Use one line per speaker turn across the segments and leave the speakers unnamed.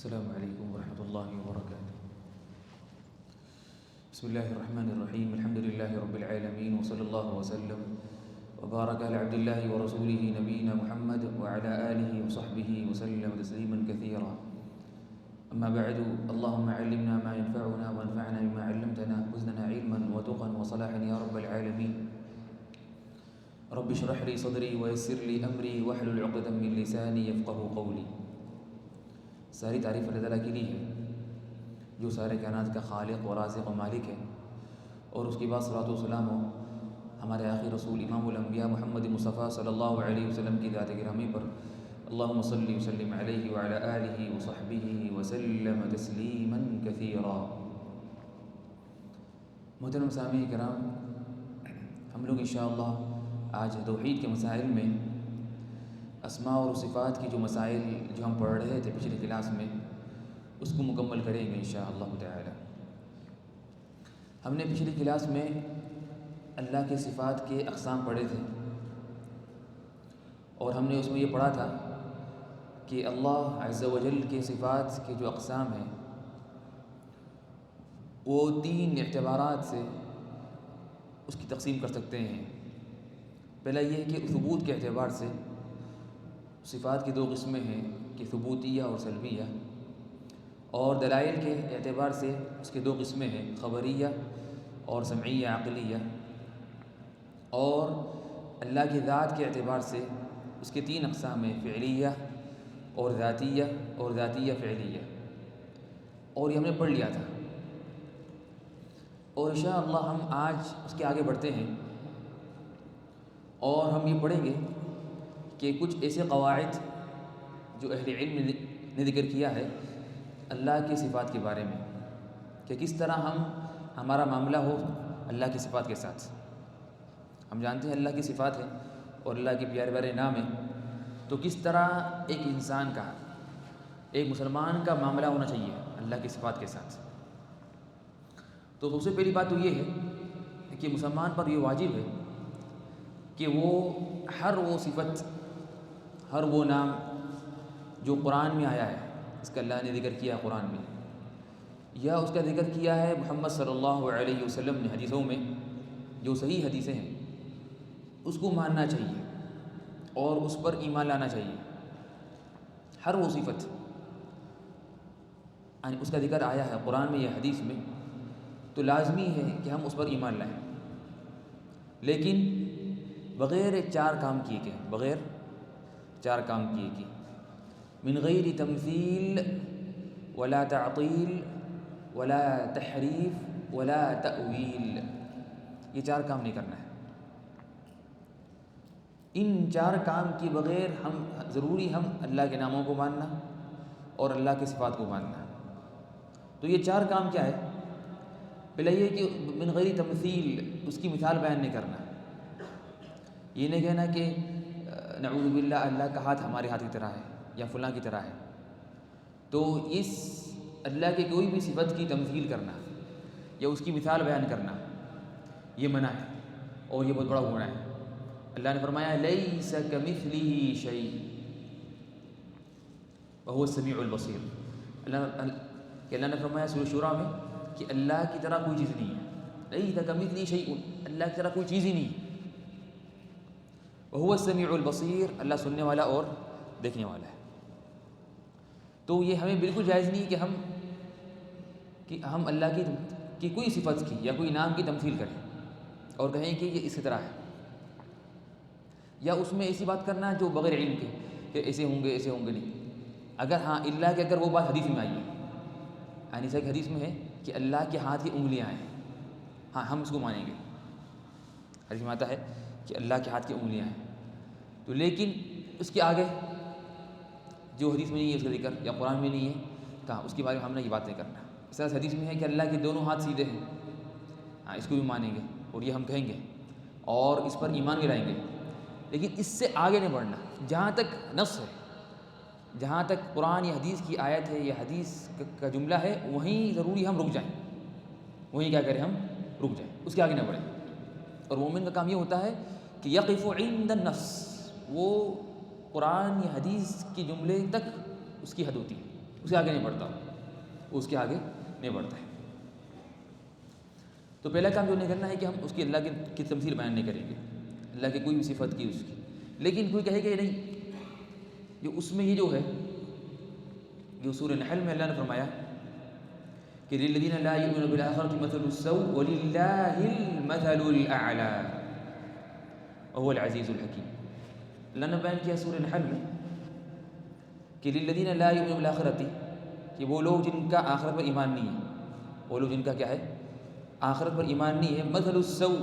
السلام علیکم ورحمۃ اللہ وبرکاتہ۔ بسم اللہ الرحمن الرحیم، الحمد للہ رب العالمین، وصلی اللہ وسلم وبارک علی عبد اللہ ورسولہ نبینا محمد وعلی آلہ وصحبہ وسلم تسلیما کثیرا۔ اما بعد، اللهم علمنا ما ينفعنا وانفعنا بما علمتنا وزدنا علما وتقا وصلاحا یا رب العالمین۔ رب اشرح لي صدری ويسر لي امری واحلل عقدۃ من لسانی یفقهوا قولی۔ ساری تعریف اللہ تعالیٰ کے لیے ہے جو سارے کائنات کا خالق و رازق و مالک ہے، اور اس کے بعد صلاۃ و سلام ہو ہمارے آخری رسول امام الانبیاء محمد مصطفیٰ صلی اللہ علیہ وسلم کی ذات گرامی پر۔ اللہم صلی وسلم علیہ وعلی آلہ وصحبہ وسلم تسلیما کثیرا۔ محترم سامعین کرام، ہم لوگ انشاءاللہ آج توحید کے مسائل میں اسماء اور صفات کی جو مسائل جو ہم پڑھ رہے تھے پچھلی کلاس میں، اس کو مکمل کریں گے انشاءاللہ تعالی۔ ہم نے پچھلی کلاس میں اللہ کے صفات کے اقسام پڑھے تھے، اور ہم نے اس میں یہ پڑھا تھا کہ اللہ عز و جل کے صفات کے جو اقسام ہیں وہ 3 اعتبارات سے اس کی تقسیم کر سکتے ہیں۔ پہلا یہ کہ ثبوت کے اعتبار سے صفات کی 2 قسمیں ہیں کہ ثبوتیہ اور سلبیہ، اور دلائل کے اعتبار سے اس کے 2 قسمیں ہیں، خبریہ اور سمعیہ عقلیہ، اور اللہ کی ذات کے اعتبار سے اس کے 3 اقسام ہیں، فعلیہ اور ذاتیہ فعلیہ، اور یہ ہم نے پڑھ لیا تھا۔ اور انشاءاللہ ہم آج اس کے آگے بڑھتے ہیں، اور ہم یہ پڑھیں گے کہ کچھ ایسے قواعد جو اہل علم نے ذکر کیا ہے اللہ کی صفات کے بارے میں، کہ کس طرح ہمارا معاملہ ہو اللہ کی صفات کے ساتھ۔ ہم جانتے ہیں اللہ کی صفات ہے اور اللہ کے پیارے پیارے نام ہیں، تو کس طرح ایک انسان کا، ایک مسلمان کا معاملہ ہونا چاہیے اللہ کی صفات کے ساتھ۔ تو سب سے پہلی بات تو یہ ہے کہ مسلمان پر یہ واجب ہے کہ وہ ہر وہ صفت، ہر وہ نام جو قرآن میں آیا ہے، اس کا اللہ نے ذکر کیا قرآن میں، یا اس کا ذکر کیا ہے محمد صلی اللہ علیہ وسلم نے حدیثوں میں، جو صحیح حدیثیں ہیں، اس کو ماننا چاہیے اور اس پر ایمان لانا چاہیے۔ ہر وہ صفت یعنی اس کا ذکر آیا ہے قرآن میں یا حدیث میں، تو لازمی ہے کہ ہم اس پر ایمان لائیں، لیکن بغیر 4 کام کیے کہ من غیر تمثیل ولا تعطیل ولا تحریف ولا تأویل، یہ 4 کام نہیں کرنا ہے۔ ان 4 کام کے بغیر ضروری ہم اللہ کے ناموں کو ماننا اور اللہ کی صفات کو ماننا۔ تو یہ 4 کام کیا ہے؟ پہلا یہ کہ من غیر تمثیل، اس کی مثال بیان نہیں کرنا، یہ نہیں کہنا کہ نعوذ باللہ اللہ کا ہاتھ ہمارے ہاتھ کی طرح ہے یا فلاں کی طرح ہے، تو اس اللہ کے کوئی بھی صفت کی تمثیل کرنا یا اس کی مثال بیان کرنا یہ منع ہے، اور یہ بہت بڑا گناہ ہے۔ اللہ نے فرمایا لیس کمثلہ شیء وہو السمیع البصیر، اللہ نے فرمایا سورہ شورى میں کہ اللہ کی طرح کوئی چیز نہیں ہے، لیس کمثلہ شیء، اللہ کی طرح کوئی چیز ہی نہیں ہے، وہو السمیع البصیر، اللہ سننے والا اور دیکھنے والا ہے۔ تو یہ ہمیں بالکل جائز نہیں کہ ہم اللہ کی کوئی صفت کی یا کوئی نام کی تمثیل کریں اور کہیں کہ یہ اس طرح ہے، یا اس میں ایسی بات کرنا جو بغیر علم کے کہ ایسے ہوں گے نہیں۔ اگر وہ بات حدیث میں آئی ہے، یعنی ایک حدیث میں ہے کہ اللہ کے ہاتھ کی انگلیاں ہیں، ہاں ہم اس کو مانیں گے، حدیث میں آتا ہے کہ اللہ کے ہاتھ کی انگلیاں ہیں، تو لیکن اس کے آگے جو حدیث میں نہیں ہے اس کا ذکر یا قرآن میں نہیں ہے کہا، اس کے بارے میں ہم نے یہ بات نہیں کرنا۔ اس طرح حدیث میں ہے کہ اللہ کے دونوں ہاتھ سیدھے ہیں، ہاں اس کو بھی مانیں گے اور یہ ہم کہیں گے اور اس پر ایمان بھی لائیں گے، لیکن اس سے آگے نہیں بڑھنا۔ جہاں تک نص ہے، جہاں تک قرآن یا حدیث کی آیت ہے یا حدیث کا جملہ ہے، وہیں ضروری ہم رک جائیں، وہیں کیا کریں، ہم رک جائیں، اس کے آگے نہ بڑھیں۔ اور مومن کا کام یہ ہوتا ہے کہ یقف عند النص، وہ قرآن یا حدیث کے جملے تک اس کی حد ہوتی ہے، اس کے آگے نہیں بڑھتا، اس کے آگے نہیں بڑھتا ہے۔ تو پہلا کام جو نہیں کرنا ہے کہ ہم اس کی اللہ کی تمثیل بیان نہیں کریں گے، اللہ کی کوئی بھی صفت کی اس کی۔ لیکن کوئی کہے کہ نہیں، جو اس میں یہ جو ہے، جو سورہ نحل میں اللہ نے فرمایا کہ للذین لا یؤمنون بالآخرۃ مثل السوء وللہ المثل الاعلی وهو العزیز الحکیم۔ اللہ نے بیان کیا سورہ نحل میں کہ للذین لا یؤمنون بالآخرۃ، کہ وہ لوگ جن کا آخرت پر ایمان نہیں ہے، وہ لوگ جن کا کیا ہے، آخرت پر ایمان نہیں ہے، مثل السوء،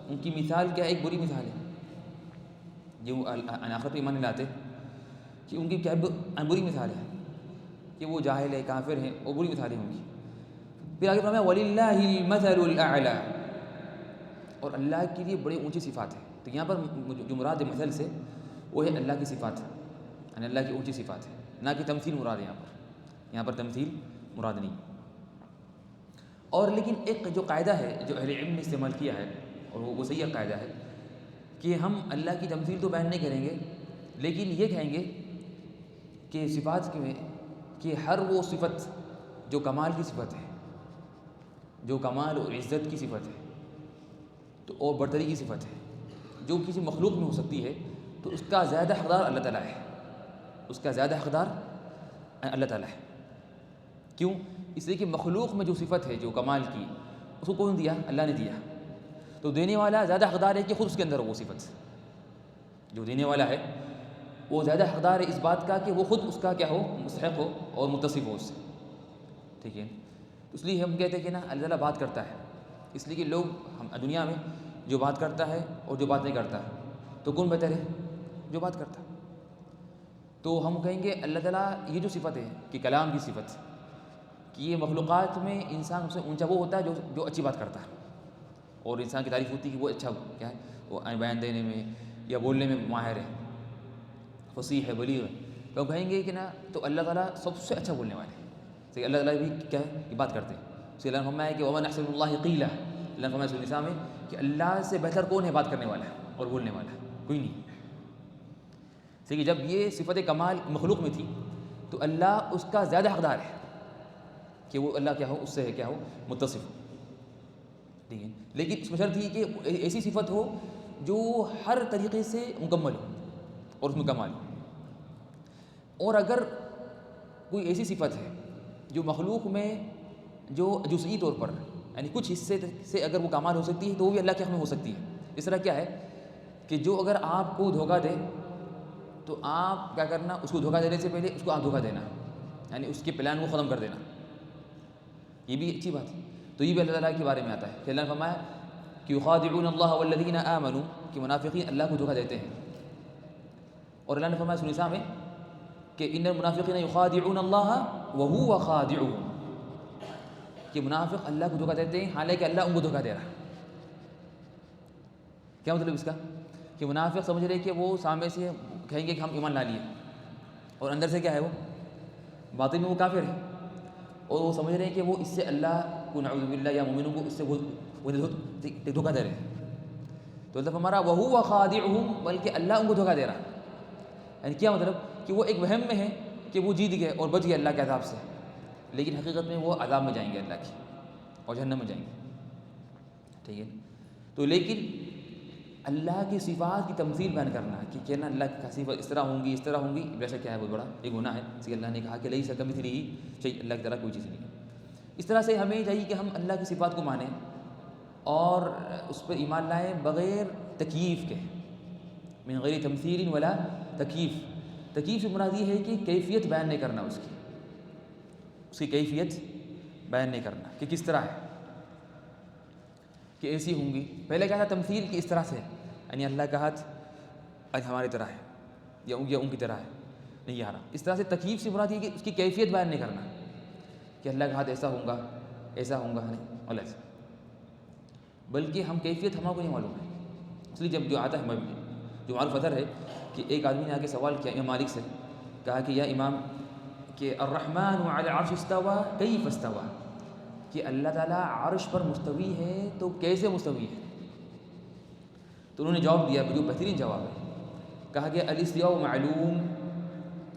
ان کی مثال کیا ہے، ایک بری مثال ہے۔ جو آخرت پر ایمان نہیں لاتے کہ ان کی کیا بری مثال ہے، کہ وہ جاہل ہے، کافر ہیں، اور بری مثالیں ہوں گی۔ پھر آگے فرمایا وَلِلَّهِ الْمَثَلُ الْأَعْلَى، اور اللہ کے لیے بڑی اونچی صفات ہے۔ تو یہاں پر جو مراد ہے مثل سے، وہ ہے اللہ کی صفات، یعنی اللہ کی اونچی صفات ہے، نہ کہ تمثیل مراد ہے یہاں پر تمثیل مراد نہیں۔ اور لیکن ایک جو قاعدہ ہے جو اہل علم نے استعمال کیا ہے، اور وہ صحیح قاعدہ ہے، کہ ہم اللہ کی تمثیل تو بیان نہیں کریں گے، لیکن یہ کہیں گے کہ صفات میں کہ ہر وہ صفت جو کمال کی صفت ہے، جو کمال اور عزت کی صفت ہے، تو اور برتری کی صفت ہے، جو کسی مخلوق میں ہو سکتی ہے، تو اس کا زیادہ حقدار اللہ تعالیٰ ہے، اس کا زیادہ حقدار اللہ تعالیٰ ہے۔ کیوں؟ اس لیے کہ مخلوق میں جو صفت ہے جو کمال کی، اس کو کون دیا؟ اللہ نے دیا۔ تو دینے والا زیادہ حقدار ہے کہ خود اس کے اندر ہو وہ صفت، جو دینے والا ہے وہ زیادہ حقدار ہے اس بات کا کہ وہ خود اس کا کیا ہو، مستحق ہو اور متصف ہو اس سے، ٹھیک ہے۔ اس لیے ہم کہتے ہیں کہ نا اللہ تعالیٰ بات کرتا ہے، اس لیے کہ لوگ ہم دنیا میں جو بات کرتا ہے اور جو بات نہیں کرتا، تو کون بہتر ہے؟ جو بات کرتا ہے۔ تو ہم کہیں گے اللہ تعالیٰ یہ جو صفت ہے کہ کلام کی صفت، کہ یہ مخلوقات میں انسان سے اونچا وہ ہوتا ہے جو اچھی بات کرتا ہے، اور انسان کی تعریف ہوتی ہے کہ وہ اچھا کیا ہے، وہ بیان دینے میں یا بولنے میں ماہر ہے، فصیح ہے، بلیغ ہے۔ تو کہیں گے کہ نا تو اللہ تعالیٰ سب سے اچھا بولنے والے ہیں، تو اللہ تعالیٰ بھی کیا ہے کہ بات کرتے ہیں۔ اس لیے اللہ نے فرمایا کہ وَمَنْ أَحْسَنُ اللَّهِ قِيلًا، اللہ نے فرمایا سورۃ النساء میں کہ اللہ سے بہتر کون ہے بات کرنے والا اور بولنے والا؟ کوئی نہیں۔ کہ جب یہ صفت کمال مخلوق میں تھی تو اللہ اس کا زیادہ حقدار ہے کہ وہ اللہ کیا ہو، اس سے کیا ہو، متصف ہو، ٹھیک ہے۔ لیکن اس میں شرط یہ کہ ایسی صفت ہو جو ہر طریقے سے مکمل ہو اور اس میں کمال ہو۔ اور اگر کوئی ایسی صفت ہے جو مخلوق میں جو جزئی طور پر یعنی کچھ حصے سے اگر وہ کمال ہو سکتی ہے تو وہ بھی اللہ کے حق میں ہو سکتی ہے۔ اس طرح کیا ہے کہ جو اگر آپ کو دھوکہ دے تو آپ کیا کرنا، اس کو دھوکہ دینے سے پہلے اس کو آپ دھوکہ دینا، یعنی اس کے پلان کو ختم کر دینا، یہ بھی اچھی بات ہے۔ تو یہ بھی اللہ تعالیٰ کے بارے میں آتا ہے کہ اللہ نے فرمایا کہ یخادعون اللہ والذین آمنوا، کہ منافقین اللہ کو دھوکہ دیتے ہیں۔ اور اللہ نے فرمایا سورۃ النساء میں کہ ان المنافقین یخادعون اللہ وهو خادعهم، کہ منافق اللہ کو دھوکہ دیتے ہیں حالانکہ اللہ ان کو دھوکہ دے رہا ہے۔ کیا مطلب اس کا؟ کہ منافق سمجھ رہے کہ وہ سامنے سے کہیں گے کہ ہم ایمان لا لیے، اور اندر سے کیا ہے، وہ باطن میں وہ کافر ہے، اور وہ سمجھ رہے ہیں کہ وہ اس سے اللہ کو نعوذ باللہ یا مومنوں کو اس سے وہ دھوکہ دے رہے ہیں۔ تو اللہ ہمارا وَهُوَ خَادِعُهُمْ، بلکہ اللہ ان کو دھوکہ دے رہا ہے۔ یعنی کیا مطلب کہ وہ ایک وہم میں ہے کہ وہ جیت گئے اور بچ گئے اللہ کے عذاب سے، لیکن حقیقت میں وہ عذاب میں جائیں گے اللہ کی، اور جہنم میں جائیں گے، ٹھیک ہے۔ تو لیکن اللہ کی صفات کی تمثیل بیان کرنا کہ کہنا اللہ کی صفات اس طرح ہوں گی، اس طرح ہوں گی، ویسا کیا ہے، بہت بڑا ایک گناہ ہے۔ اس لیے اللہ نے کہا کہ لیس کمثلہ شیء، اللہ کی طرح کوئی چیز نہیں ہے۔ اس طرح سے ہمیں چاہیے کہ ہم اللہ کی صفات کو مانیں اور اس پر ایمان لائیں بغیر تکییف کے، من غیر تمثیل ولا تکییف۔ تکییف سے مراد یہ ہے کہ کیفیت بیان نہیں کرنا، اس کی کیفیت بیان نہیں کرنا کہ کس طرح ہے، کہ ایسی ہوں گی۔ پہلے کہا تھا تمثیل کہ اس طرح سے، یعنی اللہ کا ہاتھ آج ہماری طرح ہے یا ان کی طرح ہے، نہیں یہ رہا۔ اس طرح سے تکییف سے مراد یہ کہ اس کی کیفیت بیان نہیں کرنا کہ اللہ کا ہاتھ ایسا ہوگا، ایسا ہوگا، نہیں غلط، بلکہ ہم کیفیت ہمارے کو نہیں معلوم ہے۔ اس لیے جب جو آتا ہے جو معروف اثر ہے کہ ایک آدمی نے آ کے سوال کیا امام مالک سے، کہا کہ یا امام کہ الرحمن علی العرش استوى کیف استوى، کہ اللہ تعالیٰ عرش پر مستوی ہے تو کیسے مستوی ہے؟ تو انہوں نے جواب دیا جو بہترین جواب ہے، کہا کہ الاستواء معلوم،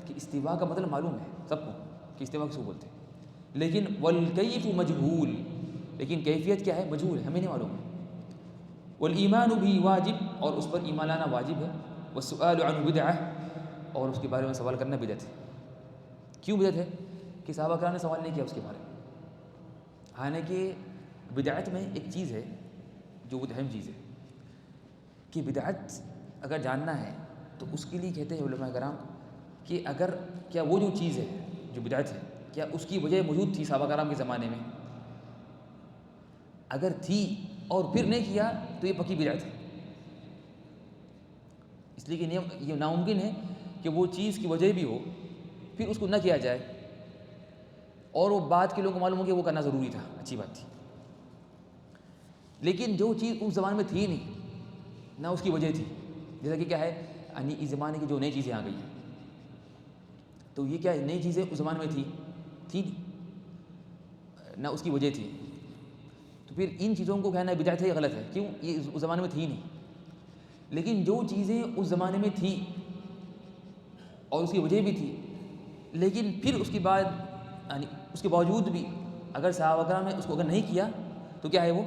کہ استواء کا مطلب معلوم ہے سب کو، کہ اجتماع کس کو بولتے ہیں، لیکن والکیف مجہول، لیکن کیفیت کیا ہے؟ مجہول ہے، ہمیں نہیں معلوم ہے۔ والایمان بھی واجب، اور اس پر ایمان لانا واجب ہے۔ والسؤال عنہ بدعہ، اور اس کے بارے میں سوال کرنا بدعت ہے۔ کیوں بدعت ہے؟ کہ صحابہ کرام نے سوال نہیں کیا اس کے بارے میں۔ حالانکہ بدعت میں ایک چیز ہے جو بہت اہم چیز ہے کہ بدعت اگر جاننا ہے تو اس کے لیے کہتے ہیں علماء کرام کہ اگر کیا وہ جو چیز ہے جو بدعت ہے، کیا اس کی وجہ موجود تھی صحابہ کرام کے زمانے میں؟ اگر تھی اور پھر نہیں کیا تو یہ پکی بدعت ہے، اس لیے کہ یہ ناممکن ہے کہ وہ چیز کی وجہ بھی ہو پھر اس کو نہ کیا جائے اور وہ بعد کے لوگوں کو معلوم ہو کہ وہ کرنا ضروری تھا، اچھی بات تھی۔ لیکن جو چیز اس زمانے میں تھی نہیں، نہ اس کی وجہ تھی، جیسا کہ کیا ہے یعنی اس زمانے کی جو نئی چیزیں آ گئی ہیں، تو یہ کیا ہے نئی چیزیں اس زمانے میں تھی نہیں، نہ اس کی وجہ تھی، تو پھر ان چیزوں کو کہنا بدعت ہے، غلط ہے۔ کیوں؟ یہ اس زمانے میں تھی نہیں۔ لیکن جو چیزیں اس زمانے میں تھی اور اس کی وجہ بھی تھی، لیکن پھر اس کے بعد یعنی اس کے باوجود بھی اگر صحابہ کرام نے اس کو اگر نہیں کیا تو کیا ہے وہ؟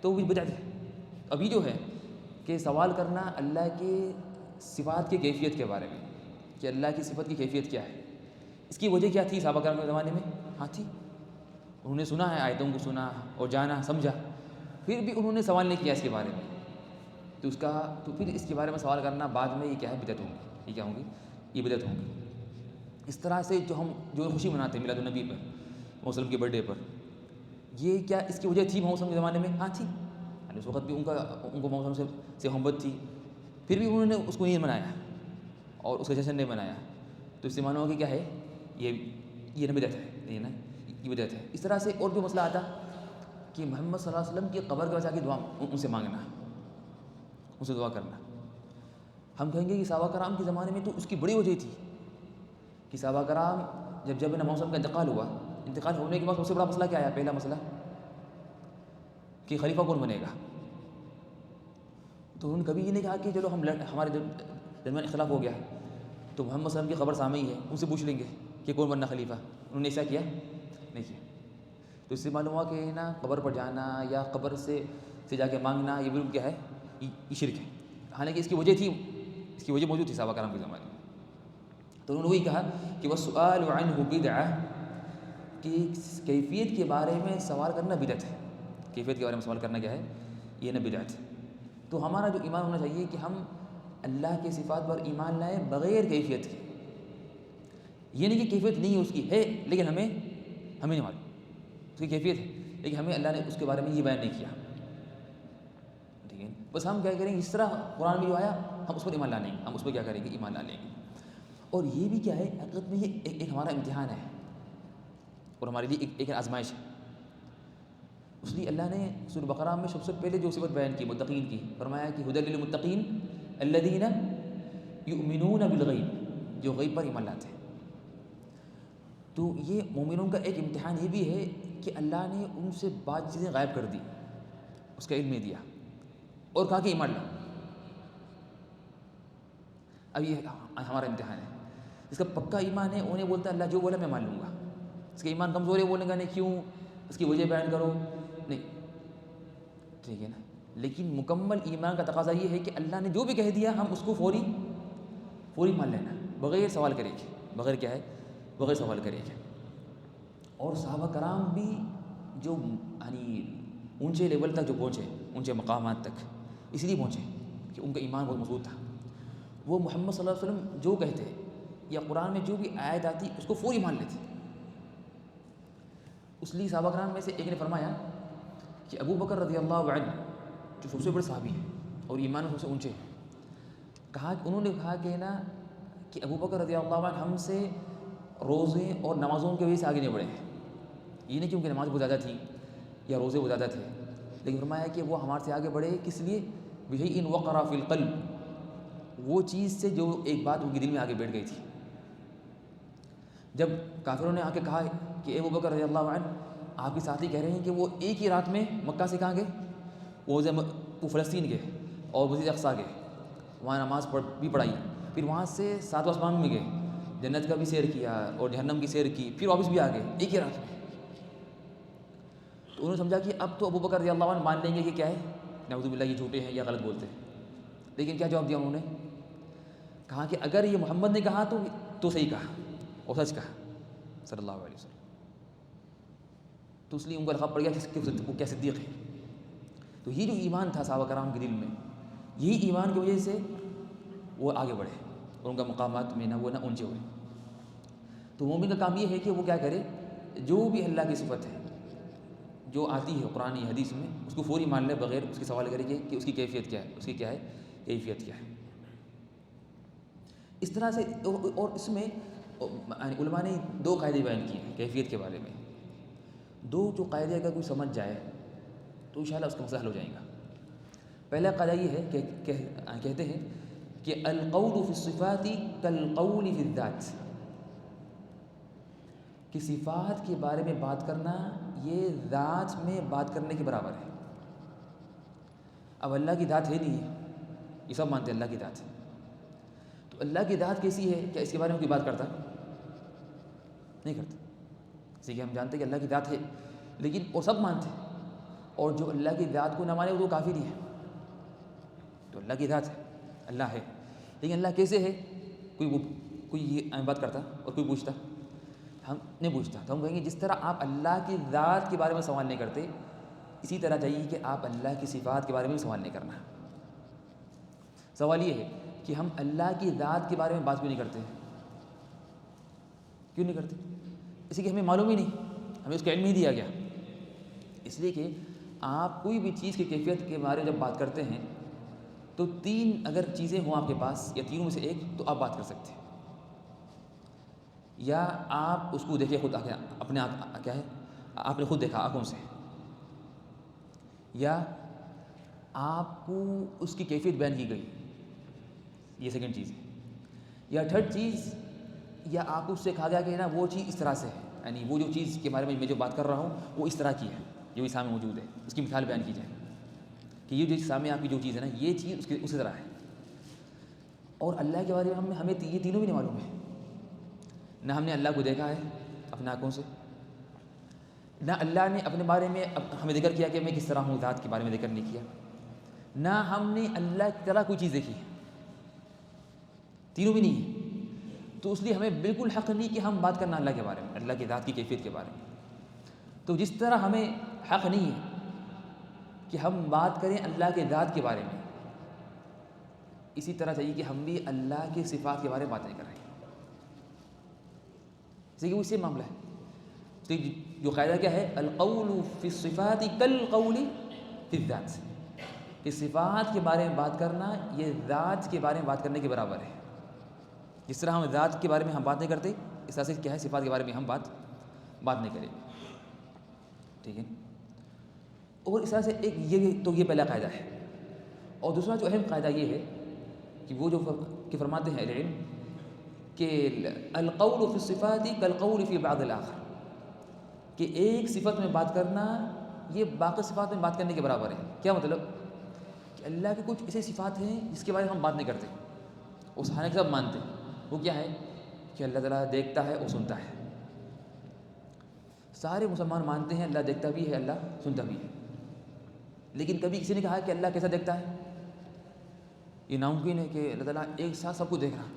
تو وہ بھی بدعت ہے۔ ابھی جو ہے کہ سوال کرنا اللہ کے صفات کی کیفیت کے بارے میں کہ اللہ کی صفت کی کیفیت کیا ہے، اس کی وجہ کیا تھی صحابہ کرام کے زمانے میں؟ ہاں تھی، انہوں نے سنا ہے، آیتوں کو سنا اور جانا سمجھا، پھر بھی انہوں نے سوال نہیں کیا اس کے بارے میں، تو پھر اس کے بارے میں سوال کرنا بعد میں یہ کیا ہے؟ بدعت ہوں گی۔ یہ کیا ہوں گی؟ یہ بدعت ہوں گی۔ اس طرح سے جو خوشی مناتے ہیں میلاد النبی پر، محمد وسلم کے برتھ ڈے پر، یہ کیا اس کی وجہ تھی محمد وسلم کے زمانے میں؟ ہاں تھی، یعنی اس وقت بھی ان کو محمد وسلم سے محبت تھی، پھر بھی انہوں نے اس کو نہیں منایا اور اس کا جشن نہیں منایا، تو اس سے معلوم ہو کہ کیا ہے؟ یہ نہ بدعت ہے، یہ بدعت ہے۔ اس طرح سے اور جو مسئلہ آتا کہ محمد صلی اللہ علیہ وسلم کی قبر کے پاس آ کے دعا ان سے مانگنا، ان سے دعا کرنا، ہم کہیں گے کہ صحابہ کرام کے زمانے میں تو اس کی بڑی وجہ تھی کہ صحابہ کرام جب محمد صلی اللہ علیہ وسلم کا انتقال ہوا، انتقال ہونے کے بعد سب سے بڑا مسئلہ کیا آیا؟ پہلا مسئلہ کہ خلیفہ کون بنے گا، تو انہوں نے کبھی یہ نہیں کہا کہ چلو ہمارے درمیان اختلاف ہو گیا تو محمد صلی اللہ علیہ وسلم کی قبر سامنے ہی ہے، ان سے پوچھ لیں گے کہ کون بننا خلیفہ۔ انہوں نے ایسا کیا نہیں کیا، تو اس سے معلوم ہوا کہ نا قبر پر جانا یا قبر سے جا کے مانگنا یہ بالکل کیا ہے؟ یہ شرک ہے۔ حالانکہ اس کی وجہ تھی، اس کی وجہ موجود تھی صحابہ کرام کے زمانے میں، تو انہوں نے وہی کہا کہ والسؤال عنہ بدعہ، کہ کیفیت کے بارے میں سوال کرنا بدعت ہے۔ کیفیت کے بارے میں سوال کرنا کیا ہے؟ یہ نہ بدعت ہے۔ تو ہمارا جو ایمان ہونا چاہیے کہ ہم اللہ کے صفات پر ایمان لائیں بغیر کیفیت کے، یہ نہیں کہ کیفیت نہیں ہے اس کی، ہے لیکن ہمیں نہیں معلوم اس کی کیفیت ہے، لیکن ہمیں اللہ نے اس کے بارے میں یہ بیان نہیں کیا، ٹھیک ہے؟ بس ہم کیا کریں گے، اس طرح قرآن میں جو آیا ہم اس پر ایمان لا لیں گے، ہم اس پر کیا کریں گے؟ ایمان لا لیں گے۔ اور یہ بھی کیا ہے؟ حقیقت میں یہ ایک ہمارا امتحان ہے اور ہمارے لیے ایک آزمائش ہے۔ اس لیے اللہ نے سورہ بقرہ میں سب سے پہلے جو صفت بیان کی متقین کی، فرمایا کہ ھدی للمتقین الذین یؤمنون بالغیب، جو غیب پر ایمان لاتے ہیں۔ تو یہ مومنوں کا ایک امتحان یہ بھی ہے کہ اللہ نے ان سے بعض چیزیں غائب کر دی، اس کا علم نہیں دیا اور کہا کہ ایمان لاؤ۔ اب یہ ہمارا امتحان ہے۔ اس کا پکا ایمان ہے انہیں بولتا ہے اللہ جو بولا میں مان لوں گا، اس کا ایمان کمزور ہے بولنے کا نہیں، کیوں؟ اس کی وجہ بیان کرو نہیں، ٹھیک ہے نا؟ لیکن مکمل ایمان کا تقاضا یہ ہے کہ اللہ نے جو بھی کہہ دیا ہم اس کو فوری مان لینا، بغیر سوال کرے گے، بغیر کیا ہے؟ بغیر سوال کرے گے۔ اور صحابہ کرام بھی جو یعنی اونچے لیول تک جو پہنچے، اونچے مقامات تک اس لیے پہنچے کہ ان کا ایمان بہت مضبوط تھا۔ وہ محمد صلی اللہ علیہ وسلم جو کہتے یا قرآن میں جو بھی آیت آتی اس کو فوری مان لیتے۔ اس لیے صحابہ کرام میں سے ایک نے فرمایا کہ ابو بکر رضی اللہ عنہ جو سب سے بڑے صحابی ہیں اور ایمان سب سے اونچے ہیں، انہوں نے کہا کہ نا کہ ابو بکر رضی اللہ عنہ ہم سے روزے اور نمازوں کی وجہ سے آگے نہیں بڑھے ہیں، یہ نہیں کیونکہ نماز بہت زیادہ تھی یا روزے بہت زیادہ تھے، لیکن فرمایا کہ وہ ہمارے سے آگے بڑھے کس لیے؟ بِشَيْءٍ وَقَرَ فِي الْقَلْبِ، وہ چیز سے جو ایک بات ان کے دل میں آگے بیٹھ گئی تھی۔ جب کافروں نے آ کے کہا کہ ابو بکر رضی اللہ عنہ آپ کے ساتھی کہہ رہے ہیں کہ وہ ایک ہی رات میں مکہ سے کہاں گئے؟ وہ فلسطین گئے اور مسجد اقصیٰ گئے، وہاں نماز بھی پڑھائی، پھر وہاں سے 7 آسمان میں گئے، جنت کا بھی سیر کیا اور جہنم کی سیر کی، پھر واپس بھی آ گئے ایک ہی رات میں. تو انہوں نے سمجھا کہ اب تو ابو بکر رضی اللہ عنہ مان لیں گے کہ کیا ہے، نعوذ باللہ یہ جھوٹے ہیں یا غلط بولتے ہیں. لیکن کیا جواب دیا انہوں نے؟ کہا کہ اگر یہ محمد نے کہا تو صحیح کہا اور سچ کہا صلی اللہ علیہ وسلم. تو اس لیے ان کا لقب پڑ گیا کہ وہ کیا صدیق ہے. تو یہ جو ایمان تھا صحابہ کرام کے دل میں، یہی ایمان کی وجہ سے وہ آگے بڑھے اور ان کا مقامات میں نہ اونچے ہوئے. تو مومن کا کام یہ ہے کہ وہ کیا کرے، جو بھی اللہ کی صفت ہے جو آتی ہے قرآن حدیث میں، اس کو فوری مان لے بغیر اس کے سوال کرے کہ اس کی کیفیت کیا ہے، اس کی کیا ہے کیفیت کیا ہے. اس طرح سے اور اس میں علماء نے 2 قاعدے بیان کیے ہیں کیفیت کے بارے میں. 2 جو قاعدے اگر کوئی سمجھ جائے تو انشاءاللہ اس کا مسئلہ حل ہو جائے گا. پہلا قاعدہ یہ ہے کہ کہتے ہیں کہ القول فی الصفات کالقول فی الذات، کہ صفات کے بارے میں بات کرنا یہ ذات میں بات کرنے کے برابر ہے. اب اللہ کی ذات ہے نہیں ہے، یہ سب مانتے ہیں اللہ کی ذات ہے. تو اللہ کی ذات کیسی ہے؟ کیا اس کے بارے میں کوئی بات کرتا؟ نہیں کرتا. اسی کہ ہم جانتے ہیں کہ اللہ کی ذات ہے، لیکن وہ سب مانتے ہیں. اور جو اللہ کی ذات کو نہ مانے وہ تو کافر ہی ہے. تو اللہ کی ذات ہے، اللہ ہے، لیکن اللہ کیسے ہے؟ کوئی یہ بات کرتا اور کوئی پوچھتا؟ ہم نہیں پوچھتا. تو ہم کہیں گے جس طرح آپ اللہ کی ذات کے بارے میں سوال نہیں کرتے، اسی طرح چاہیے کہ آپ اللہ کی صفات کے بارے میں بھی سوال نہیں کرنا. سوال یہ ہے کہ ہم اللہ کی ذات کے بارے میں بات کیوں نہیں کرتے؟ کیوں نہیں کرتے؟ اسی کہ ہمیں معلوم ہی نہیں، ہمیں اس کا علم نہیں دیا گیا. اس لیے کہ آپ کوئی بھی چیز کی کیفیت کے بارے میں جب بات کرتے ہیں تو 3 اگر چیزیں ہوں آپ کے پاس یا تینوں میں سے ایک، تو آپ بات کر سکتے ہیں. یا آپ اس کو دیکھیں خود اپنے کیا ہے آپ نے خود دیکھا آنکھوں سے، یا آپ کو اس کی کیفیت بیان کی گئی، یہ سیکنڈ چیز ہے. یا تھرڈ چیز، یا آپ کو اس سے کہا گیا کہ نا وہ چیز اس طرح سے ہے، یعنی وہ جو چیز کے بارے میں جو بات کر رہا ہوں وہ اس طرح کی ہے، جو اس سامنے موجود ہے، اس کی مثال بیان کی جائے کہ یہ جو سامنے آپ کی جو چیز ہے نا یہ چیز اسی طرح ہے. اور اللہ کے بارے میں ہمیں یہ تینوں بھی نہیں معلوم ہے. نہ ہم نے اللہ کو دیکھا ہے اپنے آنکھوں سے، نہ اللہ نے اپنے بارے میں ہمیں ذکر کیا کہ میں کس طرح ہوں، ذات کے بارے میں ذکر نہیں کیا، نہ ہم نے اللہ کی طرح کوئی چیز دیکھی ہے. تینوں بھی نہیں ہے. تو اس لیے ہمیں بالکل حق نہیں کہ ہم بات کرنا اللہ کے بارے میں، اللہ کی ذات کی کیفیت کے بارے میں. تو جس طرح ہمیں حق نہیں ہے کہ ہم بات کریں اللہ کے ذات کے بارے میں، اسی طرح چاہیے کہ ہم بھی اللہ کی صفات کے بارے میں بات نہیں کر رہے ہیں. اسی کہ وہ اس سے معاملہ ہے. تو جو قاعدہ کیا ہے، القول فی الصفات کالقول فی الذات، کہ صفات کے بارے میں بات کرنا یہ ذات کے بارے میں بات کرنے کے برابر ہے. جس طرح ہم ذات کے بارے میں ہم بات نہیں کرتے، اس طرح سے کیا ہے صفات کے بارے میں ہم بات نہیں کریں. ٹھیک ہے. اور اس طرح سے یہ پہلا قاعدہ ہے. اور دوسرا جو اہم قاعدہ یہ ہے کہ وہ جو کہ فرماتے ہیں علم کہ القول فی الصفات کالقول فی بعض الاخر، کہ ایک صفت میں بات کرنا یہ باقی صفات میں بات کرنے کے برابر ہے. کیا مطلب؟ کہ اللہ کے کچھ ایسے صفات ہیں جس کے بارے میں ہم بات نہیں کرتے، اس حال کے سب مانتے ہیں. وہ کیا ہے کہ اللہ تعالیٰ دیکھتا ہے اور سنتا ہے. سارے مسلمان مانتے ہیں اللہ دیکھتا بھی ہے، اللہ سنتا بھی ہے. لیکن کبھی کسی نے کہا کہ اللہ کیسا دیکھتا ہے؟ یہ ناممکن ہے کہ اللہ تعالیٰ ایک ساتھ سب کو دیکھ رہا.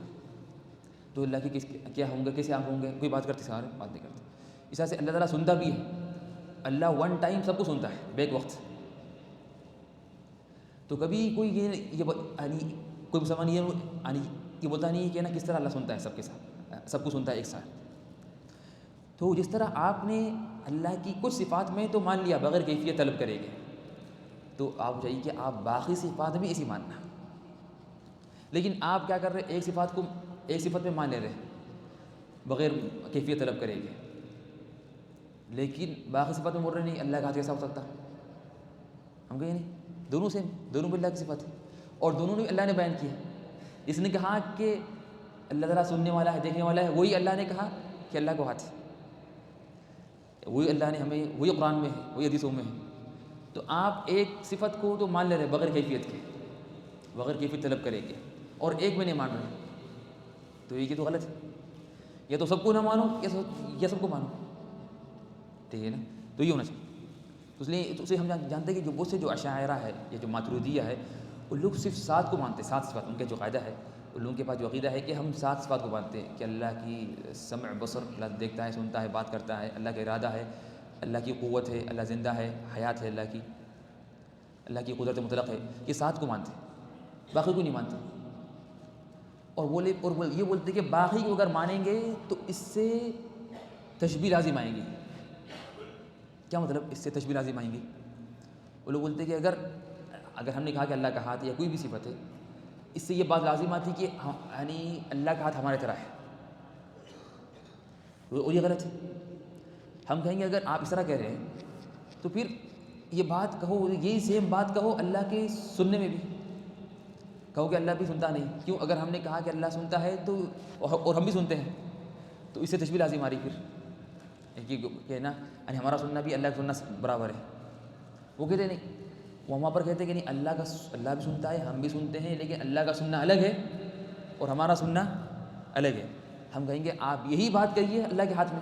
تو اللہ کے کیا ہوں گے، کیسے آنکھ ہوں گے؟ کوئی بات کرتے، سارے بات نہیں کرتے. اس طرح سے اللہ تعالیٰ سنتا بھی ہے. اللہ ون ٹائم سب کو سنتا ہے، بیک وقت. تو کبھی کوئی یہ کوئی مسلمان یہ بولتا نہیں ہے کہ نا کس طرح اللہ سنتا ہے سب کے ساتھ، سب کو سنتا ہے ایک ساتھ. تو جس طرح آپ نے اللہ کی کچھ صفات میں تو مان لیا بغیر کیفیت طلب کرے گے، تو آپ چاہیے کہ آپ باقی صفات بھی اسی ماننا. لیکن آپ کیا کر رہے، ایک صفت میں مان لے رہے بغیر کیفیت طلب کرے گے، لیکن باقی صفات میں بول رہے نہیں اللہ کا ہاتھ کیسا ہو سکتا. ہم کہیں نہیں، دونوں سیم، دونوں بھی اللہ کی صفت ہے اور دونوں نے اللہ نے بیان کیا. اس نے کہا کہ اللہ تعالیٰ سننے والا ہے، دیکھنے والا ہے، وہی اللہ نے کہا کہ اللہ کو ہاتھ ہے. وہی اللہ نے ہمیں، وہی قرآن میں ہے، وہی حدیثوں میں ہے. تو آپ ایک صفت کو تو مان لے رہے بغیر کیفیت کے، بغیر کیفیت طلب کریں گے، اور ایک میں نہیں مان رہے، تو یہ تو غلط ہے. یا تو سب کو نہ مانو یا سب کو مانو، ٹھیک ہے نا. تو یہ ہونا چاہیے. تو اس لیے اسے ہم جانتے ہیں کہ جو بہت سے جو اشاعرہ ہے یا جو ماتریدیہ ہے وہ لوگ صرف 7 کو مانتے ہیں. 7 صفات ان کا جو قاعدہ ہے، ان لوگوں کے پاس جو عقیدہ ہے کہ ہم 7 صفات کو مانتے ہیں کہ اللہ کی سمع بصر، اللہ دیکھتا ہے سنتا ہے بات کرتا ہے، اللہ کا ارادہ ہے، اللہ کی قوت ہے، اللہ زندہ ہے، حیات ہے اللہ کی قدرت مطلق ہے. یہ 7 کو مانتے ہیں، باقی کو نہیں مانتے. اور وہ یہ بولتے کہ باقی کو اگر مانیں گے تو اس سے تشبیہ لازم آئیں گی. کیا مطلب اس سے تشبیہ لازم آئیں گی؟ وہ لوگ بولتے کہ اگر ہم نے کہا کہ اللہ کا ہاتھ یا کوئی بھی صفت ہے، اس سے یہ بات لازم آتی کہ یعنی اللہ کا ہاتھ ہمارے طرح ہے، اور یہ غلط ہے. ہم کہیں گے اگر آپ اس طرح کہہ رہے ہیں تو پھر یہ بات کہو، یہی سیم بات کہو اللہ کے سننے میں بھی کہو کہ اللہ بھی سنتا نہیں. کیوں؟ اگر ہم نے کہا کہ اللہ سنتا ہے تو اور ہم بھی سنتے ہیں تو اس سے تشبیہ لازم آ رہی پھر کہ نا یعنی ہمارا سننا بھی اللہ کا سننا برابر ہے. وہ کہتے نہیں، وہ وہاں پر کہتے کہ نہیں، اللہ بھی سنتا ہے، ہم بھی سنتے ہیں، لیکن اللہ کا سننا الگ ہے اور ہمارا سننا الگ ہے. ہم کہیں گے آپ یہی بات کہیے اللہ کے ہاتھ میں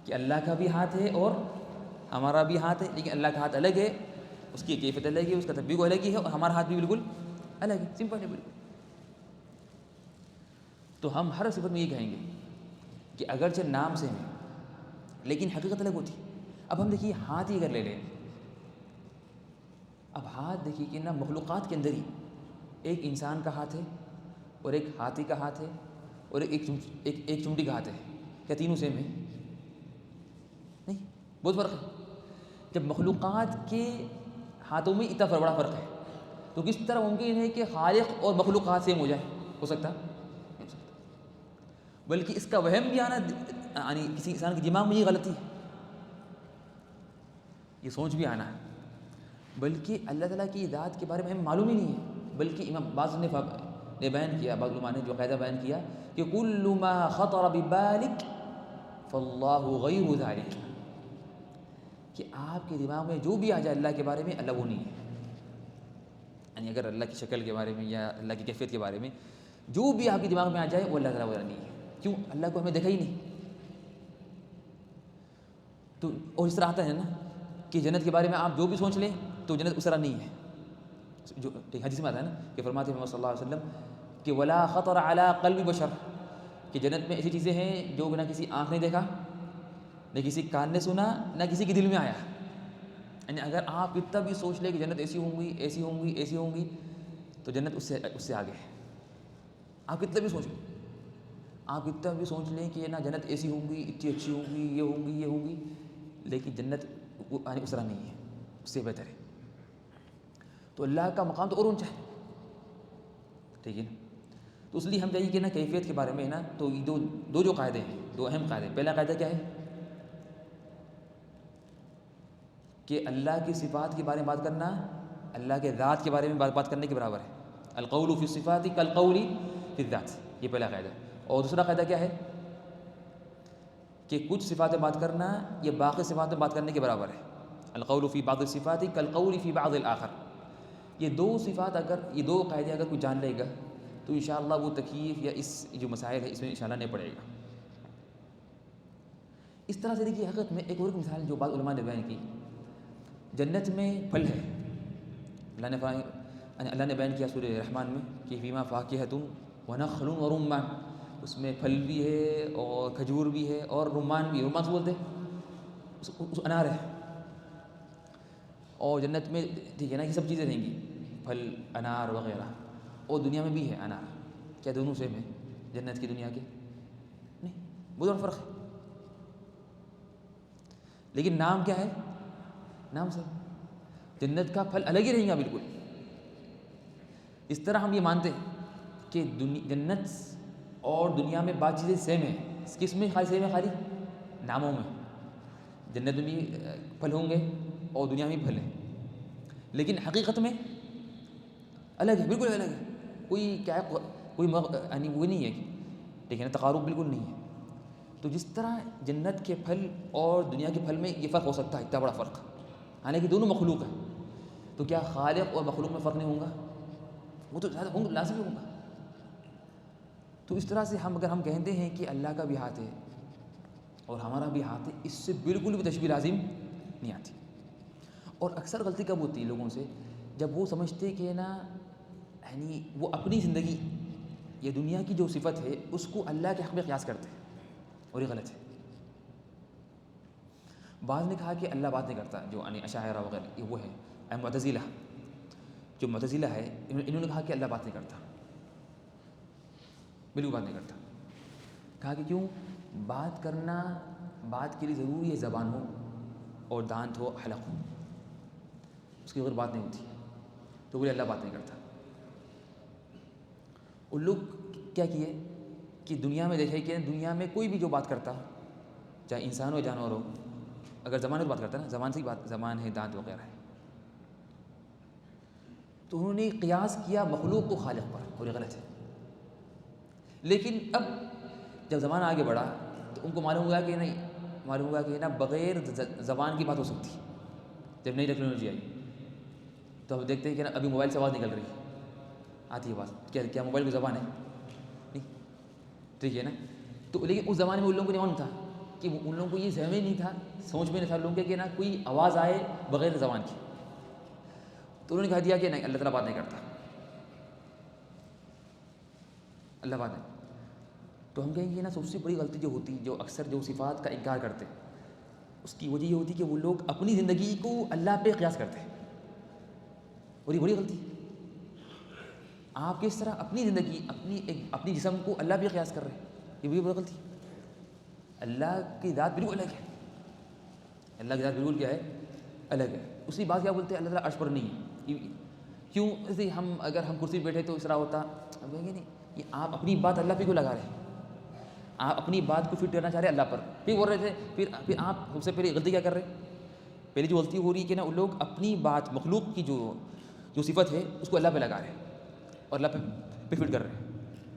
کہ اللہ کا بھی ہاتھ ہے اور ہمارا بھی ہاتھ ہے، لیکن اللہ کا ہاتھ الگ ہے، اس کی کیفیت الگ ہے، اس کا تطبیق الگ ہی ہے، اور ہمارا ہاتھ بھی بالکل الگ ہے. سمپل ہے بالکل. تو ہم ہر صفت میں یہ کہیں گے کہ اگرچہ نام سے ہیں لیکن حقیقت الگ ہوتی. اب ہم دیکھیے ہاتھ ہی اگر لے لیں، اب ہاتھ دیکھیے کہ نا مخلوقات کے اندر ہی ایک انسان کا ہاتھ ہے اور ایک ہاتھی کا ہاتھ ہے اور ایک چمٹی کا ہاتھ ہے. کیا تینوں سیم ہیں؟ نہیں، بہت فرق ہے. جب مخلوقات کے ہاتھوں میں اتنا بڑا فرق ہے تو کس طرح ممکن ہے کہ خالق اور مخلوقات سیم ہو جائے؟ ہو سکتا نہیں ہو سکتا. بلکہ اس کا وہم بھی آنا، یعنی کسی انسان کے دماغ میں یہ غلطی ہے، یہ سوچ بھی آنا ہے. بلکہ اللہ تعالیٰ کی ذات کے بارے میں ہمیں معلوم ہی نہیں ہے. بلکہ امام باز نے بیان کیا، بعض علماء نے جو قاعدہ بیان کیا کہ کل ما خطر ببالک فاللہ غیر ذالک، کہ آپ کے دماغ میں جو بھی آ جائے اللہ کے بارے میں، اللہ وہ نہیں ہے. یعنی اگر اللہ کی شکل کے بارے میں یا اللہ کی کیفیت کے بارے میں جو بھی آپ کے دماغ میں آ جائے وہ اللہ تعالیٰ والا نہیں ہے. کیوں؟ اللہ کو ہمیں دیکھا ہی نہیں. تو اور اس طرح آتا ہے نا کہ جنت کے بارے میں آپ جو بھی سوچ لیں تو جنت اس طرح نہیں ہے. جو حدیث میں آتا ہے نا کہ فرماتے ہیں محمد صلی اللہ علیہ وسلم کہ ولا خطر علی قلب بشر، کہ جنت میں ایسی چیزیں ہیں جو نہ کسی آنکھ نے دیکھا، نہ کسی کان نے سنا، نہ کسی کے دل میں آیا. یعنی اگر آپ کتنا بھی سوچ لیں کہ جنت ایسی ہوں گی ایسی ہوں گی ایسی ہوں گی تو جنت اس سے آگے ہے. آپ کتنا بھی سوچ لیں، آپ کتنا بھی سوچ لیں کہ نا جنت ایسی ہوں گی، اتنی اچھی ہوں گی، یہ ہوں گی یہ ہوں گی، لیکن جنت یعنی اس طرح نہیں ہے، اس سے بہتر ہے. تو اللہ کا مقام تو اور اونچا ہے، ٹھیک ہے نا. تو اس لیے ہم چاہیے کہ نا کیفیت کے بارے میں نا تو یہ دو جو قاعدے ہیں، 2 اہم قاعدے. پہلا قاعدہ کیا ہے کہ اللہ کی صفات کے بارے میں بات کرنا اللہ کے ذات کے بارے میں بات کرنے کے برابر ہے. القول فی الصفات کالقول فی الذات، یہ پہلا قاعدہ. اور دوسرا قاعدہ کیا ہے کہ کچھ صفات میں بات کرنا یہ باقی صفات میں بات کرنے کے برابر ہے. القول فی بعض الصفات کالقول فی بعض الآخر. یہ 2 صفات یہ 2 قاعدے اگر کوئی جان لے گا تو انشاءاللہ وہ تکلیف یا اس جو مسائل ہے اس میں انشاءاللہ نہیں پڑے گا. اس طرح سے دیکھیے حقیقت میں ایک اور مثال جو بعض علماء نے بیان کی، جنت میں پھل ہے. اللہ نے بیان کیا سورہ رحمان میں کہ فیما فاکہۃ ونخل ورمان، اس میں پھل بھی ہے اور کھجور بھی ہے اور رمان بھی ہے. رمان سے بولتے ہیں اس انار ہے. اور جنت میں ٹھیک ہے نا یہ سب چیزیں رہیں گی، پھل انار وغیرہ. اور دنیا میں بھی ہے انار. کیا دونوں سیم ہیں جنت کی دنیا کے؟ نہیں، بہت بڑا فرق ہے. لیکن نام کیا ہے؟ نام سے جنت کا پھل الگ ہی رہیں گا بالکل. اس طرح ہم یہ مانتے ہیں کہ جنت اور دنیا میں بعض چیزیں سیم ہیں. کس میں خالی سیم ہے؟ خالی ناموں میں. جنت میں بھی پھل ہوں گے اور دنیا میں بھی پھل ہیں، لیکن حقیقت میں الگ ہے، بالکل الگ ہے. کوئی کیا ہے کوئی یعنی وہ نہیں ہے، ٹھیک ہے نا، تقارب بالکل نہیں ہے. تو جس طرح جنت کے پھل اور دنیا کے پھل میں یہ فرق ہو سکتا ہے، اتنا بڑا فرق، حالانکہ دونوں مخلوق ہیں، تو کیا خالق اور مخلوق میں فرق نہیں ہوگا؟ وہ تو زیادہ لازمی ہوگا. تو اس طرح سے اگر ہم کہتے ہیں کہ اللہ کا بھی ہاتھ ہے اور ہمارا بھی ہاتھ ہے، اس سے بالکل بھی تشبیہ لازم نہیں آتی. اور اکثر غلطی کب ہوتی ہے لوگوں سے؟ جب وہ سمجھتے کہ نا یعنی وہ اپنی زندگی یہ دنیا کی جو صفت ہے اس کو اللہ کے حق میں قیاس کرتے ہیں، اور یہ غلط ہے. بعض نے کہا کہ اللہ بات نہیں کرتا، جو اشاعرہ وغیرہ یہ وہ ہے معتزلہ، جو معتزلہ ہے انہوں نے کہا کہ اللہ بات نہیں کرتا، بالکل بات نہیں کرتا. کہا کہ کیوں؟ بات کرنا، بات کے لیے ضروری ہے زبان ہو اور دانت ہو، حلق ہو، اس کی بغیر بات نہیں ہوتی. تو بولے اللہ بات نہیں کرتا. ان لوگ کیا کیے کہ دنیا میں دیکھے کہ دنیا میں کوئی بھی جو بات کرتا، چاہے انسان ہو جانور ہو، اگر زبان سے بات کرتا ہے نا، زبان سے ہی بات، زبان ہے، دانت وغیرہ ہے، تو انہوں نے قیاس کیا مخلوق کو خالق پر، اور یہ غلط ہے. لیکن اب جب زمانہ آگے بڑھا تو ان کو معلوم ہوا کہ نہیں، معلوم ہوا کہ نا بغیر زبان کی بات ہو سکتی ہے. جب نئی ٹیکنالوجی آئی تو اب دیکھتے ہیں کہ نا ابھی موبائل سے آواز نکل رہی ہے، آتی ہے بات، کیا موبائل کی زبان ہے؟ نہیں، ٹھیک ہے نا. تو لیکن اس زمانے میں ان لوگوں کو نہیں معلوم تھا، کہ ان لوگوں کو یہ سمجھ میں نہیں تھا، سوچ میں نہیں تھا لوگوں کے کہ نا کوئی آواز آئے بغیر زبان کی. تو انہوں نے کہا دیا کہ نہیں، اللہ تعالیٰ بات نہیں کرتا، اللہ بات نہیں. تو ہم کہیں گے نا سب سے بڑی غلطی جو ہوتی، جو اکثر جو صفات کا انکار کرتے، اس کی وجہ یہ ہوتی کہ وہ لوگ اپنی زندگی کو اللہ پہ قیاس کرتے ہیں، اور یہ بڑی غلطی ہے. آپ کس طرح اپنی زندگی، اپنی جسم کو اللہ پہ قیاس کر رہے ہیں، یہ بھی بڑی غلطی ہے. اللہ کی ذات بالکل الگ ہے، اللہ کی ذات بالکل کیا ہے؟ الگ ہے. اسی بات کیا بولتے ہیں اللہ تعالیٰ عرش پر نہیں ہے. کیوں؟ ایسے اگر ہم کرسی پہ بیٹھے تو اس طرح ہوتا، ہم کہیں گے نہیں، یہ آپ اپنی بات اللہ پہ کیوں لگا رہے ہیں؟ آپ اپنی بات کو فٹ کرنا چاہ رہے ہیں اللہ پر. پھر بول رہے تھے، پھر آپ سب سے پہلے غلطی کیا کر رہے ہیں؟ پہلی جو غلطی ہو رہی ہے کہ نا وہ لوگ اپنی بات، مخلوق کی جو صفت ہے اس کو اللہ پہ لگا رہے ہیں اور اللہ پہ فٹ کر رہے ہیں.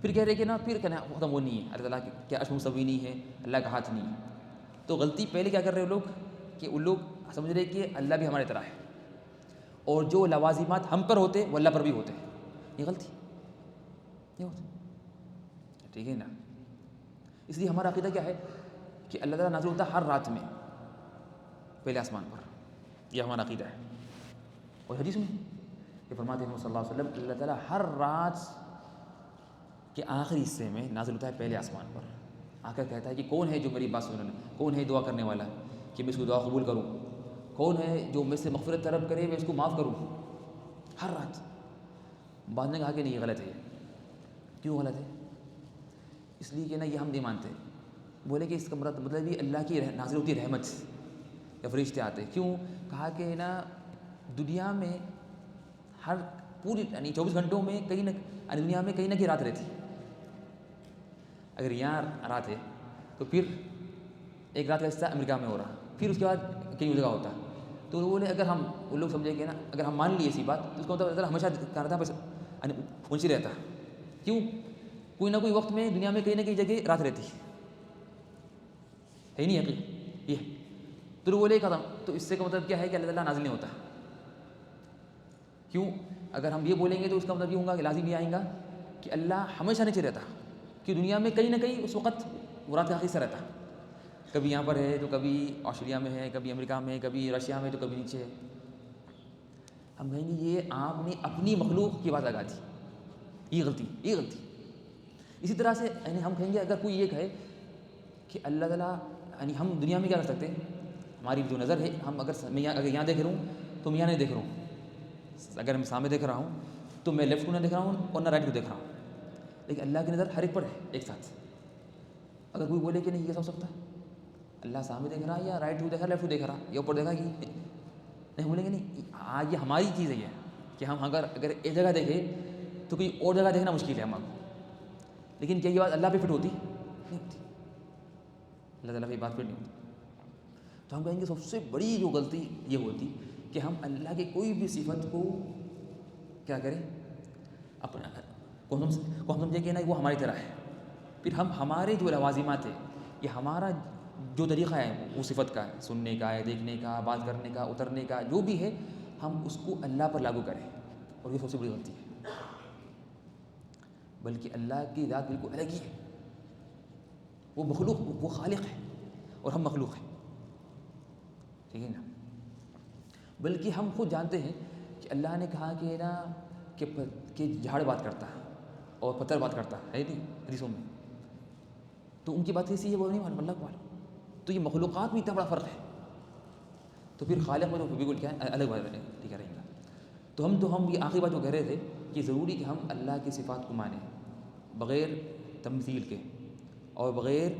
پھر کہہ رہے کہ نا، پھر کہنا ختم وہ نہیں ہے، اللہ تعالیٰ کیا عرش مستوی نہیں ہے، اللہ کا ہاتھ نہیں ہے. تو غلطی پہلے کیا کر رہے ہیں لوگ، کہ وہ لوگ سمجھ رہے کہ اللہ بھی ہمارے طرح ہے، اور جو لوازمات ہم پر ہوتے وہ اللہ پر بھی ہوتے. یہ غلطی، یہ ہوتا، ٹھیک ہے نا. اس لیے ہمارا عقیدہ کیا ہے کہ اللہ تعالیٰ نازل ہوتا ہے ہر رات میں پہلے آسمان پر، یہ ہمارا عقیدہ ہے. اور حدیث میں یہ فرماتے ہیں صلی اللہ علیہ وسلم، اللہ تعالیٰ ہر رات کے آخری حصے میں نازل ہوتا ہے پہلے آسمان پر. آ کر کہتا ہے کہ کون ہے جو میری بات سننے، کون ہے دعا کرنے والا کہ میں اس کو دعا قبول کروں، کون ہے جو مجھ سے مغفرت طلب کرے میں اس کو معاف کروں. ہر رات. بعد نے کہا کہ نہیں، یہ غلط ہے. کیوں غلط ہے؟ اس لیے کہ نا یہ ہم نہیں مانتے. بولے کہ اس کا مطلب یہ اللہ کی نازل ہوتی رحمت یا فرشتے آتے. کیوں؟ کہا کہ نا دنیا میں ہر پوری یعنی 24 گھنٹوں میں کہیں نہ دنیا میں کہیں نہ کہیں رات رہتی. اگر یہاں رات ہے تو پھر ایک رات کا حصہ امریکہ میں ہو رہا، پھر اس کے بعد کہیں جگہ ہوتا. تو وہ بولے اگر ہم وہ لوگ سمجھیں گے نا، اگر ہم مان لیے ایسی بات تو اس کا مطلب ہمیشہ کرتا بس پہنچی رہتا. کیوں؟ کوئی نہ کوئی وقت میں دنیا میں کہیں نہ کہیں جگہ رات رہتی ہے نہیں یقین یہ. تو وہ بولے ختم. تو اس سے کا مطلب کیا ہے کہ اللہ تعالیٰ نازل نہیں ہوتا. کیوں؟ اگر ہم یہ بولیں گے تو اس کا مطلب یہ ہوگا کہ لازم یہ آئیں گا کہ اللہ ہمیشہ نیچے رہتا، کہ دنیا میں کہیں نہ کہیں اس وقت وہ رات کا حصہ رہتا. کبھی یہاں پر ہے تو کبھی آسٹریلیا میں ہے، کبھی امریکہ میں ہے، کبھی رشیا میں، تو کبھی نیچے ہے. ہم کہیں گے یہ آپ نے اپنی مخلوق کی بات لگا دی، یہ غلطی، یہ غلطی. اسی طرح سے یعنی ہم کہیں گے اگر کوئی یہ کہے کہ اللہ تعالیٰ یعنی ہم دنیا میں کیا کر سکتے ہیں، ہماری جو نظر ہے، ہم میں اگر یہاں دیکھ رہا ہوں تو میں یہاں نہیں دیکھ رہا ہوں. اگر میں سامنے دیکھ رہا ہوں تو میں لیفٹ کو نہیں دیکھ رہا ہوں اور نہ رائٹ کو دیکھ رہا ہوں. لیکن اللہ کی نظر ہر ایک پر ہے ایک ساتھ. اگر کوئی بولے کہ نہیں یہ سب سکتا ہے، اللہ سامنے دیکھ رہا یا رائٹ کو دیکھ رہا، لیفٹ کو دیکھ رہا، یا اوپر دیکھا کہ نہیں، بولیں گے نہیں، یہ ہماری چیز ہے یہ کہ ہم اگر ایک جگہ دیکھیں تو کوئی اور جگہ دیکھنا مشکل ہے ہمارا. لیکن کیا یہ بات اللہ پہ فٹ ہوتی؟ نہیں ہوتی. اللہ تعالیٰ پہ یہ بات فٹ نہیں ہوتی. تو ہم کہیں گے سب سے بڑی جو غلطی یہ ہوتی کہ ہم اللہ کے کوئی بھی صفت کو کیا کریں، اپنا کو ہم سمجھیں کہ نہیں وہ ہماری طرح ہے. پھر ہم ہمارے جو لوازمات ہیں، یہ ہمارا جو طریقہ ہے وہ صفت کا ہے، سننے کا ہے، دیکھنے کا، بات کرنے کا، اترنے کا، جو بھی ہے ہم اس کو اللہ پر لاگو کریں. اور یہ سب سے بڑی غلطی ہے. بلکہ اللہ کی ذات بالکل الگ ہی ہے. وہ مخلوق، وہ خالق ہے اور ہم مخلوق ہیں. ٹھیک ہے نا. بلکہ ہم خود جانتے ہیں کہ اللہ نے کہا کہ نا کہ جھاڑ بات کرتا ہے اور پتھر بات کرتا ہے نہیں حدیثوں میں. تو ان کی بات کیسی ہے وہ نہیں معلوم، اللہ کو معلوم. تو یہ مخلوقات میں اتنا بڑا فرق ہے. تو پھر خالق میں تو بالکل کیا ہے الگ بات ہے. ٹھیک ہے رہیں گا. تو ہم یہ آخری بات جو کہہ رہے تھے کہ ضروری کہ ہم اللہ کی صفات کو مانیں بغیر تمثیل کے اور بغیر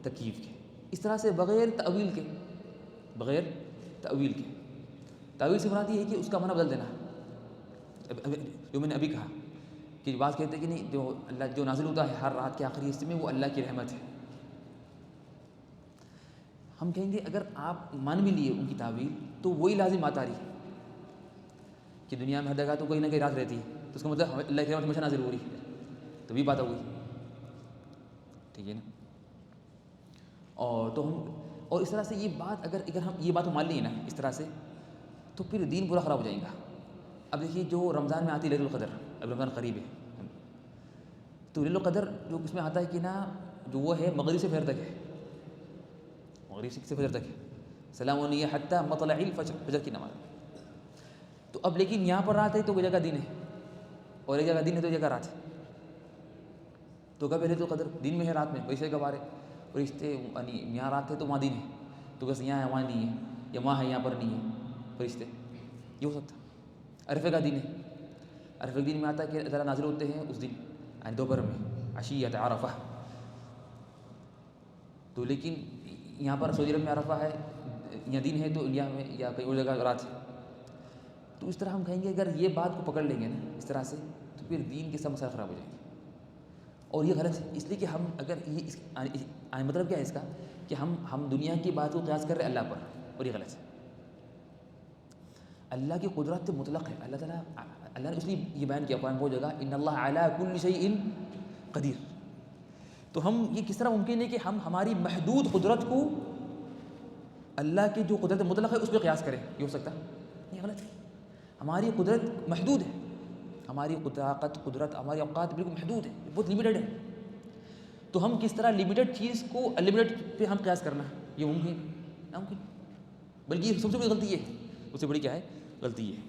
تکییف کے. اس طرح سے بغیر تأویل کے. بغیر تأویل کے. تأویل سے مراد یہ ہے کہ اس کا معنی بدل دینا. جو میں نے ابھی کہا کہ بات کہتے ہیں کہ نہیں جو اللہ جو نازل ہوتا ہے ہر رات کے آخری حصے میں وہ اللہ کی رحمت ہے. ہم کہیں گے اگر آپ مان بھی لیے ان کی تعویل تو وہی لازم آتا رہی کہ دنیا میں ہر جگہ تو کوئی نہ کوئی رات رہتی ہے تو اس کا مطلب اللہ کی رحمت ہمیشہ نازل ہو رہی ہے. تو بھی بات ہو گئی. ٹھیک ہے نا. اور اس طرح سے یہ بات اگر ہم یہ بات مان لیے نا اس طرح سے تو پھر دین پورا خراب ہو جائے گا. اب دیکھیے جو رمضان میں آتی ہے لیلۃ القدر، اب رمضان قریب ہے تو لیلۃ القدر جو اس میں آتا ہے کہ نا جو وہ ہے مغرب سے فجر تک ہے. مغرب سے فجر تک ہے. سلام علیہ حتی مطلع الفجر، فجر کی نماز. تو اب لیکن یہاں پر رات ہے تو کوئی جگہ دن ہے اور ایک جگہ دن ہے تو ایک جگہ رات ہے. تو کب لیلۃ القدر دن میں ہے رات میں ویسے کب آ رہے فرشتے یعنی یہاں رات ہے تو وہاں دن ہے تو بس یہاں ہے وہاں نہیں ہے یا وہاں ہے یہاں پر نہیں ہے فرشتے. یہ ہو سکتا. عرفے کا دن ہے. عرفے کے دن میں آتا ہے کہ اللہ نازل ہوتے ہیں اس دن یعنی دوپہر میں عشیۃ عرفہ. تو لیکن یہاں پر سعودی عرب میں عرفہ ہے یا دن ہے تو انڈیا میں یا کہیں اور جگہ رات ہے. تو اس طرح ہم کہیں گے اگر یہ بات کو پکڑ لیں گے نا اس طرح سے تو پھر دین کے سب مسائل خراب ہو جائیں گے. اور یہ غلط ہے اس لیے کہ ہم اگر یہ مطلب کیا ہے اس کا کہ ہم دنیا کی بات کو قیاس کر رہے ہیں اللہ پر اور یہ غلط ہے. اللہ کی قدرت مطلق ہے. اللہ تعالیٰ اللہ نے اس لیے یہ بیان کیا قرآن بہت جگہ ان اللہ علی کل شیء قدیر. تو ہم یہ کس طرح ممکن ہے کہ ہم ہماری محدود قدرت کو اللہ کی جو قدرت مطلق ہے اس پہ قیاس کریں؟ یہ ہو سکتا ہے؟ یہ غلط ہے. ہماری قدرت محدود ہے. ہماری طاقت قدرت ہماری اوقات بالکل محدود ہے، بہت لمیٹڈ ہے. تو ہم کس طرح لمیٹڈ چیز کو انلمیٹڈ پہ ہم قیاس کرنا یہ ممکن ناممکن. بلکہ یہ سب سے بڑی غلطی یہ ہے. اس سے بڑی کیا ہے غلطی یہ ہے.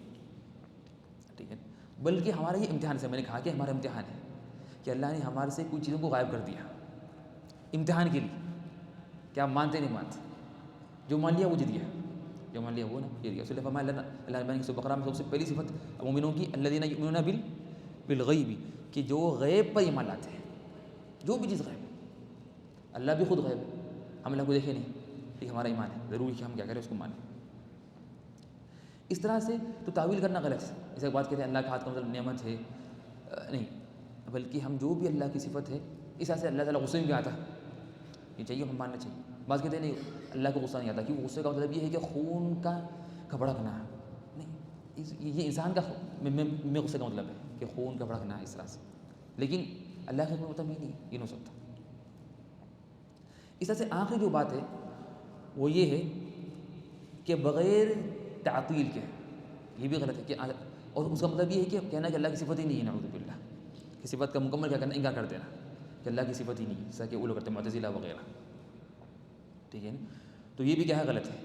ٹھیک ہے. بلکہ ہمارا یہ امتحان سے میں نے کہا کہ ہمارا امتحان ہے کہ اللہ نے ہمارے سے کچھ چیزوں کو غائب کر دیا امتحان کے لیے. کیا آپ مانتے نہیں مانتے؟ جو مان لیا وہ جیت گیا، جو مان لیا وہ نا جیت گیا. اس لیے فرمایا اللہ نے سورۃ بقرہ میں سب سے پہلی صفت مومنوں کی الذین یؤمنون بالغیب کہ جو غیب پر ایمان لاتے ہیں. جو بھی چیز غیب ہے. اللہ بھی خود غیب ہے، ہم اللہ کو دیکھے نہیں لیکن ہمارا ایمان ہے ضروری کہ ہم کیا کریں اس کو مانیں. اس طرح سے تو تعویل کرنا غلط ہے. جیسے بات کہتے ہیں اللہ کا ہاتھ کا مطلب نعمت ہے نہیں، بلکہ ہم جو بھی اللہ کی صفت ہے اس طرح سے اللہ تعالیٰ غصے میں بھی آتا یہ چاہیے ہم ماننا چاہیے. بات کہتے ہیں نہیں اللہ کو غصہ نہیں آتا کیونکہ غصے کا مطلب یہ ہے کہ خون کا بھڑکنا نہیں. یہ انسان کا میں غصے کا مطلب ہے کہ خون کا بھڑکنا ہے اس طرح سے. لیکن اللہ کا مطلب یہ نہیں، یہ نہیں ہو سکتا. اس طرح سے آخری جو بات ہے وہ یہ ہے کہ بغیر تعطیل کے یہ بھی غلط ہے کہ اور اس کا مطلب یہ ہے کہ کہنا کہ اللہ کی صفت ہی نہیں ہے نعوذ باللہ کہ صفت کا مکمل کیا کرنا انکار کر دینا کہ اللہ کی صفت ہی نہیں جیسا کہ وہ لوگ کرتے ہیں معتزلہ وغیرہ. ٹھیک ہے نا. تو یہ بھی کیا ہے غلط ہے.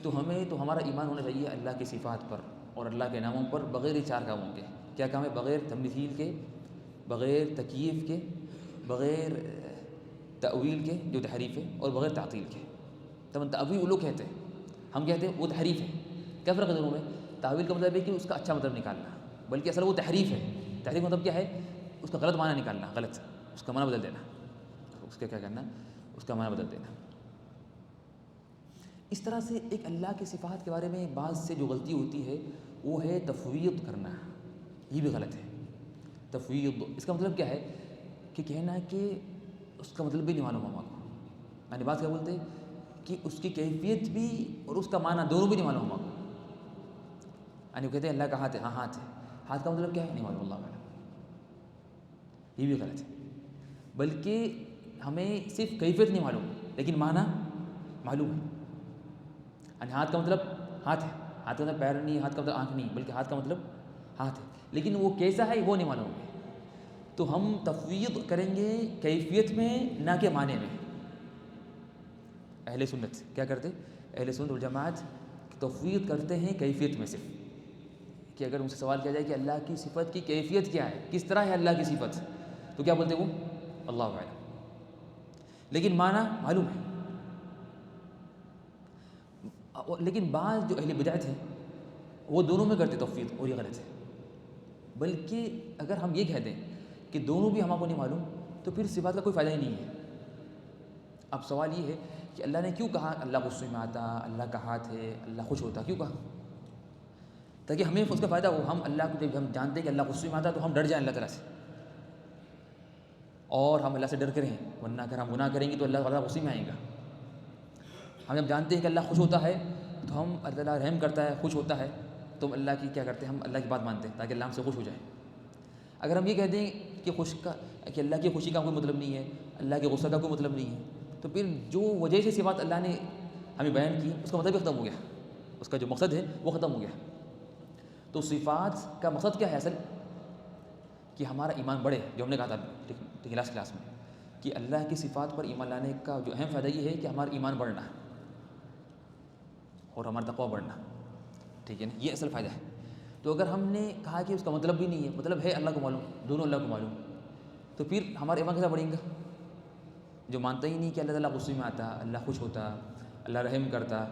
تو ہمارا ایمان ہونا چاہیے اللہ کی صفات پر اور اللہ کے ناموں پر بغیر چار کاموں کے. کیا کام ہے؟ بغیر تمثیل کے، بغیر تکییف کے، بغیر تأویل کے جو تحریف ہے اور بغیر تعطیل کے. تأویل وہ لوگ کہتے ہیں، ہم کہتے ہیں وہ تحریف ہے. کیا فرق ہے دونوں میں؟ تأویل کا مطلب ہے کہ اس کا اچھا مطلب نکالنا، بلکہ اصل وہ تحریف ہے. تحریف مطلب کیا ہے؟ اس کا غلط معنی نکالنا، غلط اس کا معنی بدل دینا. اس کا کیا کرنا؟ اس کا معنی بدل دینا. اس طرح سے ایک اللہ کی صفات کے بارے میں بعض سے جو غلطی ہوتی ہے وہ ہے تفویض کرنا. یہ بھی غلط ہے. تفویض اس کا مطلب کیا ہے کہ کہنا کہ اس کا مطلب بھی نہیں معلوم ہم کو. یعنی بات کیا بولتے کہ اس کی کیفیت بھی اور اس کا معنی دونوں بھی نہیں معلوم ہم کو. یعنی وہ کہتے ہیں اللہ کا ہاتھ ہے، ہاں ہاتھ ہے، ہاتھ کا مطلب کیا ہے نہیں معلوم اللہ تعالیٰ. یہ بھی غلط ہے. بلکہ ہمیں صرف کیفیت نہیں معلوم لیکن معنی معلوم ہے. یعنی ہاتھ کا مطلب ہاتھ ہے، ہاتھ کا مطلب پیر نہیں، ہاتھ کا مطلب آنکھ نہیں، بلکہ ہاتھ کا مطلب ہاتھ ہے، لیکن وہ کیسا ہے وہ نہیں معلوم ہے. تو ہم تفویض کریں گے کیفیت میں نہ کہ معنی میں. اہل سنت کیا کرتے؟ اہل سنت والجماعت تفویض کرتے ہیں کیفیت میں صرف، کہ اگر ان سے سوال کیا جائے کہ اللہ کی صفت کی کیفیت کیا ہے، کس طرح ہے اللہ کی صفت، تو کیا بولتے وہ؟ اللہ اعلم. لیکن معنی معلوم ہے. لیکن بعض جو اہل بدعت ہیں وہ دونوں میں کرتے تفویض، اور یہ غلط ہے. بلکہ اگر ہم یہ کہہ دیں کہ دونوں بھی ہم کو نہیں معلوم تو پھر صفات کا کوئی فائدہ ہی نہیں ہے. اب سوال یہ ہے کہ اللہ نے کیوں کہا اللہ غصے میں آتا، اللہ کا ہاتھ ہے، اللہ خوش ہوتا، کیوں کہا؟ تاکہ ہمیں اس کا فائدہ ہو. ہم اللہ کو جب ہم جانتے ہیں کہ اللہ غصے میں آتا تو ہم ڈر جائیں اللہ تعالیٰ سے، اور ہم اللہ سے ڈر کریں، ورنہ اگر ہم گناہ کریں گے تو اللہ تعالیٰ غصے میں آئے گا. ہم جب جانتے ہیں کہ اللہ خوش ہوتا ہے تو ہم اللہ تعالیٰ رحم کرتا ہے، خوش ہوتا ہے، تو ہم اللہ کی کیا کرتے ہیں؟ ہم اللہ کی بات مانتے ہیں تاکہ اللہ ہم سے خوش ہو جائے. اگر ہم یہ کہہ دیں کہ اللہ کی خوشی کا کوئی مطلب نہیں ہے، اللہ کے غصہ کا کوئی مطلب نہیں ہے، تو پھر جو وجہ سے صفات اللہ نے ہمیں بیان کی اس کا مطلب بھی ختم ہو گیا، اس کا جو مقصد ہے وہ ختم ہو گیا. تو صفات کا مقصد کیا ہے اصل؟ کہ ہمارا ایمان بڑھے. جو ہم نے کہا تھا کلاس میں کہ اللہ کی صفات پر ایمان لانے کا جو اہم فائدہ یہ ہے کہ ہمارا ایمان بڑھنا اور ہمارا تقویٰ بڑھنا. ٹھیک ہے نا، یہ اصل فائدہ ہے. تو اگر ہم نے کہا کہ اس کا مطلب بھی نہیں ہے، مطلب ہے اللہ کو معلوم، دونوں اللہ کو معلوم، تو پھر ہمارا ایمان کیسا بڑھیں گا؟ جو مانتا ہی نہیں کہ اللہ تعالیٰ غصے میں آتا، اللہ خوش ہوتا، اللہ رحم کرتا،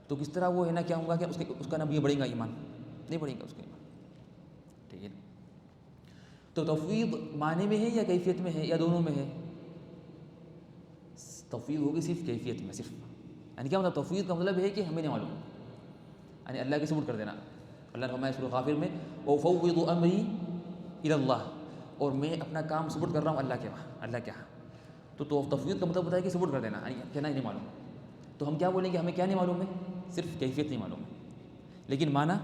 تو کس طرح وہ ہے نا کیا ہوگا کہ اس کا نہ بھی بڑھے گا ایمان؟ نہیں بڑھے گا اس کا ایمان. ٹھیک ہے. تو تفویض معنی میں ہے یا کیفیت میں ہے یا دونوں میں ہے؟ تفویض ہوگی صرف کیفیت میں صرف. یعنی کیا مطلب؟ تفویض کا مطلب ہے کہ ہمیں نہیں معلوم، یعنی اللہ کے سپرد کر دینا. اللہ نے فرمایا سورہ غافر میں وَأُفَوِّضُ أَمْرِي إِلَى اللَّهِ، اور میں اپنا کام سپرد کر رہا ہوں اللہ کے وہاں، اللہ کے ہاں. تو تفویض کا مطلب ہوتا ہے کہ سپرد کر دینا، یعنی کہنا ہی نہیں معلوم. تو ہم کیا بولیں گے؟ ہمیں کیا نہیں معلوم ہے؟ صرف کیفیت نہیں معلوم ہے، لیکن معنی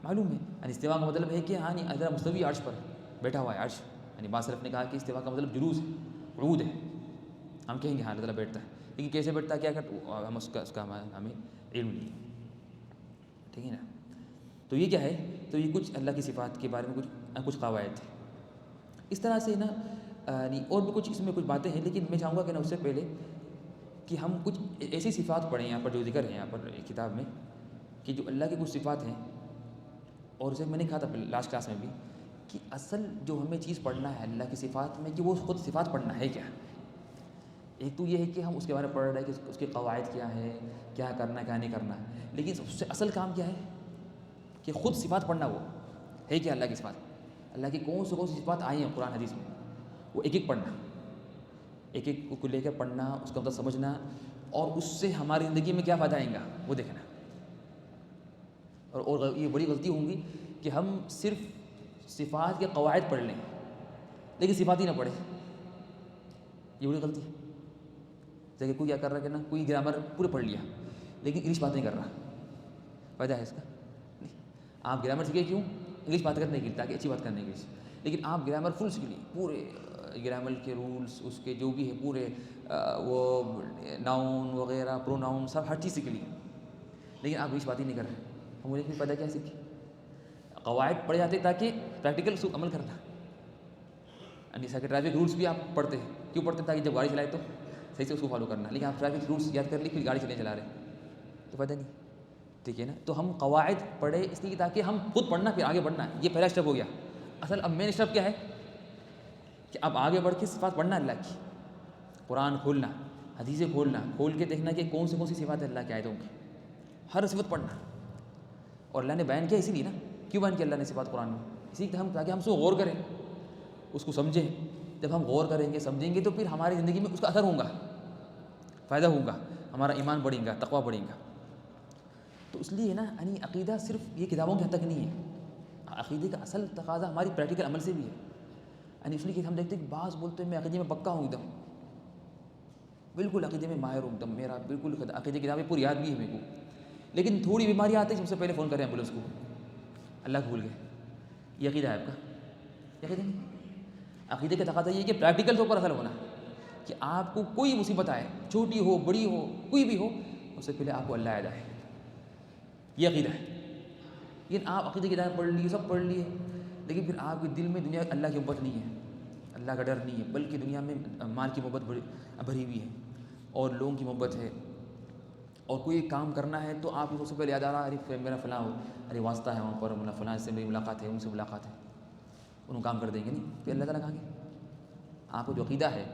معلوم ہے. یعنی استوا کا مطلب ہے کہ ہاں نہیں اللہ مستوی عرش پر بیٹھا ہوا ہے. عرش یعنی بعض سلف نے کہا کہ استوا کا مطلب جلوس ہے، قعود ہے. ہم کہیں گے ہاں اللہ تعالیٰ بیٹھتا ہے، لیکن کیسے بیٹھتا ہے، کیا کرتا، ہم اس کا ہمیں علم نہیں. ٹھیک ہے نا. تو یہ کیا ہے؟ تو یہ کچھ اللہ کی صفات کے بارے میں کچھ قواعد ہیں. اس طرح سے نا اور بھی کچھ اس میں کچھ باتیں ہیں، لیکن میں چاہوں گا کہ نا اس سے پہلے کہ ہم کچھ ایسی صفات پڑھیں یہاں پر جو ذکر ہیں یہاں پر کتاب میں، کہ جو اللہ کی کچھ صفات ہیں. اور اسے میں نے کہا تھا لاسٹ کلاس میں بھی کہ اصل جو ہمیں چیز پڑھنا ہے اللہ کی صفات میں، کہ وہ خود صفات پڑھنا ہے کیا. ایک تو یہ ہے کہ ہم اس کے بارے میں پڑھ رہے ہیں کہ اس کے قواعد کیا ہے، کیا کرنا ہے کیا نہیں کرنا ہے، لیکن سب سے اصل کام کیا ہے کہ خود صفات پڑھنا. وہ ہے کہ اللہ کی صفات، اللہ کی کون سی صفات آئی ہیں قرآن حدیث میں، وہ ایک ایک پڑھنا، ایک ایک کو لے کر پڑھنا، اس کا مطلب سمجھنا، اور اس سے ہماری زندگی میں کیا فائدہ آئیں گا وہ دیکھنا. اور یہ بڑی غلطی ہوں گی کہ ہم صرف صفات کے قواعد پڑھ لیں لیکن صفات ہی نہ پڑھیں. یہ بڑی غلطی ہے. جیسے کوئی کیا کر رہا ہے کہ نا کوئی گرامر پورے پڑھ لیا لیکن انگلش بات نہیں کر رہا، فائدہ ہے اس کا؟ نہیں. آپ گرامر سیکھے کیوں؟ انگلش بات کرنے کے لیے، تاکہ اچھی بات کرنے کے لیے. لیکن آپ گرامر فل سیکھ لیے، پورے گرامر کے رولس اس کے جو بھی ہے پورے وہ ناؤن وغیرہ پرو ناؤن سب ہر چیز سیکھ لی، لیکن آپ انگلش بات ہی نہیں کر رہے. ہم مجھے فائدہ کیا سیکھی؟ قواعد پڑھے جاتے تاکہ پریکٹیکل اس کو عمل کرنا. یعنی جیسا کہ ٹریفک رولس بھی آپ پڑھتے ہیں، کیوں پڑھتے ہیں؟ تاکہ جب گاڑی چلائے تو صحیح سے اس کو فالو کرنا. لیکن آپ ٹریفک رولس یاد کر لی پھر گاڑی چلا رہے ہیں تو فائدہ نہیں. ٹھیک ہے نا. تو ہم قواعد پڑھے اس لیے تاکہ ہم خود پڑھنا پھر آگے بڑھنا. یہ پہلا اسٹیپ ہو گیا. اصل اب مین اسٹیپ کیا ہے کہ اب آگے بڑھ کے صفات پڑھنا اللہ کی، قرآن کھولنا، حدیثیں کھول کے دیکھنا کہ کون سی صفات ہے اللہ کی آیتوں کی، ہر صفت پڑھنا. اور اللہ نے بیان کیا اسی لیے نا. کیوں بیان کیا اللہ نے صفات قرآن میں؟ اسی لیے تاکہ ہم اس کو غور کریں، اس کو سمجھیں. جب ہم غور کریں گے سمجھیں گے تو پھر ہماری زندگی میں اس کا اثر ہوگا، فائدہ ہوگا، ہمارا ایمان بڑھے گا، تقویٰ بڑھے گا. تو اس لیے نا یعنی عقیدہ صرف یہ کتابوں کے حد تک نہیں ہے. عقیدے کا اصل تقاضا ہماری پریکٹیکل عمل سے بھی ہے. یعنی اس لیے کہ ہم دیکھتے ہیں کہ بعض بولتے ہیں میں عقیدے میں پکا ہوں، ایک دم بالکل عقیدے میں ماہر ہوں، ایک دم میرا بالکل عقیدے کی کتابیں پوری یاد بھی ہے میرے کو، لیکن تھوڑی بیماری آتی ہے سب سے پہلے فون کریں ایمبولینس کو، اللہ کو بھول گئے. یہ عقیدہ ہے آپ کا؟ یہ عقیدہ نہیں. عقیدے کا تقاضا یہ ہے کہ پریکٹیکل طور پر اثر ہونا، کہ آپ کو کوئی مصیبت آئے، چھوٹی ہو بڑی ہو کوئی بھی ہو، اس سے پہلے آپ کو اللہ یاد آئے. یہ عقیدہ ہے. لیکن آپ عقیدے کی کتابیں پڑھ لی، سب پڑھ لیے، لیکن پھر آپ کے دل میں دنیا اللہ کی محبت نہیں ہے، اللہ کا ڈر نہیں ہے، بلکہ دنیا میں مال کی محبت بھری ہوئی ہے اور لوگوں کی محبت ہے، اور کوئی کام کرنا ہے تو آپ کو سب سے پہلے یاد آ رہا ارے میرا فلاں ہو، ارے واسطہ ہے وہاں پر، فلاں سے میری ملاقات ہے، ان سے ملاقات ہے، انہوں کام کر دیں گے نہیں، پھر اللہ تعالیٰ کہاں گے؟ آپ کو جو عقیدہ ہے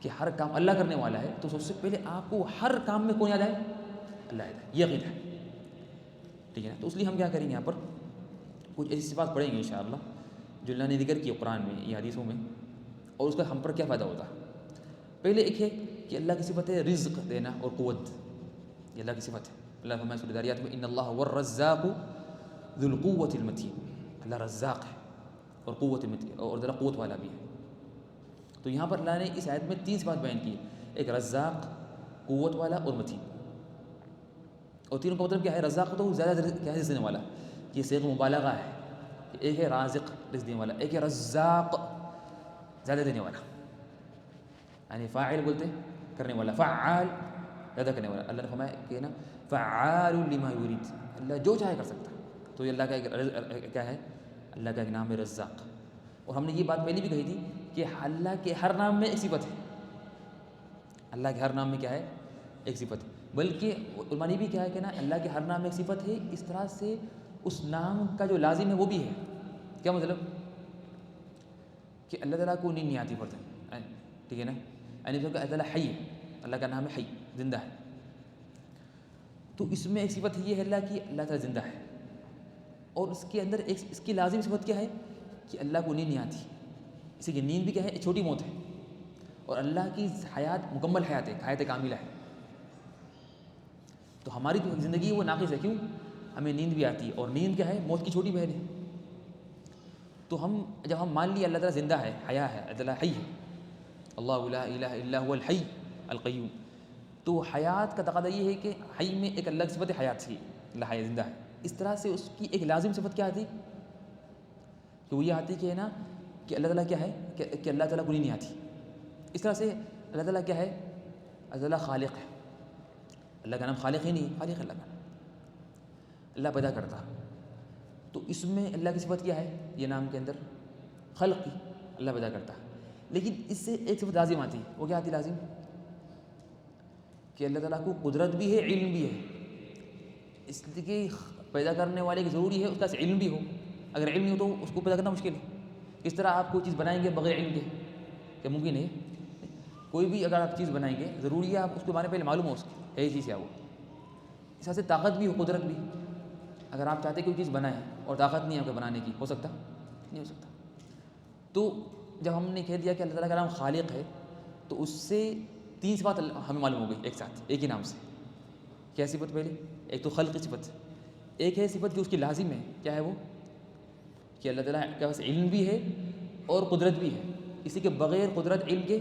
کہ ہر کام اللہ کرنے والا ہے، تو سب سے پہلے آپ کو ہر کام میں کون یاد آئے؟ اللہ یاد آئے، یہ عقیدہ ہے، ٹھیک ہے نا؟ تو اس لیے ہم کیا کریں گے، یہاں پر کچھ ایسی صفات پڑھیں گے انشاءاللہ جو اللہ نے ذکر کی قرآن میں یا حدیثوں میں، اور اس کا ہم پر کیا فائدہ ہوتا ہے۔ پہلے ایک ہے کہ اللہ کی صفت ہے رزق دینا اور قوت، یہ اللہ کی صفت ہے۔ اللہ فرمائے سورۃ الذاریات میں ان اللہ هو الرزاق ذو القوۃ المتین، اللہ رزاق ہے اور قوت المتین، اور ذرا قوت والا بھی ہے۔ تو یہاں پر اللہ نے اس آیت میں 3 صفات بیان کی، ایک رزاق، قوت والا اور متین، اور تینوں کا مطلب کیا ہے؟ رزاق تو زیادہ کیا ہے، رزق دینے والا، یہ صيغہ مبالغہ ہے، ایک ہے رازق رزق دینے والا، ایک ہے رزاق زیادہ دینے والا، یعنی فاعل بولتے کرنے والا، فعال زیادہ کرنے والا۔ اللہ نے فرمایا کہ نا فعال لما یرید، اللہ جو چاہے کر سکتا ہے، تو یہ اللہ کا کیا ہے؟ اللہ کا ایک نام ہے رزاق۔ اور ہم نے یہ بات پہلے بھی کہی تھی کہ اللہ کے ہر نام میں ایک صفت ہے، اللہ کے ہر نام میں کیا ہے؟ ایک صفت ہے، بلکہ علماء نے بھی کیا ہے کہ نا اللہ کے ہر نام میں ایک صفت ہے، اس طرح سے اس نام کا جو لازم ہے وہ بھی ہے۔ کیا مطلب؟ کہ اللہ تعالیٰ کو نیند نہیں آتی پڑتا، ٹھیک ہے نا؟ یعنی اللہ تعالیٰ حی ہے، اللہ کا نام ہے حی، زندہ ہے، تو اس میں ایک صفت یہ ہے اللہ کی، اللہ تعالیٰ زندہ ہے، اور اس کے اندر ایک اس کی لازم صفت کیا ہے کہ اللہ کو نیند نہیں آتی، اسی کی نیند بھی کیا ہے؟ ایک چھوٹی موت ہے، اور اللہ کی حیات مکمل حیات ہے، حیات کاملہ ہے۔ تو ہماری جو زندگی ہے وہ ناقص ہے، کیوں؟ ہمیں نیند بھی آتی ہے، اور نیند کیا ہے؟ موت کی چھوٹی بہن ہے۔ تو جب ہم مان لیے اللہ تعالیٰ زندہ ہے، حیا ہے، اللہ حی ہے، اللہ لا الہ الا هو الحی القیوم، تو حیات کا تقاضا یہ ہے کہ حی میں ایک اللہ کی صفت حیات تھی، اللہ حی زندہ ہے، اس طرح سے اس کی ایک لازم صفت کیا آتی کہ وہ یہ آتی کہ نا کہ اللہ تعالیٰ کیا ہے کہ اللہ تعالیٰ کو نہیں آتی۔ اس طرح سے اللہ تعالیٰ کیا ہے؟ اللہ تعالیٰ خالق ہے، اللہ کا نام خالق ہی نہیں، خالق اللہ کا نام، اللہ پیدا کرتا، تو اس میں اللہ کی صفت کیا ہے؟ یہ نام کے اندر خلق کی، اللہ پیدا کرتا، لیکن اس سے ایک صفت لازم آتی، وہ کیا آتی لازم؟ کہ اللہ تعالیٰ کو قدرت بھی ہے، علم بھی ہے، اس لیے کہ پیدا کرنے والے کی ضروری ہے اس کا علم بھی ہو، اگر علم نہیں ہو تو اس کو پیدا کرنا مشکل ہے۔ کس طرح آپ کوئی چیز بنائیں گے بغیر علم کے؟ کیا ممکن ہے؟ کوئی بھی اگر آپ چیز بنائیں گے ضروری ہے آپ اس کے بارے میں پہلے معلوم ہو اس کی ہے یہ چیز کیا وہ، اس طرح سے طاقت بھی ہو، قدرت بھی، اگر آپ چاہتے کوئی چیز بنائیں اور طاقت نہیں ہے آپ کو بنانے کی، ہو سکتا نہیں ہو سکتا۔ تو جب ہم نے کہہ دیا کہ اللہ تعالیٰ کا نام خالق ہے، تو اس سے 3 صفات ہمیں معلوم ہو گئی ایک ساتھ، ایک ہی نام سے۔ کیا صفت؟ پہلے ایک تو خلق کی صفت، ایک ہے صفت جو اس کی لازم ہے، کیا ہے وہ؟ کہ اللہ تعالیٰ کے پاس علم بھی ہے اور قدرت بھی ہے، اسی کے بغیر قدرت علم کے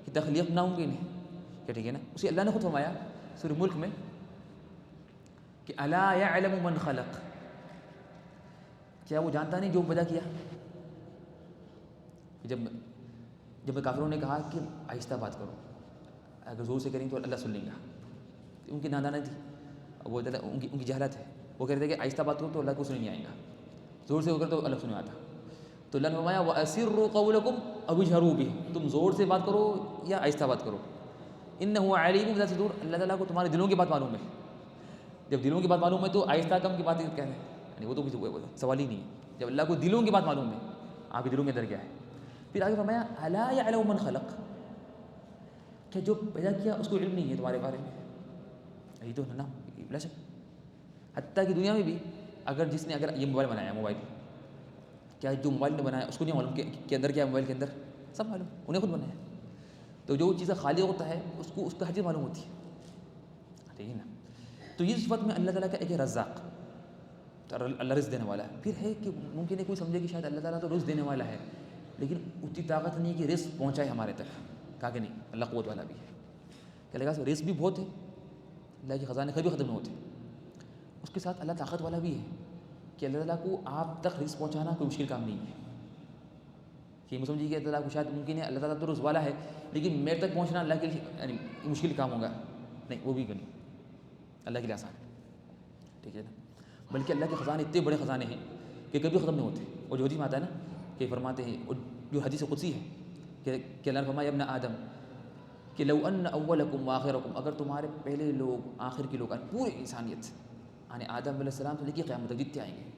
کہ تخلیق ناممکن ہے، کیا ٹھیک ہے نا؟ اسی اللہ نے خود فرمایا سورہ ملک میں کہ الا یعلم من خلق، کیا وہ جانتا نہیں جو پیدا کیا؟ جب کافروں نے کہا کہ آہستہ بات کرو، اگر زور سے کریں تو اللہ سن لیں گا، ان کی نادانی تھی، وہ ان کی جہالت ہے، وہ کہتے تھے کہ آہستہ بات کرو تو اللہ کو سن نہیں آئے گا، زور سے ہو کر تو اللہ سنے آتا۔ تو اللہ نے فرمایا وَأَسِرُّوا قَوْلَكُمْ أَوْ اجْهَرُوا بِهِ، تم زور سے بات کرو یا آہستہ بات کرو، إِنَّهُ عَلِيمٌ بِذَاتِ الصُّدُورِ، اللہ تعالیٰ کو تمہارے دلوں کی بات معلوم ہے، جب دلوں کی بات معلوم ہے تو آہستہ کم کی بات کیا ہے، یعنی وہ تو کچھ سوال ہی نہیں ہے، جب اللہ کو دلوں کی بات معلوم ہے، آپ کے دلوں کے اندر کیا ہے۔ پھر آگے فرمایا الا یعلم من خلق، کہ جو پیدا کیا اس کو علم نہیں ہے تمہارے بارے میں، یہی تو نا بلا شک، حتیٰ کہ دنیا میں بھی اگر جس نے اگر یہ موبائل بنایا، موبائل کیا جو موبائل نے بنایا اس کو نہیں معلوم کہ اندر کیا ہے، موبائل کے اندر سب معلوم، انہیں خود بنایا، تو جو چیزیں خالق ہوتا ہے اس کو ہر چیز معلوم ہوتی ہے، ٹھیک ہے نا؟ تو یہ صفت میں اللہ تعالیٰ کا ایک ہے رزاق، تو اللہ رزق دینے والا ہے۔ پھر ہے کہ ممکن ہے کوئی سمجھے کہ شاید اللہ تعالیٰ تو رزق دینے والا ہے لیکن اتنی طاقت نہیں ہے کہ رزق پہنچائے ہمارے تک، کہا کہ نہیں اللہ قوت والا بھی ہے، کہ اللہ کا رزق بھی بہت ہے، اللہ کے خزانے کبھی ختم نہیں ہوتے، اس کے ساتھ اللہ طاقت والا بھی ہے کہ اللہ تعالیٰ کو آپ تک رزق پہنچانا کوئی مشکل کام نہیں ہے، کہ یہ سمجھیے کہ اللہ تعالیٰ کو شاید ممکن ہے اللہ تعالیٰ تو رزق والا ہے لیکن میرے تک پہنچنا اللہ کے لیے یعنی مشکل کام ہوگا، نہیں وہ بھی نہیں، اللہ کے لیے آسان ہے، ٹھیک ہے نا؟ بلکہ اللہ کے خزانے اتنے بڑے خزانے ہیں کہ کبھی ختم نہیں ہوتے، اور جو حدیث میں آتا ہے نا کہ فرماتے ہیں، جو حدیث قدسی ہے کہ اللہ نے فرمایا ابن آدم کہ لو ان اولکم واخرکم، اگر تمہارے پہلے لوگ آخر کے لوگ پوری انسانیت یعنی آدم علیہ السلام سے لے کے قیامت تک جتنے آئیں گے،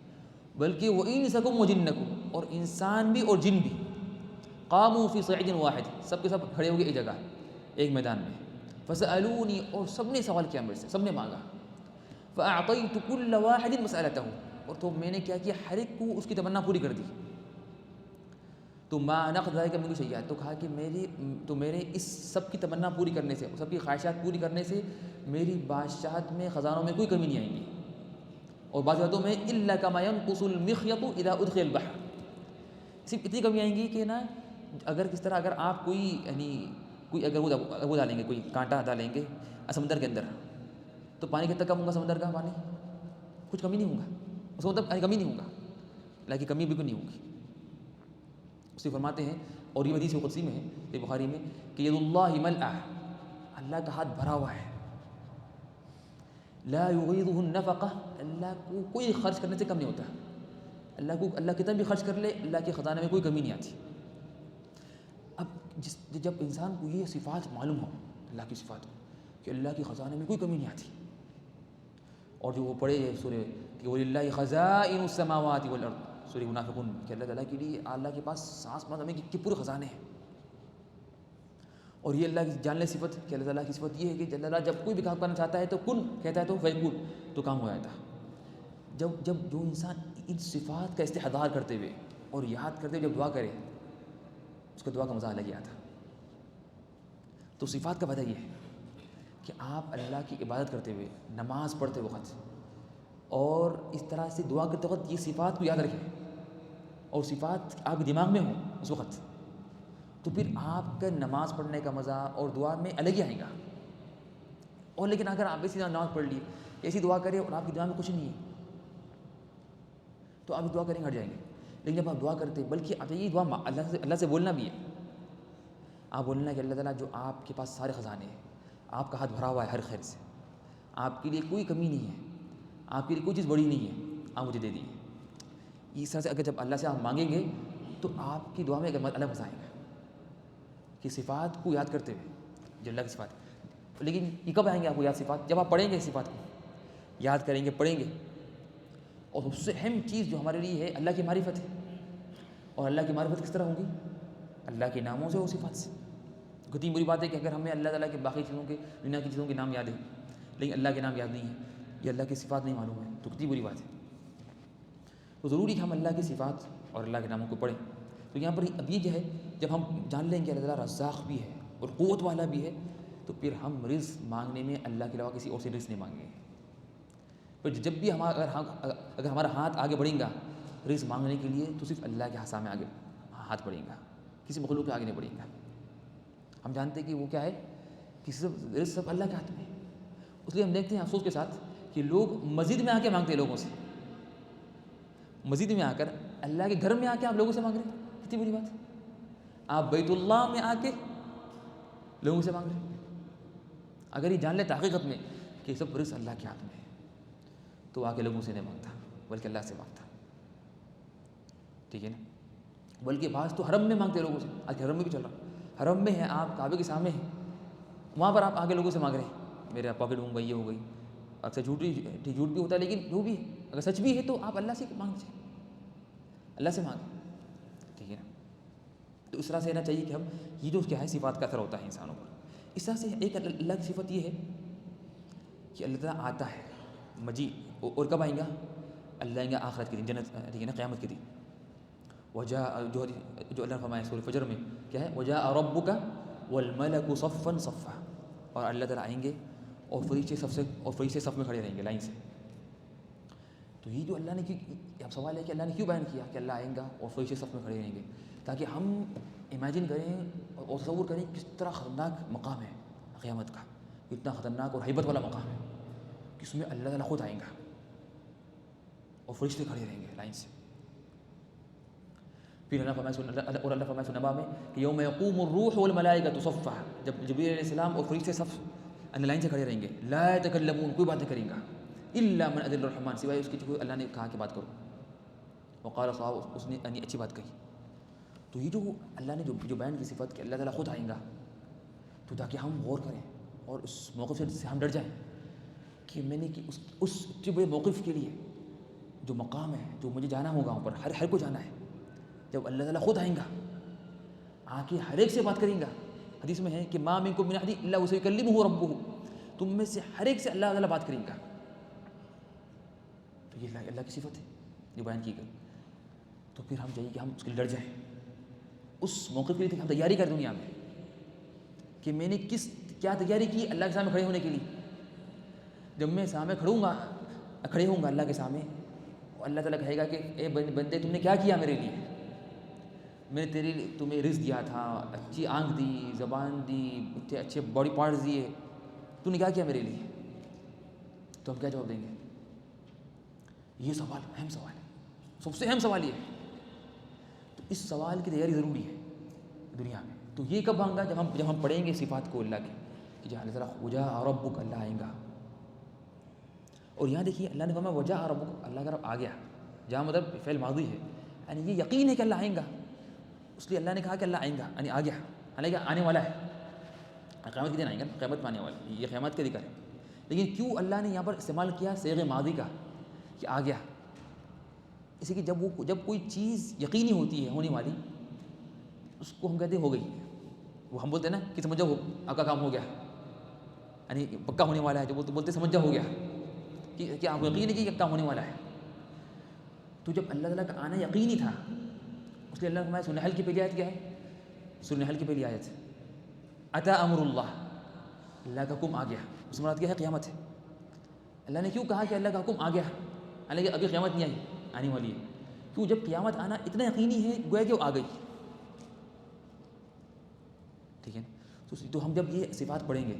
بلکہ وہ انسکم و جنکم، اور انسان بھی اور جن بھی، قاموا فی صعید واحد، سب کے سب کھڑے ہو گئے ایک جگہ ایک میدان میں، فسألونی، اور سب نے سوال کیا میرے سے، سب نے مانگا، فأعطیت کل واحد مسألتہ، اور تو میں نے کیا ہر ایک کو اس کی تمنا پوری کر دی، تو ما نقض ذلك من شیئا، تو کہا کہ میرے اس سب کی تمنا پوری کرنے سے، سب کی خواہشات پوری کرنے سے میری بادشاہت میں خزانوں میں کوئی کمی نہیں آئے گی، اور بعض باتوں میں الا کما ينقص المخيط اذا ادخل البحر، صرف اتنی کمی آئیں گی کہ نا اگر کس طرح اگر آپ کوئی اگر وہ ڈالیں گے، کوئی کانٹا ڈالیں گے سمندر کے اندر، تو پانی کتنا کم ہوگا سمندر کا پانی، کچھ کمی نہیں ہوگا اس کا مطلب کمی نہیں ہوگا، اللہ کی کمی بالکل نہیں ہوگی۔ اسی فرماتے ہیں، اور یہ حدیث قدسی میں ہے یہ بخاری میں کہ ید اللہ ملأ، اللہ کا ہاتھ بھرا ہوا ہے، لا یغیضہ النفقہ، اللہ کو کوئی خرچ کرنے سے کم نہیں ہوتا، اللہ کتنا بھی خرچ کر لے اللہ کے خزانے میں کوئی کمی نہیں آتی۔ اب جب انسان کو یہ صفات معلوم ہو، اللہ کی صفات ہو کہ اللہ کے خزانے میں کوئی کمی نہیں آتی، اور جو وہ پڑھے سورہ کہ وَلِلَّهِ خَزَائِنُ السَّمَاوَاتِ وَالْأَرْضِ، سورہ منافقون کہ اللہ تعالیٰ کے لیے، اللہ کے پاس آسمان زمین کے پورے خزانے ہیں، اور یہ اللہ کی جان لے صفت کہ اللہ تعالیٰ کی صفت یہ ہے کہ اللہ جب کوئی بھی کام کرنا چاہتا ہے تو کن کہتا ہے تو فیکون، تو کام ہو جاتا ہے۔ جب جو انسان ان صفات کا استحضار کرتے ہوئے اور یاد کرتے ہوئے جب دعا کرے، اس کا دعا کا مزہ الگ ہی آتا۔ تو صفات کا وجہ یہ ہے کہ آپ اللہ کی عبادت کرتے ہوئے، نماز پڑھتے وقت اور اس طرح سے دعا کرتے وقت یہ صفات کو یاد رکھیں، اور صفات آپ کے دماغ میں ہوں اس وقت، تو پھر آپ کا نماز پڑھنے کا مزہ اور دعا میں الگ ہی آئے گا۔ اور لیکن اگر آپ ایسی نماز پڑھ لی، ایسی دعا کریں اور آپ کی دعا میں کچھ نہیں ہے، تو آپ دعا کریں گے ہٹ جائیں گے۔ لیکن جب آپ دعا کرتے، بلکہ آپ یہ دعا اللہ سے بولنا بھی ہے، آپ بولنا کہ اللہ تعالیٰ جو آپ کے پاس سارے خزانے ہیں، آپ کا ہاتھ بھرا ہوا ہے ہر خیر سے، آپ کے لیے کوئی کمی نہیں ہے، آپ کے لیے کوئی چیز بڑی نہیں ہے، آپ مجھے دے دیجیے۔ اس طرح سے اگر جب اللہ سے آپ مانگیں گے تو آپ کی دعا میں ایک الگ مزہ آئے گا کہ صفات کو یاد کرتے ہوئے، جو اللہ کی صفات۔ لیکن یہ کب آئیں گے آپ کو یاد صفات؟ جب آپ پڑھیں گے صفات کو، یاد کریں گے، پڑھیں گے، اور سب سے اہم چیز جو ہمارے لیے ہے اللہ کی معرفت ہے۔ اور اللہ کی معرفت کس طرح ہوگی؟ اللہ کے ناموں سے اور صفات سے۔ کتنی بری بات ہے کہ اگر ہمیں اللہ تعالیٰ کے باقی چیزوں کے، دنیا کی چیزوں کے نام یاد ہیں لیکن اللہ کے نام یاد نہیں ہے، یا اللہ کی صفات نہیں معلوم ہے، تو کتنی بری بات ہے۔ تو ضروری کہ ہم اللہ کی صفات اور اللہ کے ناموں کو پڑھیں۔ تو یہاں پر اب یہ جو ہے، جب ہم جان لیں گے اللہ تعالیٰ رزاق بھی ہے اور قوت والا بھی ہے، تو پھر ہم رزق مانگنے میں اللہ کے علاوہ کسی اور سے رزق نہیں مانگیں گے۔ پھر جب بھی اگر ہمارا ہاتھ آگے بڑھیں گا رزق مانگنے کے لیے، تو صرف اللہ کے سامنے آگے ہاتھ بڑھیں گا، کسی مخلوق کے آگے نہیں بڑھیں گا۔ ہم جانتے ہیں کہ وہ کیا ہے کہ رزق سب اللہ کے ہاتھ میں ہے۔ اس لیے ہم دیکھتے ہیں افسوس کے ساتھ کہ لوگ مسجد میں آ کے مانگتے ہیں لوگوں سے، مسجد میں آ کر، اللہ کے گھر میں آ کے آپ لوگوں سے مانگ رہے ہیں، کتنی بری بات ہے۔ آپ بیت اللہ میں آ کے لوگوں سے مانگ رہے ہیں۔ اگر یہ جان لے حقیقت میں کہ سب رزق اللہ کے ہاتھ میں ہے، تو آ کے لوگوں سے نہیں مانگتا بلکہ اللہ سے مانگتا، ٹھیک ہے نا؟ بلکہ بعض تو حرم میں مانگتے لوگوں سے، آج حرم میں بھی چل رہا، حرم میں ہے، آپ کعبے کے سامنے ہیں، وہاں پر آپ آگے لوگوں سے مانگ رہے ہیں، میرا پاکٹ ہوں گئی، یہ ہو گئی۔ اکثر جھوٹ بھی ہوتا ہے، لیکن جو بھی ہے اگر سچ بھی ہے تو آپ اللہ سے مانگ لیجیے، اللہ سے مانگیں، ٹھیک ہے نا؟ تو اس طرح سے رہنا چاہیے کہ ہم یہ جو کیا ہے صفات کا اثر ہوتا ہے انسانوں پر۔ اس طرح سے ایک اللہ کی صفت یہ ہے کہ اللہ تعالیٰ آتا ہے مجیء، اور کب آئیں گا؟ اللہ آئیں گا آخرت کے دن، جنت، ٹھیک ہے نا، قیامت کے دن۔ وجاء، جو اللہ نے فرمایا سورہ فجر میں کیا ہے، وجاء ربک والملک صفا صفا، اور اللہ تعالیٰ آئیں گے اور فرشتے صف میں کھڑے رہیں گے لائن سے۔ تو یہ جو اللہ نے اب سوال ہے کہ اللہ نے کیوں بیان کیا کہ اللہ آئیں گا اور فرشتے صف میں کھڑے رہیں گے؟ تاکہ ہم امیجن کریں اور تصور کریں کس طرح خطرناک مقام ہے قیامت کا، اتنا خطرناک اور ہیبت والا مقام ہے کہ اس میں اللہ تعالیٰ خود آئیں گا اور فرشتے کھڑے رہیں گے لائن سے۔ پھر اللہ فرمائے نبا میں کہ یوم یقوم الروح والملائکۃ صفا، جب جبریل علیہ السلام اور فرشتے صف لائن سے کھڑے رہیں گے، لا یتکلمون، کوئی بات نہیں کریں گا، الا من اذن الرحمن، سوائے اس کی جو اللہ نے کہا کہ بات کرو، وقال صاحب اس نے یعنی اچھی بات کہی. تو یہ جو اللہ نے جو بیان کی صفت کہ اللہ تعالیٰ خود آئیں گا، تو تاکہ ہم غور کریں اور اس موقف سے ہم ڈر جائیں کہ میں نے کہ اس اتنے بڑے موقف کے لیے جو مقام ہے، جو مجھے جانا ہوگا وہاں پر، ہر کو جانا ہے، جب اللہ تعالیٰ خود آئیں گا، آ کے ہر ایک سے بات کریں گا. حدیث میں ہے کہ ما منکم من احد الا وسیکلمہ ربہ، تم میں سے ہر ایک سے اللہ تعالیٰ بات کریں گا. تو یہ اللہ کی صفت ہے جو بیان کی گئی. تو پھر ہم چاہیے کہ ہم اس کے لیے ڈر جائیں، اس موقف کے لیے ہم تیاری کر دنیا میں کہ میں نے کیا تیاری کی اللہ کے سامنے کھڑے ہونے کے لیے. جب میں سامنے کھڑے ہوں گا اللہ کے سامنے، اللہ تعالیٰ کہے گا کہ اے بندے تم نے کیا کیا میرے لیے؟ میں نے تمہیں رزق دیا تھا، اچھی آنکھ دی، زبان دی، اچھے باڈی پارٹس دیے، تو نے کیا کیا میرے لیے؟ تو ہم کیا جواب دیں گے؟ یہ سوال اہم سوال ہے، سب سے اہم سوال یہ ہے. تو اس سوال کی تیاری ضروری ہے دنیا میں. تو یہ کب آئے گا؟ جب ہم پڑھیں گے صفات کو اللہ کی کہ جہاں اللہ تعالیٰ وجاء ربک، اللہ آئیں گا. اور یہاں دیکھیے اللہ نے فرمایا وجاء ربک، اللہ کا رب آ گیا. جہاں مطلب فعل ماضی ہے، یعنی یہ یقین ہے کہ اللہ آئیں گا، اس لیے اللہ نے کہا کہ اللہ آئیں گا، یعنی آ گیا، حالانکہ آنے والا ہے. قیامت کے دن آئیں گا، قیامت میں آنے والا ہے، یہ قیامت کا ذکر ہے. لیکن کیوں اللہ نے یہاں پر استعمال کیا صیغہ ماضی کا کہ آ گیا؟ اسی کہ جب کوئی چیز یقینی ہوتی ہے ہونے والی، اس کو ہم کہتے ہیں ہو گئی. وہ ہم بولتے ہیں نا کہ سمجھ جاؤ آپ کا کام ہو گیا، یعنی پکا ہونے والا ہے. جو بولتے سمجھ جاؤ ہو گیا، کہ کیا آپ کو یقین ہے کہ یہ کام ہونے والا ہے. تو جب اللہ تعالیٰ کا آنا یقینی تھا، اس لیے اللہ نے فرمایا سورہ نحل کی پہلی آیت کیا ہے؟ سورہ نحل کی پہلی آیت اتی امر اللہ، اللہ کا حکم آ گیا. اس مراد کیا ہے؟ قیامت ہے. اللہ نے کیوں کہا کہ اللہ کا حکم آ گیا حالانکہ ابھی قیامت نہیں آئی، آنے والی ہے؟ کیوں؟ جب قیامت آنا اتنا یقینی ہے گویا کہ وہ آ گئی. ٹھیک ہے. تو ہم جب یہ صفات پڑھیں گے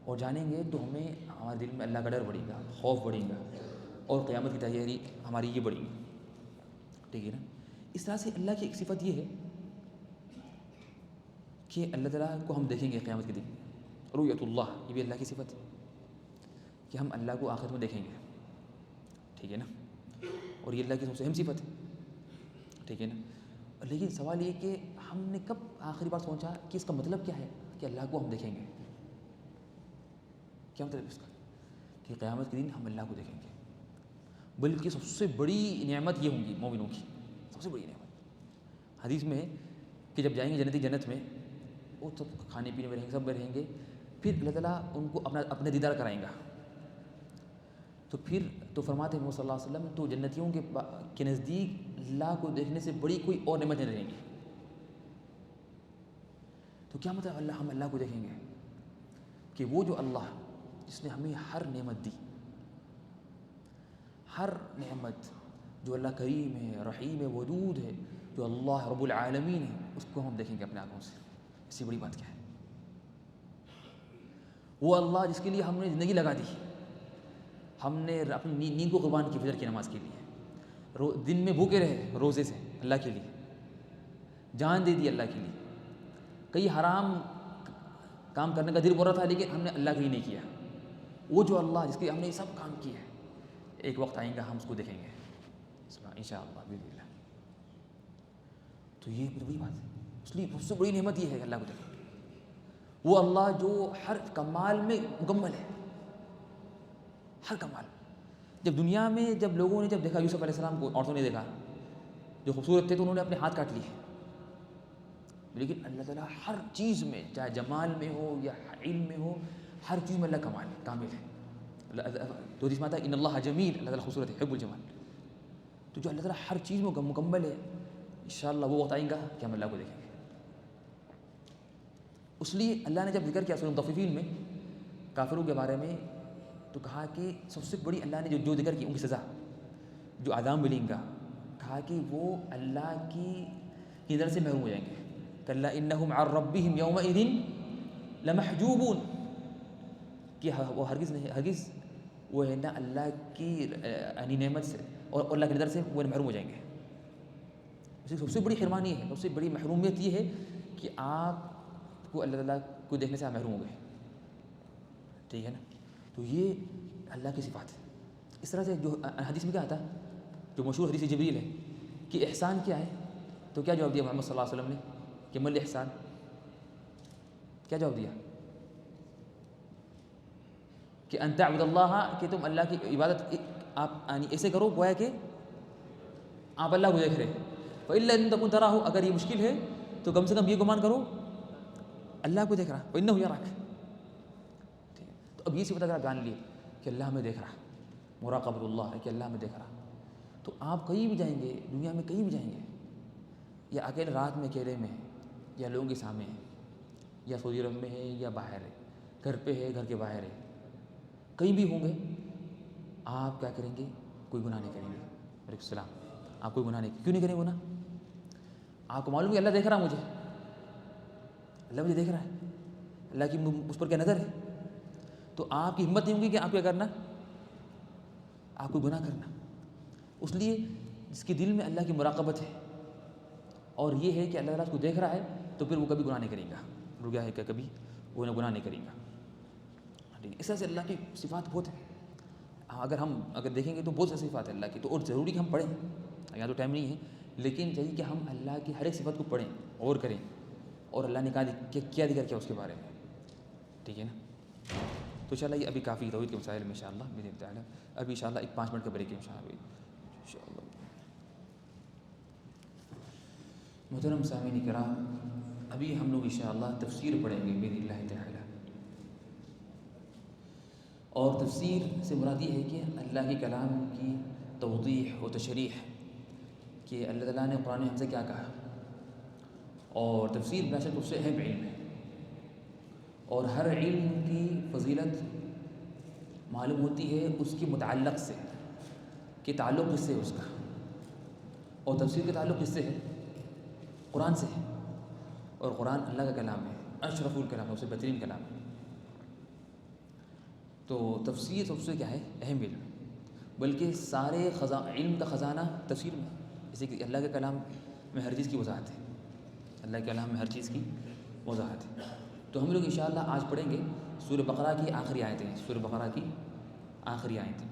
اور جانیں گے تو ہمیں ہمارے دل میں اللہ کا ڈر بڑھے گا، خوف بڑھے گا، اور قیامت کی تیاری ہماری یہ بڑھے گی. ٹھیک ہے نا. اس طرح سے اللہ کی ایک صفت یہ ہے کہ اللہ تعالیٰ کو ہم دیکھیں گے قیامت کے دن. رؤیت اللہ، یہ بھی اللہ کی صفت ہے کہ ہم اللہ کو آخرت میں دیکھیں گے. ٹھیک ہے نا. اور یہ اللہ کی سب سے اہم صفت ہے. ٹھیک ہے نا. لیکن سوال یہ کہ ہم نے کب آخری بار سوچا کہ اس کا مطلب کیا ہے کہ اللہ کو ہم دیکھیں گے؟ کیا مطلب اس کا؟ کہ قیامت کے دن ہم اللہ کو دیکھیں گے. بلکہ سب سے بڑی نعمت یہ ہوں گی مومنوں کی، سب سے بڑی نعمت. حدیث میں ہے کہ جب جائیں گے جنتی جنت میں، وہ سب کھانے پینے میں رہیں گے، سب میں رہیں گے، پھر اللہ تعالیٰ ان کو اپنے دیدار کرائیں گا. تو فرماتے ہیں صلی اللہ علیہ وسلم تو جنتیوں کے نزدیک اللہ کو دیکھنے سے بڑی کوئی اور نعمت نہیں رہیں گی. تو کیا مطلب ہم اللہ کو دیکھیں گے؟ کہ وہ جو اللہ جس نے ہمیں ہر نعمت دی، ہر نعمت، جو اللہ کریم ہے، رحیم ہے، ودود ہے، جو اللہ رب العالمین ہے، اس کو ہم دیکھیں گے اپنے آنکھوں سے. اس سے بڑی بات کیا ہے؟ وہ اللہ جس کے لیے ہم نے زندگی لگا دی، ہم نے اپنی نیند کو قربان کی فجر کی نماز کے لیے، دن میں بھوکے رہے روزے سے اللہ کے لیے، جان دے دی اللہ کے لیے. کئی حرام کام کرنے کا دل بول رہا تھا لیکن ہم نے اللہ کے لیے نہیں کیا. وہ جو اللہ جس کے ہم نے یہ سب کام کیے ہیں، ایک وقت آئیں گا ہم اس کو دیکھیں گے انشاءاللہ باذن اللہ. تو یہ بڑی بات ہے. اس لیے سب سے بڑی نعمت یہ ہے کہ اللہ کو دیکھیں. وہ اللہ جو ہر کمال میں مکمل ہے، ہر کمال. جب دنیا میں جب لوگوں نے جب دیکھا یوسف علیہ السلام کو، عورتوں نے دیکھا جو خوبصورت تھے تو انہوں نے اپنے ہاتھ کاٹ لیے. لیکن اللہ تعالیٰ ہر چیز میں، چاہے جمال میں ہو یا علم میں ہو، ہر چیز میں اللہ کامل ہے. تو حدیث میں آتا ہے ان اللہ جمیل، اللہ تعالیٰ خوبصورت ہے، حب الجمال. تو جو اللہ تعالیٰ ہر چیز میں مکمل ہے، انشاءاللہ وہ وقت آئیں گا کہ ہم اللہ کو دیکھیں گے. اس لیے اللہ نے جب ذکر کیا سورہ مطففین میں کافروں کے بارے میں، تو کہا کہ سب سے بڑی اللہ نے جو ذکر کی ان کی سزا، جو عذاب ملیں گا، کہا کہ وہ اللہ کی نظر سے محروم ہو جائیں گے. کلا انہم عن ربہم یومئذ لمحجوبون، کہ وہ ہرگز وہ ہے نا اللہ کی نعمت سے اور اللہ کی نظر سے وہ محروم ہو جائیں گے. سب سے بڑی حرمانی یہ ہے، سب سے بڑی محرومیت یہ ہے کہ آپ کو اللہ تعالیٰ کو دیکھنے سے آپ محروم ہو گئے. ٹھیک ہے نا. تو یہ اللہ کی صفات ہے. اس طرح سے جو حدیث میں کیا آتا جو مشہور حدیث جبریل ہے کہ احسان کیا ہے، تو کیا جواب دیا محمد صلی اللہ علیہ وسلم نے کہ مل احسان؟ کیا جواب دیا؟ کہ ان تعبد اللہ، کہ تم اللہ کی عبادت آپ یعنی ایسے کرو گویا کہ آپ اللہ کو دیکھ رہے ہیں۔ فإلا إن تكن تراه، اگر یہ مشکل ہے تو کم سے کم یہ گمان کرو اللہ کو دیکھ رہا، وإنه يراك۔ ٹھیک ہے، تو اب یہ صفت اگر آپ جان لیے کہ اللہ ہمیں دیکھ رہا، مراقبۃ اللہ ہے کہ اللہ ہمیں دیکھ رہا، تو آپ کہیں بھی جائیں گے دنیا میں، کہیں بھی جائیں گے، یا اکیلے رات میں اکیلے میں ہیں، یا لوگوں کے سامنے ہیں، یا سعودی عرب میں ہے یا باہر ہے، گھر پہ ہے گھر کے باہر ہے، کہیں بھی ہوں گے، آپ کیا کریں گے؟ کوئی گناہ نہیں کریں گے۔ وعلیکم السلام۔ آپ کوئی گناہ نہیں، کیوں نہیں کریں گناہ؟ آپ کو معلوم ہے اللہ دیکھ رہا مجھے، اللہ مجھے دیکھ رہا ہے، اللہ کی اس پر کیا نظر ہے، تو آپ کی ہمت نہیں ہوگی کہ آپ کیا کرنا، آپ کو گناہ کرنا۔ اس لیے جس کے دل میں اللہ کی مراقبت ہے اور یہ ہے کہ اللہ تعالیٰ اس کو دیکھ رہا ہے، تو پھر وہ کبھی گناہ نہیں کرے گا، رکیا ہے کہ کبھی وہ گناہ نہیں کرے گا۔ اس طرح سے اللہ کی صفات بہت ہیں، اگر دیکھیں گے تو بہت سی صفات ہے اللہ کی، تو اور ضروری کہ ہم پڑھیں، یہاں تو ٹائم نہیں ہے، لیکن چاہیے کہ ہم اللہ کی ہر ایک صفت کو پڑھیں اور کریں، اور اللہ نے کیا ذکر کیا اس کے بارے میں، ٹھیک ہے نا؟ تو انشاءاللہ یہ ابھی کافی توحید کے مسائل میں انشاءاللہ باذن تعالیٰ ابھی انشاءاللہ ایک 5 منٹ کا بریک ہے انشاءاللہ۔ محترم سامعین کرام، ابھی ہم لوگ انشاءاللہ تفسیر پڑھیں گے باذن اللہ تعالیٰ، اور تفسیر سے مراد یہ ہے کہ اللہ کے کلام کی توضیح و تشریح، کہ اللہ تعالیٰ نے قرآن میں ہم سے کیا کہا، اور تفسیر بلا شک اس سے اہم علم ہے، اور ہر علم کی فضیلت معلوم ہوتی ہے اس کے متعلق سے، کہ تعلق کس سے ہے اس کا، اور تفسیر کا تعلق کس سے ہے؟ قرآن سے ہے، اور قرآن اللہ کا کلام ہے، اشرف الکلام، سب سے بہترین کلام ہے، تو تفسیر سب سے کیا ہے؟ اہم علم، بلکہ سارے علم کا خزانہ تفسیر میں، جیسے کہ اللہ کے کلام میں ہر چیز کی وضاحت ہے، اللہ کے کلام میں ہر چیز کی وضاحت ہے۔ تو ہم لوگ انشاءاللہ آج پڑھیں گے سورہ بقرہ کی آخری آیتیں، سورہ بقرہ کی آخری آیتیں۔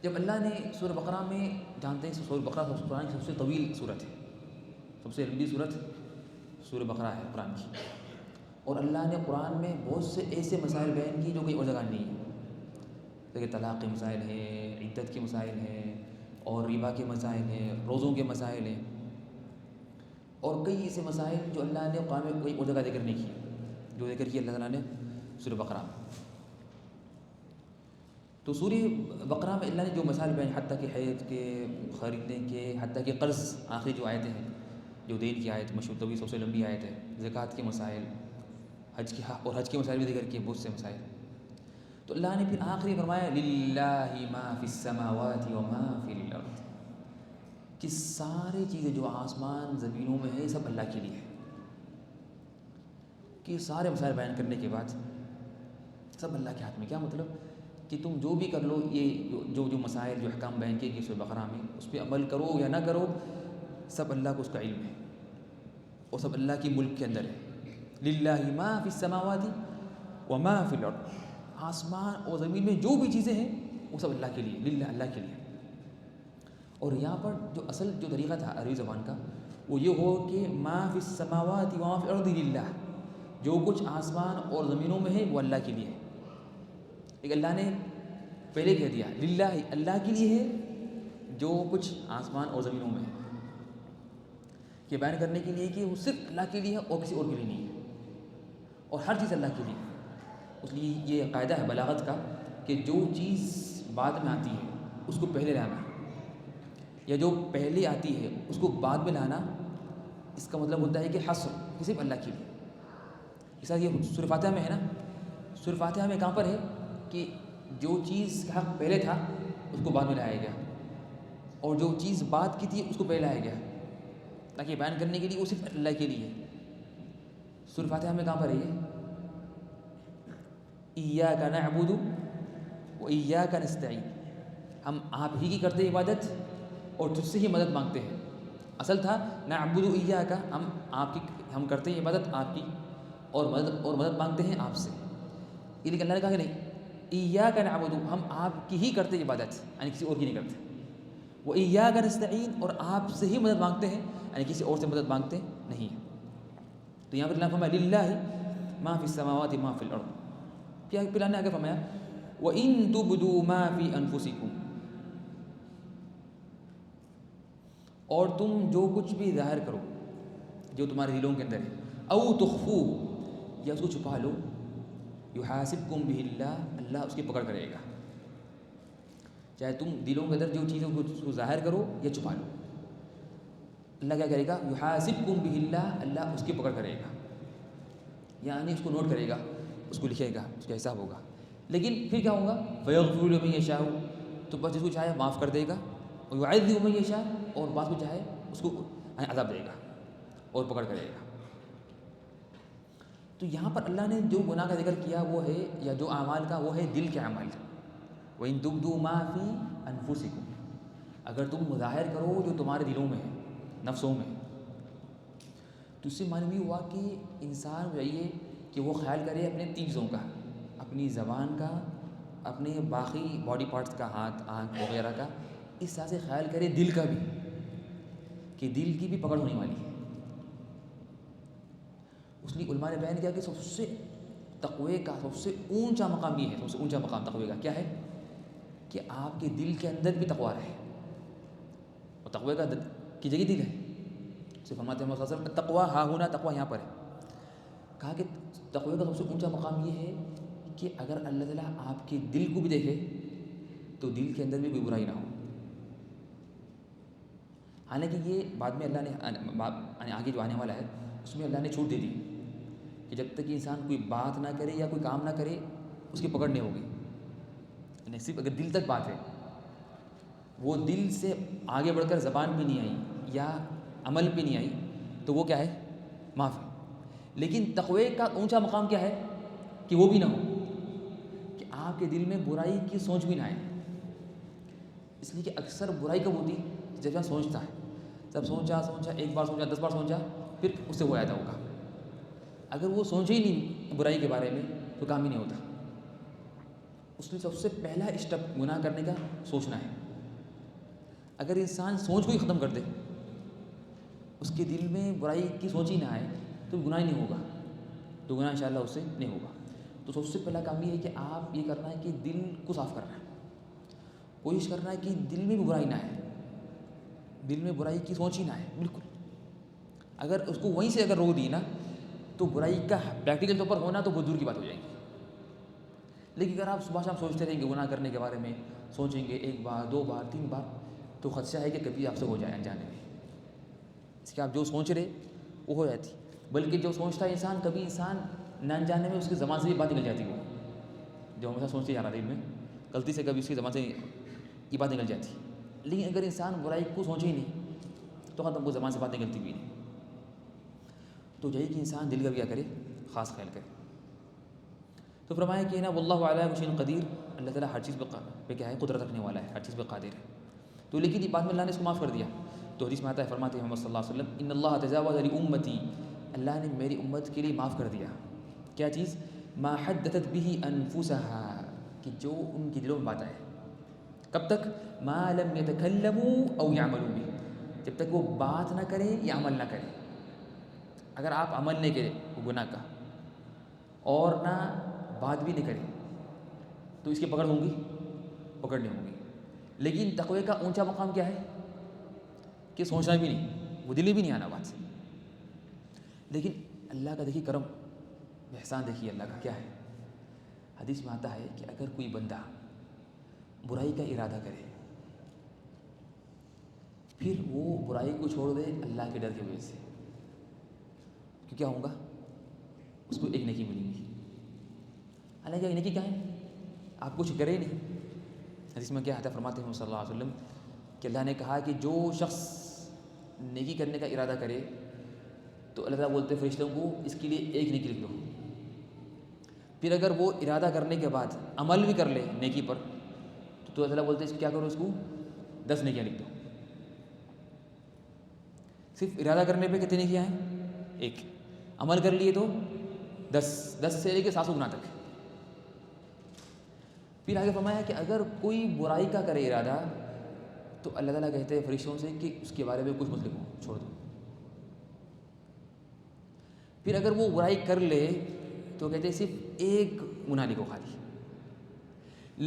جب اللہ نے سورہ بقرہ میں، جانتے ہیں سورہ بقرہ قرآن کی سب سے طویل صورت ہے، سب سے لمبی صورت سورہ بقرہ ہے قرآن کی، اور اللہ نے قرآن میں بہت سے ایسے مسائل بیان کیے جو کوئی اور جگہ نہیں ہے، جیسے کہ طلاق کے مسائل ہیں، عدت کے مسائل ہیں، اور ربا کے مسائل ہیں، روزوں کے مسائل ہیں، اور کئی ایسے مسائل جو اللہ نے قرآن میں کوئی اور جگہ ذکر نہیں کیے، جو ذکر کیا اللہ تعالیٰ نے سورہ بقرہ میں۔ تو سورہ بقرہ میں اللہ نے جو مسائل بیان، حتیٰ کہ حیض کے، خریدنے کے، حتیٰ کہ قرض، آخری جو آیتیں ہیں، جو دین کی آیت مشہور طویل سب سے لمبی آیت ہے، زکوٰۃ کے مسائل، حج کے مسائل بھی ذکر کیے، بہت سے مسائل۔ تو اللہ نے پھر آخری فرمایا للہ ما فی السماوات وما فی الارض، کہ ساری چیزیں جو آسمان زمینوں میں ہے سب اللہ کے لیے ہے، کہ سارے مسائل بیان کرنے کے بعد سب اللہ کے ہاتھ میں۔ کیا مطلب؟ کہ تم جو بھی کر لو، یہ جو مسائل، جو احکام بیان کیے گئے سورہ بقرہ میں، اس پہ عمل کرو یا نہ کرو، سب اللہ کو اس کا علم ہے، اور سب اللہ کی ملک کے اندر ہے۔ للہ ما فی السماوات وما فی الارض، آسمان اور زمین میں جو بھی چیزیں ہیں وہ سب اللہ کے لیے، للہ، اللہ کے لیے۔ اور یہاں پر جو اصل جو طریقہ تھا عربی زبان کا، وہ یہ ہو کہ ما فی السماوات وما فی الارض للہ، جو کچھ آسمان اور زمینوں میں ہے وہ اللہ کے لیے ہے۔ لیکن اللہ نے پہلے کہہ دیا للہ، اللہ کے لیے ہے جو کچھ آسمان اور زمینوں میں ہے، یہ بیان کرنے کے لیے کہ وہ صرف اللہ کے لیے ہے اور کسی اور کے لیے نہیں ہے، اور ہر چیز اللہ کے لیے ہے۔ اس لیے یہ قاعدہ ہے بلاغت کا کہ جو چیز بعد میں آتی ہے اس کو پہلے لانا، یا جو پہلے آتی ہے اس کو بعد میں لانا، اس کا مطلب ہوتا ہے کہ حصر، کہ صرف اللہ کے لیے۔ اس طرح یہ سورہ فاتحہ میں ہے نا، سورہ فاتحہ میں کہاں پر ہے کہ جو چیز کا حق پہلے تھا اس کو بعد میں لایا گیا، اور جو چیز بعد کی تھی اس کو پہلے لایا گیا، تاکہ بیان کرنے کے لیے وہ صرف اللہ کے لیے ہے۔ سورہ فاتحہ میں کہاں پر ہے یہ؟ ایاک نعبد و ایاک نستعین، ہم آپ ہی کی کرتے عبادت اور تجھ سے ہی مدد مانگتے ہیں۔ اصل تھا نعبد ایاک، ہم کرتے ہیں عبادت آپ کی، اور مدد مانگتے ہیں آپ سے۔ یہ لیکن اللہ نے کہا کہ نہیں، ایاک نعبد، ہم آپ کی ہی کرتے ہیں عبادت، یعنی کسی اور کی نہیں کرتے، وہ ایاک نستعین، اور آپ سے ہی مدد مانگتے ہیں، یعنی کسی اور سے مدد مانگتے نہیں ہیں۔ تو یہاں پر اللہ فرمایا للہ ما فی السماوات ما فی الارض، کیا پھر اللہ نے آگے فرمایا وَإِن تُبْدُوا مَا فِي أَنفُسِكُمْ، اور تم جو کچھ بھی ظاہر کرو جو تمہارے دلوں کے اندر ہے، او تخفوہ، یا اس کو چھپا لو، یحاسبکم بہ اللہ، اللہ اس کی پکڑ کرے گا۔ چاہے تم دلوں کے اندر جو چیزوں کو ظاہر کرو یا چھپا لو، اللہ کیا کرے گا؟ یحاسبکم بہ اللہ، اللہ اس کی پکڑ کرے گا، یعنی اس کو نوٹ کرے گا، اس کو لکھے گا، اس کا حساب ہوگا۔ لیکن پھر کیا ہوگا؟ فیغفر لمن یشاء، تو بس جس کو چاہے معاف کر دے گا، ویعذب من یشاء، اور بعض کو چاہے اس کو عذاب دے گا اور پکڑ کرے گا۔ تو یہاں پر اللہ نے جو گناہ کا ذکر کیا وہ ہے، یا جو اعمال کا، وہ ہے دل کے اعمال۔ وَإِن تُبْدُوا مَا فِي أَنفُسِكُمْ، اگر تم مظاہر کرو جو تمہارے دلوں میں ہے، نفسوں میں، تو اس سے معلوم یہ ہوا کہ انسان چاہیے کہ وہ خیال کرے اپنے 3 چیزوں کا، اپنی زبان کا، اپنے باقی باڈی پارٹس کا، ہاتھ، آنکھ وغیرہ کا، اس طرح سے خیال کرے دل کا بھی، کہ دل کی بھی پکڑ ہونے والی ہے۔ اس لیے علماء نے بیان کیا کہ سب سے تقوی کا سب سے اونچا مقام یہ ہے، سب سے اونچا مقام تقوی کا کیا ہے؟ کہ آپ کے دل کے اندر بھی تقوی رہے، اور تقوی کا کی جگہ دل ہے۔ اسے فرماتے ہیں صلی اللہ علیہ وسلم تقوی ہاں ہونا، تقوی یہاں پر ہے۔ کہا کہ تقوی کا سب سے اونچا مقام یہ ہے کہ اگر اللہ تعالیٰ آپ کے دل کو بھی دیکھے تو دل کے اندر بھی کوئی برائی نہ ہو۔ حالانکہ یہ بعد میں اللہ نے آگے جو آنے والا ہے اس میں اللہ نے چھوٹ دے دی کہ جب تک انسان کوئی بات نہ کرے یا کوئی کام نہ کرے اس کی پکڑ نہیں ہوگی، یعنی صرف اگر دل تک بات ہے، وہ دل سے آگے بڑھ کر زبان پہ نہیں آئی یا عمل پہ نہیں آئی تو وہ کیا ہے؟ معاف ہے۔ لیکن تقوی کا اونچا مقام کیا ہے؟ کہ وہ بھی نہ ہو، کہ آپ کے دل میں برائی کی سوچ بھی نہ آئے۔ اس لیے کہ اکثر برائی کب ہوتی؟ جب انسان سوچتا ہے، جب سوچا ایک بار سوچا، 10 بار سوچا، پھر اس سے وہ آیا ہوگا۔ اگر وہ سوچے ہی نہیں برائی کے بارے میں تو کام ہی نہیں ہوتا۔ اس لیے سب سے پہلا اسٹیپ گناہ کرنے کا سوچنا ہے۔ اگر انسان سوچ کو ہی ختم کر دے، اس کے دل میں برائی کی سوچ ہی نہ آئے تو گناہ ہی نہیں ہوگا، تو گناہ انشاءاللہ اس سے نہیں ہوگا۔ تو سب سے پہلا کام یہ ہے کہ آپ یہ کرنا ہے کہ دل کو صاف کرنا ہے، کوشش کرنا ہے کہ دل میں بھی برائی نہ آئے، دل میں برائی کی سوچ ہی نہ آئے بالکل۔ اگر اس کو وہیں سے اگر روک دی نا تو برائی کا پریکٹیکل طور پر ہونا تو بہت دور کی بات ہو جائے گی۔ لیکن اگر آپ صبح شام سوچتے رہیں گے گناہ کرنے کے بارے میں، سوچیں گے 1 بار 2 بار 3 بار، تو خدشہ ہے کہ کبھی آپ سے ہو جائے انجانے میں۔ اس کے آپ جو سوچ رہے وہ ہو جاتی، بلکہ جو سوچتا ہے انسان، کبھی انسان نہ انجانے میں اس کی زبان سے بھی بات نکل جاتی ہے، جو ہمیشہ سوچتے جا رہا دل میں، غلطی سے کبھی اس کی زبان سے یہ بات نکل جاتی۔ لیکن اگر انسان برائی کو سوچے ہی نہیں تو ختم، کو زبان سے بات نکلتی بھی نہیں۔ تو یہی کہ انسان دل کا کیا کرے؟ خاص خیال کرے۔ تو فرمایا کہ نا واللہ علی کل شیء قدیر، اللہ تعالیٰ ہر چیز پہ کیا ہے؟ قدرت رکھنے والا ہے، ہر چیز پہ قادر ہے۔ تو لیکن یہ بعد میں اللہ نے اس کو معاف کر دیا۔ تو حدیث میں آتا ہے، فرماتے ہیں محمد صلی اللہ علیہ وسلم ان اللہ تجاوز لامتی، اللہ نے میری امت کے لیے معاف کر دیا کیا چیز؟ ما حدثت به انفسها، کہ جو ان کی دلوں میں بات آئے۔ کب تک؟ ما لم يتكلموا او يعملوا به، جب تک وہ بات نہ کرے یا عمل نہ کرے۔ اگر آپ عمل نہیں کرے وہ گناہ کا اور نہ بات بھی نہیں کرے تو اس کی پکڑ ہوں گی؟ پکڑ نہیں ہوگی۔ لیکن تقوی کا اونچا مقام کیا ہے؟ کہ سوچنا بھی نہیں، وہ دل بھی نہیں آنا بات سے۔ لیکن اللہ کا دیکھیے کرم، احسان دیکھیے اللہ کا کیا ہے۔ حدیث میں آتا ہے کہ اگر کوئی بندہ برائی کا ارادہ کرے پھر وہ برائی کو چھوڑ دے اللہ کے ڈر کی وجہ سے، کہ کیا ہوگا؟ اس کو ایک نیکی ملیں گی۔ حالانکہ ایک نیکی کیا ہے؟ آپ کچھ کرے ہی نہیں۔ حدیث میں کیا آتا ہے، فرماتے ہیں صلی اللہ علیہ وسلم کہ اللہ نے کہا کہ جو شخص نیکی کرنے کا ارادہ کرے تو اللہ تعالیٰ بولتے ہیں فرشتوں کو اس کے لیے ایک نیکی لکھ دو۔ پھر اگر وہ ارادہ کرنے کے بعد عمل بھی کر لے نیکی پر تو اللہ تعالیٰ بولتے ہیں کیا کرو، اس کو 10 نیکیاں لکھ دو۔ صرف ارادہ کرنے پہ کتنی نیکیاں ہیں؟ 1۔ عمل کر لیے تو 10 سے لے کے 700 گنا تک۔ پھر آگے فرمایا کہ اگر کوئی برائی کا کرے ارادہ تو اللہ تعالیٰ کہتے ہیں فرشتوں سے کہ اس کے بارے میں کچھ مت لکھو، چھوڑ دو. پھر اگر وہ برائی کر لے تو کہتے ہیں صرف ایک گناہ لکھو خالی.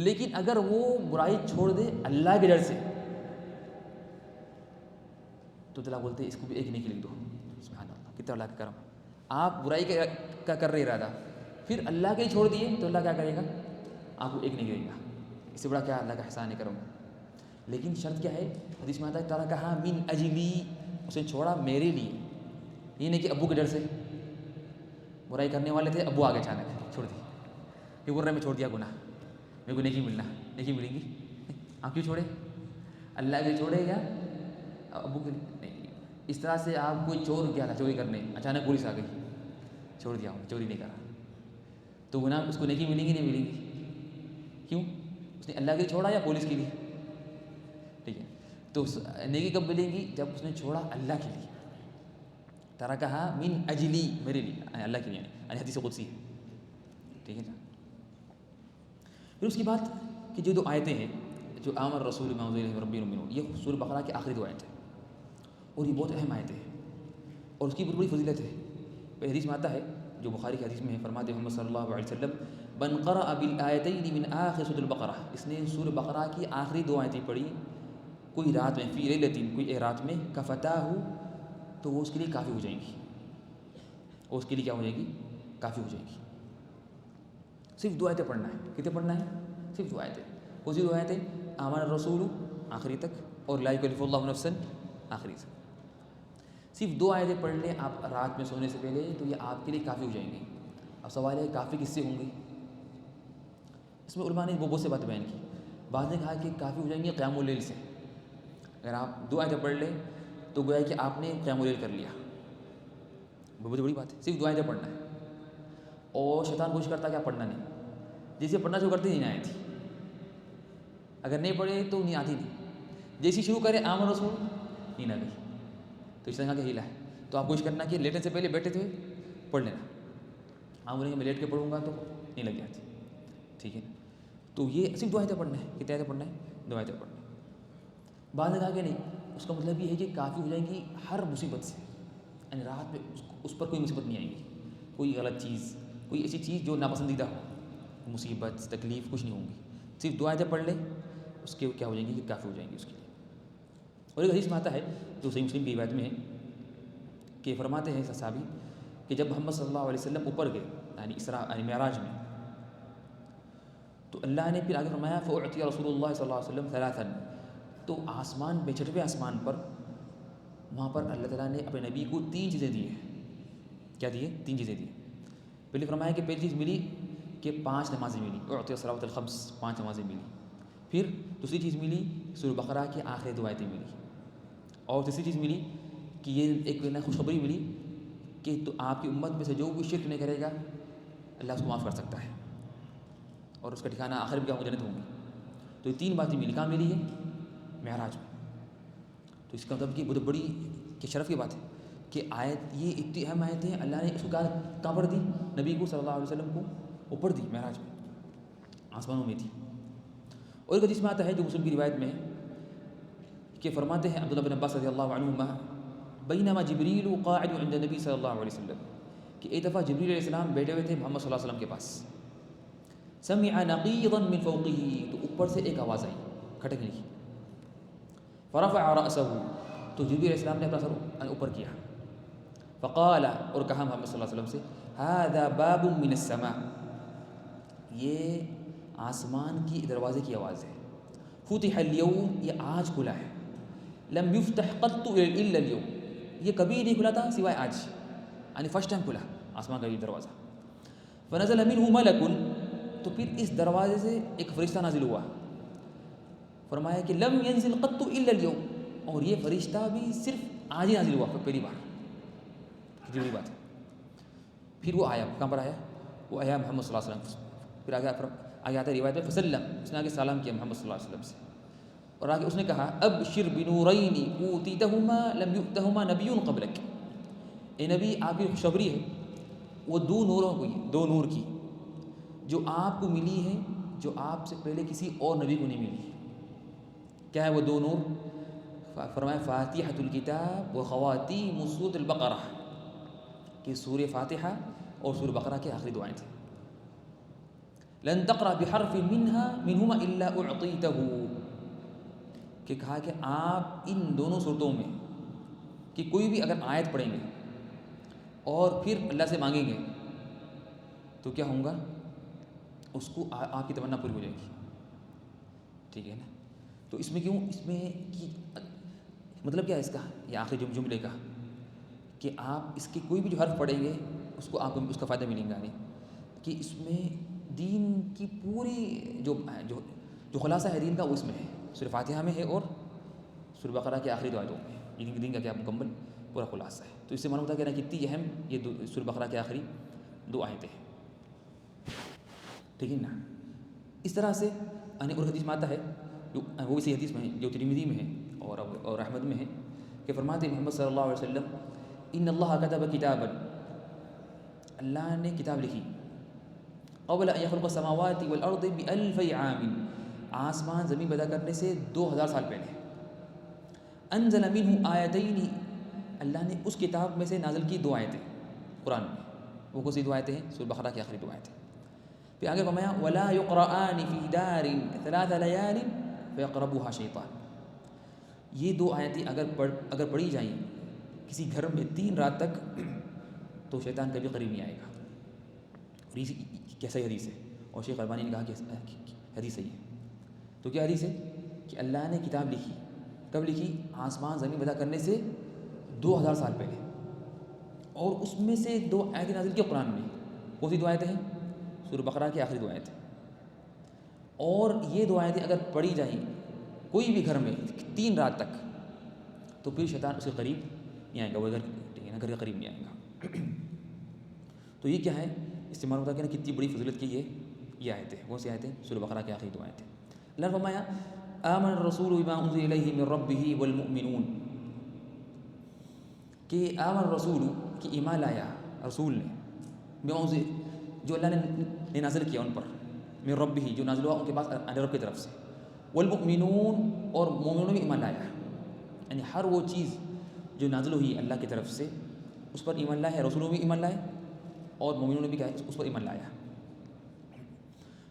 لیکن اگر وہ برائی چھوڑ دے اللہ کے ڈر سے تو اللہ بولتے ہیں اس کو بھی ایک نیکی لکھ دو. سبحان اللہ، کتنا اللہ کا کرم. آپ برائی کا کر رہے ارادہ، پھر اللہ کے چھوڑ دیے تو اللہ کیا کرے گا؟ آپ کو ایک نہیں کرے گا. اس سے بڑا کیا اللہ کا احسان ہے کرم. لیکن شرط کیا ہے؟ حدیث میں آتا ہے تعالیٰ کہا من اجلی، اس نے چھوڑا میرے لیے. یہ نہیں کہ ابو کے ڈر سے برائی کرنے والے تھے، ابو آگے اچانک چھوڑ دی، یہ بول رہے میں چھوڑ دیا گناہ، میرے کو نیکی ملنا، نیکی ملے گی. آپ کیوں چھوڑے؟ اللہ کے چھوڑے یا ابو کے نہیں. اس طرح سے آپ کوئی چور کیا تھا چوری کرنے، اچانک پولیس آ گئی، چھوڑ دیا ہوں، چوری نہیں کرا، تو گناہ اس کو نیکی ملے گی نہیں ملے گی؟ کیوں؟ اس نے اللہ کے لیے چھوڑا یا پولیس کے لیے؟ ٹھیک ہے، تو نیکی کب ملے گی؟ جب اس نے چھوڑا اللہ کے لیے. ترا کہا من اجلی، میرے لیے، اللہ کے لیے، یعنی حدیث قدسی ہے. ٹھیک ہے نا. پھر اس کی بات کہ جو دو آیتیں ہیں جو آمن رسول بما انزل الیہ من ربہ والمؤمنون، یہ سورہ بقرہ کی آخری دو آیتیں ہیں اور یہ بہت اہم آیتیں ہیں اور اس کی بڑی فضیلت ہے. پھر حدیث میں آتا ہے جو بخاری کی حدیث میں ہے، فرماتے ہیں محمد صلی اللہ علیہ وسلم من قرأ بالآیتین من آخر سورۃ البقرہ، اس نے سورہ بقرہ کی آخری دو آیتیں پڑھی کوئی رات میں، فی لیلۃ، کوئی رات میں، کفتاہ، تو وہ اس کے لیے کافی ہو جائیں گی. وہ اس کے لیے کیا ہو جائے گی؟ کافی ہو جائے گی. صرف دو آیتیں پڑھنا ہے. کتنے پڑھنا ہے؟ صرف دو آیتیں. کون سی دو آیتیں؟ آمن الرسول آخری تک اور لا یکلف اللہ نفسا آخری تک. صرف دو آیتیں پڑھ لیں آپ رات میں سونے سے پہلے تو یہ آپ کے لیے کافی ہو جائیں گی. اب سوال ہے کافی کس سے ہوں گی؟ اس میں علماء نے بہت سے باتیں بیان کی. بعض نے کہا کہ کافی ہو جائیں گی قیام اللیل سے. اگر آپ دو آیتیں پڑھ لیں تو گویا کہ آپ نے قیام اللیل کر لیا. بہت بڑی بات ہے. صرف دو آیتیں پڑھنا ہے اور شیطان کوشش کرتا ہے کہ آپ پڑھنا نہیں. جیسے پڑھنا شروع کرتے نہیں آئی تھی، اگر نہیں پڑھے تو نہیں آتی نہیں. جیسی شروع کرے آمن رسول نہیں نہ گئی تو اس طرح کا ہیلا ہے. تو آپ کوشش کرنا کہ لیٹنے سے پہلے بیٹھے تھے پڑھ لینا. آپ بولیں گے میں لیٹ کے پڑھوں گا تو نہیں لگ جاتی. ٹھیک ہے، تو یہ صرف دو آیتیں پڑھنا ہے. کتنے آیتیں پڑھنا ہے؟ دو آیتیں پڑھنا ہے. بعد نے کہا کہ نہیں، اس کا مطلب یہ ہے کہ کافی ہو جائیں گی ہر مصیبت سے، یعنی رات میں اس پر کوئی مصیبت نہیں آئے گی، کوئی غلط چیز، کوئی ایسی چیز جو ناپسندیدہ ہو، مصیبت تکلیف کچھ نہیں ہوں گی. صرف دو آیتیں پڑھ لیں اس کے کیا ہو جائیں گی کہ کافی ہو جائیں گی اس کے لیے. اور ایک حدیث میں آتا ہے جو صحیح مسلم کی روایت میں ہے کہ فرماتے ہیں صحابی کہ جب محمد صلی اللہ علیہ وسلم اوپر گئے یعنی اسراء یعنی معراج میں، تو اللہ نے پھر آگے فرمایا فأعطي رسول اللہ صلی اللہ علیہ وسلم ثلاثا، تو آسمان پہ چھٹویں آسمان پر وہاں پر اللہ تعالیٰ نے اپنے نبی کو تین چیزیں دی ہیں. کیا دیے؟ تین چیزیں دی. پہلے فرمایا کہ پہلی چیز ملی کہ 5 نمازیں ملی، اعطي الصلوات الخمس، 5 نمازیں ملی. پھر دوسری چیز ملی سورہ بقرہ کی آخری دو آیتیں ملی. اور تیسری چیز ملی کہ یہ ایک خوشخبری ملی کہ تو آپ کی امت میں سے جو کوئی شرک نہیں کرے گا اللہ اس کو معاف کر سکتا ہے اور اس کا ٹھکانہ آخر میں کیا ہوں، جنت ہوں گی. تو یہ تین باتیں ملی. کہاں ملی ہے؟ معراج میں. تو اس کا مطلب کہ بہت بڑی کہ شرف کی بات ہے کہ آیت یہ اتنی اہم آیت ہے. اللہ نے اس کو کہاں پر دی؟ نبی کو صلی اللہ علیہ وسلم کو اوپر دی، معراج میں، آسمانوں میں تھی. اور ایک حدیث میں آتا ہے جو مسلم کی روایت میں ہے کہ فرماتے ہیں عبداللہ بن عباس رضی اللہ عنہما بینما جبریل قاعد عند نبی صلی اللہ علیہ وسلم، کہ ایک دفعہ جبریل علیہ السلام بیٹھے ہوئے تھے محمد صلی اللہ علیہ وسلم کے پاس. سمع نقیضا من فوقه، تو اوپر سے ایک آواز آئی کھٹکنے کی. فرفع رأسه، تو جبریل علیہ السلام نے اپنا سر اوپر کیا. فقال، اور کہا محمد صلی اللہ علیہ وسلم سے هذا باب من السماء، یہ آسمان کی دروازے کی آواز ہے. فتح اليوم، یہ آج کھلا ہے. لم يفتح قط الا اليوم، یہ کبھی نہیں کھلا تھا سوائے آج، یعنی فرسٹ ٹائم کھلا آسمان کا یہ دروازہ. فنزل منه ملک، تو پھر اس دروازے سے ایک فرشتہ نازل ہوا. فرمایا کہ لم ينزل قط الا اليوم، اور یہ فرشتہ بھی صرف آج ہی نازل ہوا پہلی بار. کتنی بڑی بات ہے. پھر وہ آیا، کہاں پر آیا؟ وہ آیا محمد صلی اللہ علیہ وسلم. پھر آگے آتا ہے روایت میں فسلم، اس نے آگے سلام کیا محمد صلی اللہ علیہ وسلم سے. اور آگے اس نے کہا ابشر بنورین اوتیتہما لم یؤتہما نبی قبلک، اے نبی آپ کی خوشخبری ہے وہ دو نوروں کی، دو نور کی جو آپ کو ملی ہے جو آپ سے پہلے کسی اور نبی کو نہیں ملی. کیا ہے وہ 2 نور؟ فرمایا فاتحۃ الکتاب و خواتیم سورۃ البقرہ، کہ سورہ فاتحہ اور سورہ بقرہ کے آخری دعائیں تھیں. لن تقرأ بحرف منہما الا اعطیتہ، کہ کہا کہ آپ ان دونوں صورتوں میں کہ کوئی بھی اگر آیت پڑھیں گے اور پھر اللہ سے مانگیں گے تو کیا ہوں گا؟ اس کو آپ کی تمنا پوری ہو جائے گی. ٹھیک ہے نا؟ تو اس میں کیوں، اس میں مطلب کیا ہے اس کا، یہ آخری جملے کا، کہ آپ اس کے کوئی بھی جو حرف پڑھیں گے اس کو آپ کو اس کا فائدہ ملے گا. کہ اس میں دین کی پوری جو خلاصہ ہے دین کا وہ اس میں ہے، سورہ فاتحہ میں ہے اور سورہ بقرہ کے آخری 2 آیتوں میں. یہ دین کا کیا مکمل پورا خلاصہ ہے. تو اس سے معلوم ہوتا ہے کہ کتنی اہم یہ سورہ بقرہ کے آخری 2 آیتیں ہیں. ٹھیک ہے نا؟ اس طرح سے اور حدیث میں آتا ہے، وہ اسی حدیث میں ہے جو ترمذی میں ہے اور احمد میں ہے، کہ فرماتے ہیں محمد صلی اللہ علیہ وسلم ان اللہ کتب کتابا، اللہ نے کتاب لکھی، قبل ان يخلق السماوات والارض ب1000 عام، آسمان زمین پیدا کرنے سے 2000 سال پہلے. انزل منہ آیتین، اللہ نے اس کتاب میں سے نازل کی 2 آیتیں قرآن میں. وہ کون سی 2 آیتیں ہیں؟ سورہ بقرہ کی آخری 2 آیتیں. پھر آگے فرمایا ولا يقرآن في دار 3 ليال فيقربها شیطان. یہ 2 آیتیں اگر پڑھی جائیں کسی گھر میں 3 رات تک تو شیطان کبھی قریب نہیں آئے گا. اور یہ کیسا حدیث ہے، اور شیخ البانی نے کہا کہ حدیث صحیح ہے. تو کیا حدیث ہے؟ کہ اللہ نے کتاب لکھی، کب لکھی؟ آسمان زمین پیدا کرنے سے 2000 سال پہلے، اور اس میں سے 2 آیتیں نازل کی قرآن میں. کون سی 2 آیتیں ہیں؟ سورہ بقرہ کی آخری 2 آیتیں. اور یہ 2 آیتیں اگر پڑھی جائیں کوئی بھی گھر میں 3 رات تک تو پھر شیطان اس کے قریب نہیں آئے گا، وہ گھر گھر کے قریب نہیں آئے گا. تو یہ کیا ہے؟ استعمال ہوتا ہے کہ کتنی بڑی فضیلت کی یہ آیتیں. کون سی آیتیں؟ سورہ بقرہ کی آخری 2 آیتیں. اللہ نے فرمایا آمن الرسول بما انزل الیہ من ربہ والمؤمنون، کہ آمن الرسول کی ایمان لایا رسول نے، بما انزل جو اللہ نے نازل کیا ان پر، من ربہ جو نازل ہوا ان کے پاس اللہ رب کی طرف سے، والمؤمنون اور مومنوں نے بھی ایمان لایا. یعنی ہر وہ چیز جو نازل ہوئی اللہ کی طرف سے اس پر ایمان لایا ہے، رسولوں بھی ایمان لائے اور مومنوں نے بھی کہا اس پر ایمان لایا.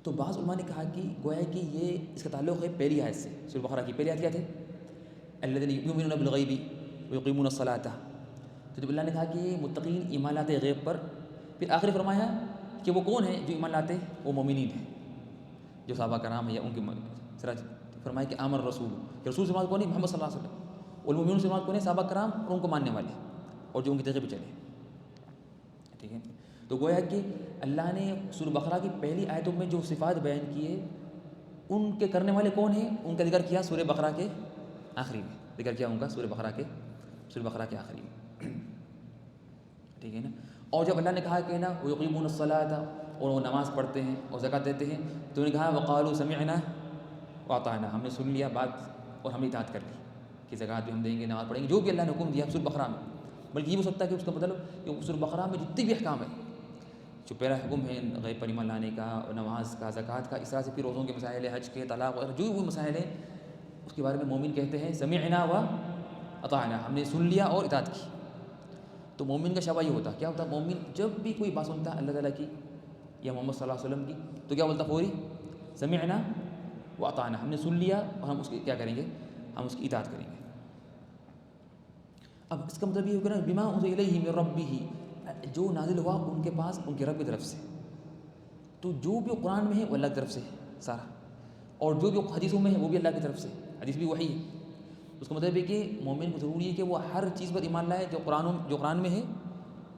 تو بعض علماء نے کہا کہ گویا کہ یہ اس کا تعلق ہے پہلی آیت سے. سورہ بقرہ کی پہلی آیت کیا تھے؟ الذین یؤمنون بالغیب ویقیمون الصلاۃ. تو جب اللہ نے کہا کہ متقین ایمان لاتے غیب پر، پھر آخری فرمایا کہ وہ کون ہیں جو ایمان لاتے؟ وہ مومنین ہیں، جو صحابہ کرام ہیں یا ان کے فرمایا کہ آمن رسول، کہ رسول سے مراد کون ہے؟ محمد صلی اللہ علیہ وسلم. والمؤمنون سے مراد کون ہے؟ صحابہ کرام اور ان کو ماننے والے اور جو ان کے طریقے پہ چلے. ٹھیک ہے؟ تو گویا کہ اللہ نے سورہ بقرہ کی پہلی آیتوں میں جو صفات بیان کیے ان کے کرنے والے کون ہیں ان کا ذکر کیا سورہ بقرہ کے آخری میں. ذکر کیا ان کا سورہ بقرہ کے آخری میں. ٹھیک ہے نا؟ اور جب اللہ نے کہا کہ نا وَيُقِيمُونَ الصَّلَاةَ، اور وہ نماز پڑھتے ہیں اور زکوٰۃ دیتے ہیں، تو انہوں نے کہا وَقَالُوا سَمِعْنَا وَأَطَعْنَا، ہم نے سن لیا بات اور ہم نے اطاعت کر لی، کہ زکوٰۃ بھی ہم دیں گے، نماز پڑھیں گے، جو بھی اللہ نے حکم دیا سورہ بقرہ میں. بلکہ یہ ہو سکتا ہے کہ اس کا مطلب کہ سورہ بقرہ میں جتنے بھی احکام ہیں، جو پہلا حکم ہے غیب پر ایمان لانے کا، نماز کا، زکوٰۃ کا، اس طرح سے پھر روزوں کے مسائل، حج کے، طلاق وغیرہ جو بھی مسائل ہیں اس کے بارے میں مومن کہتے ہیں سمعنا و اطعنا، ہم نے سن لیا اور اطاعت کی. تو مومن کا شعبہ یہ ہوتا، کیا ہوتا؟ مومن جب بھی کوئی بات سنتا اللہ تعالیٰ کی یا محمد صلی اللہ علیہ وسلم کی تو کیا بولتا؟ فوری سمعنا و اطعنا، ہم نے سن لیا اور ہم اس کی کیا کریں گے؟ ہم اس کی اطاعت کریں گے. اب اس کا مطلب یہ ہوگا نا بما انزل الیہ من ربہ، جو نازل ہوا ان کے پاس ان کے رب کی طرف سے. تو جو بھی قرآن میں ہے وہ اللہ کی طرف سے سارا، اور جو بھی حدیثوں میں ہے وہ بھی اللہ کی طرف سے، حدیث بھی وحی ہے. اس کا مطلب ہے کہ مومن کو ضروری ہے کہ وہ ہر چیز پر ایمان لائے جو قرآن میں ہے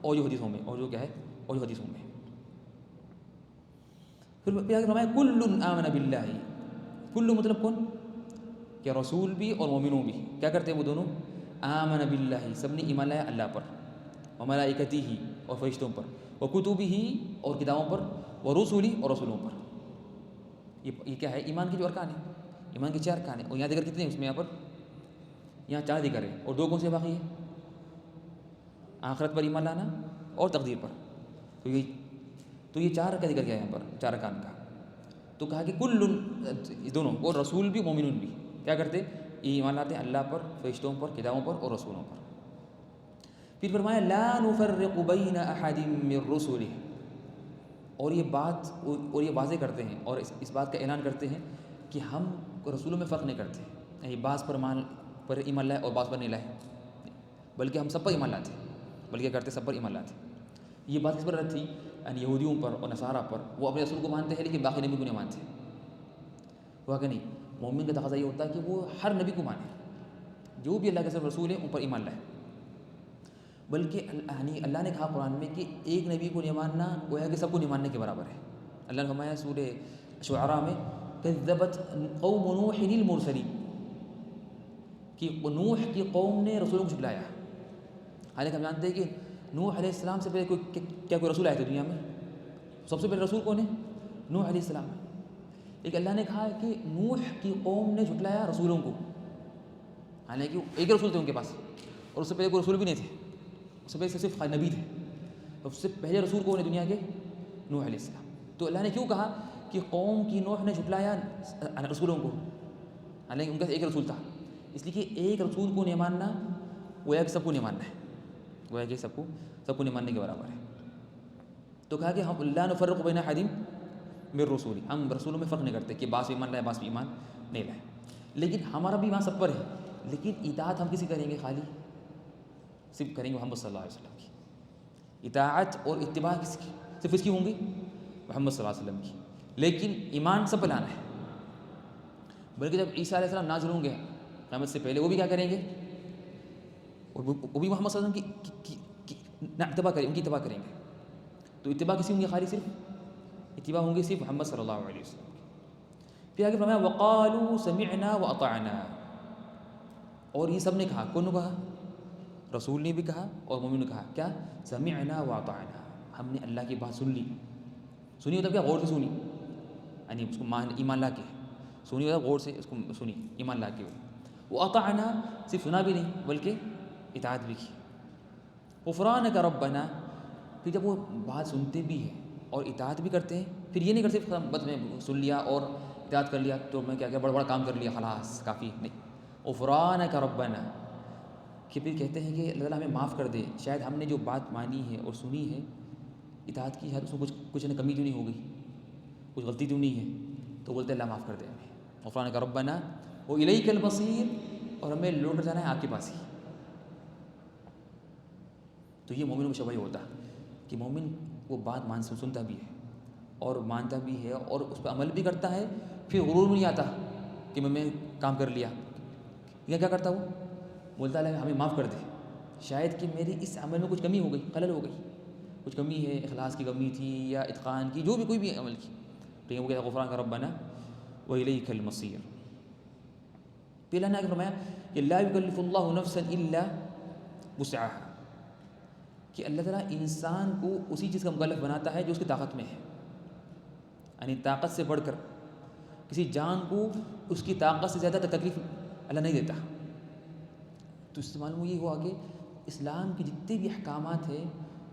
اور جو حدیثوں میں، اور جو کیا ہے اور جو حدیثوں میں ہے. پھر فرمایا کل آمن باللہ، کل مطلب کون؟ کہ رسول بھی اور مومنوں بھی کیا کرتے ہیں؟ وہ دونوں آمن باللہ، سب نے ایمان لایا اللہ پر، وملائکتہ اور فرشتوں پر، وکتبہ اور کتابوں پر، ورسلہ اور رسولوں پر. یہ کیا ہے؟ ایمان کے جو ارکان ہیں، ایمان کے 4 ارکان ہیں. اور یہاں ذکر کتنے ہیں اس میں؟ یہاں پر یہاں 4 ذکر ہے، اور 2 کون سے باقی ہیں؟ آخرت پر ایمان لانا اور تقدیر پر. تو یہ 4 کا ذکر کیا ہے یہاں پر، 4 ارکان کا. تو کہا کہ کل دونوں، وہ رسول بھی مومنون بھی کیا کرتے؟ ایمان لاتے ہیں اللہ پر، فرشتوں پر، کتابوں پر اور رسولوں پر۔ پھر فرمایا لا نفرق بین احد من رسلہ، اور یہ بات اور یہ واضح کرتے ہیں اور اس بات کا اعلان کرتے ہیں کہ ہم رسولوں میں فرق نہیں کرتے، یعنی بعض پر ایمان لائے اور بعض پر نہیں لائے، بلکہ ہم سب پر ایمان لاتے ہیں، بلکہ کرتے سب پر ایمان لاتے ہیں۔ یہ بات کس پر رد تھی؟ یعنی یہودیوں پر اور نصارہ پر، وہ اپنے رسول کو مانتے ہیں لیکن باقی نبی کو نہیں مانتے، ہوا کہ نہیں؟ مومن کا تقاضا یہ ہوتا ہے کہ وہ ہر نبی کو مانے، جو بھی اللہ کے صرف رسول ہیں ان پر ایمان لائے، بلکہ یعنی اللہ نے کہا قرآن میں کہ ایک نبی کو نہیں ماننا گویا کہ سب کو نہیں ماننے کے برابر ہے۔ اللہ نے فرمایا سورہ شعراء میں کذبت قوم نوح المرسلین، کہ نوح کی قوم نے رسولوں کو جھٹلایا، حالانکہ ہم جانتے ہیں کہ نوح علیہ السلام سے پہلے کوئی رسول آئے تھے دنیا میں؟ سب سے پہلے رسول کون ہے؟ نوح علیہ السلام۔ لیکن اللہ نے کہا کہ نوح کی قوم نے جھٹلایا رسولوں کو، حالانکہ ایک رسول تھے ان کے پاس، اور اس سے پہلے کوئی رسول بھی نہیں تھے، اس سے پہلے صرف نبی تھے، تو اس سے پہلے رسول کون ہے دنیا کے؟ نوح علیہ السلام۔ تو اللہ نے کیوں کہا کہ قوم کی نوح نے جھٹلایا رسولوں کو، حالانکہ ان کا ایک رسول تھا؟ اس لیے کہ ایک رسول کو نہیں ماننا گویا کہ سب کو نہیں ماننا ہے، گویا کہ سب کو نہیں ماننے کے برابر ہے۔ تو کہا کہ ہم لا نفرق بین احد من رسول، ہم رسولوں میں فرق نہیں کرتے کہ بعض ایمان لائے بعض ایمان نہیں لائے، لیکن ہمارا بھی ایمان سب پر ہے، لیکن اطاعت ہم کسی کریں گے؟ خالی صرف کریں گے محمد صلی اللہ علیہ وسلم کی اطاعت اور اتباع، کس کی؟ صرف اس کی ہوں گی؟ محمد صلی اللہ علیہ وسلم کی۔ لیکن ایمان سب پہ لانا ہے، بلکہ جب عیسیٰ علیہ السلام نازل ہوں گے قیامت سے پہلے، وہ بھی کیا کریں گے؟ اور وہ بھی محمد صلی اللہ علیہ وسلم کی اتباع کریں، ان کی اتباع کریں گے۔ تو اتباع کسی ہوں گی؟ خالی صرف اتباع ہوں گی صرف محمد صلی اللہ علیہ وسلم کی۔ پھر آگے فرمایا وقالوا سمعنا واطعنا، اور یہ سب نے کہا، کون نے کہا؟ رسول نے بھی کہا اور مومن نے کہا، کیا؟ سمعنا واطعنا، ہم نے اللہ کی بات سن لی۔ سنی مطلب کیا؟ غور سے سنی، یعنی اس کو ایمان لا کے سنی، مطلب غور سے اس کو سنی، ایمان لا کے۔ واطعنا صرف سنا بھی نہیں بلکہ اطاعت بھی کی۔ غفرانک ربنا، پھر جب وہ بات سنتے بھی ہیں اور اطاعت بھی کرتے ہیں، پھر یہ نہیں کرتے بس میں سن لیا اور اطاعت کر لیا تو میں کیا بڑا کام کر لیا خلاص کافی نہیں۔ غفرانک ربنا، کہ پھر کہتے ہیں کہ اللہ تعالیٰ ہمیں معاف کر دے، شاید ہم نے جو بات مانی ہے اور سنی ہے، اطاعت کی، شاید اس میں کچھ کمی تو نہیں ہو گئی، کچھ غلطی تو نہیں ہے، تو بولتے اللہ معاف کر دے ہمیں۔ غفرانک ربنا والیک المصیر، اور ہمیں لوٹ جانا ہے آپ کے پاس ہی۔ تو یہ مومن کو شبہ ہوتا کہ مومن وہ بات سنتا بھی ہے اور مانتا بھی ہے اور اس پہ عمل بھی کرتا ہے، پھر غرور میں نہیں آتا کہ میں کام کر لیا، یہ کیا کرتا؟ وہ بولتا ہے ہمیں معاف کر دے، شاید کہ میری اس عمل میں کچھ کمی ہو گئی، خلل ہو گئی، کچھ کمی ہے، اخلاص کی کمی تھی یا اتقان کی، جو بھی کوئی بھی عمل کی، تو یہ وہ کہتا غفرانک ربنا والیک المصیر۔ پھر اللہ نے آگے فرمایا کہ لا یکلف اللہ نفسا الا وسعها، کہ اللہ تعالیٰ انسان کو اسی چیز کا مکلف بناتا ہے جو اس کی طاقت میں ہے، یعنی طاقت سے بڑھ کر کسی جان کو اس کی طاقت سے زیادہ تکلیف اللہ نہیں دیتا۔ تو اس سے معلوم یہ ہوا کہ اسلام کے جتنے بھی احکامات ہیں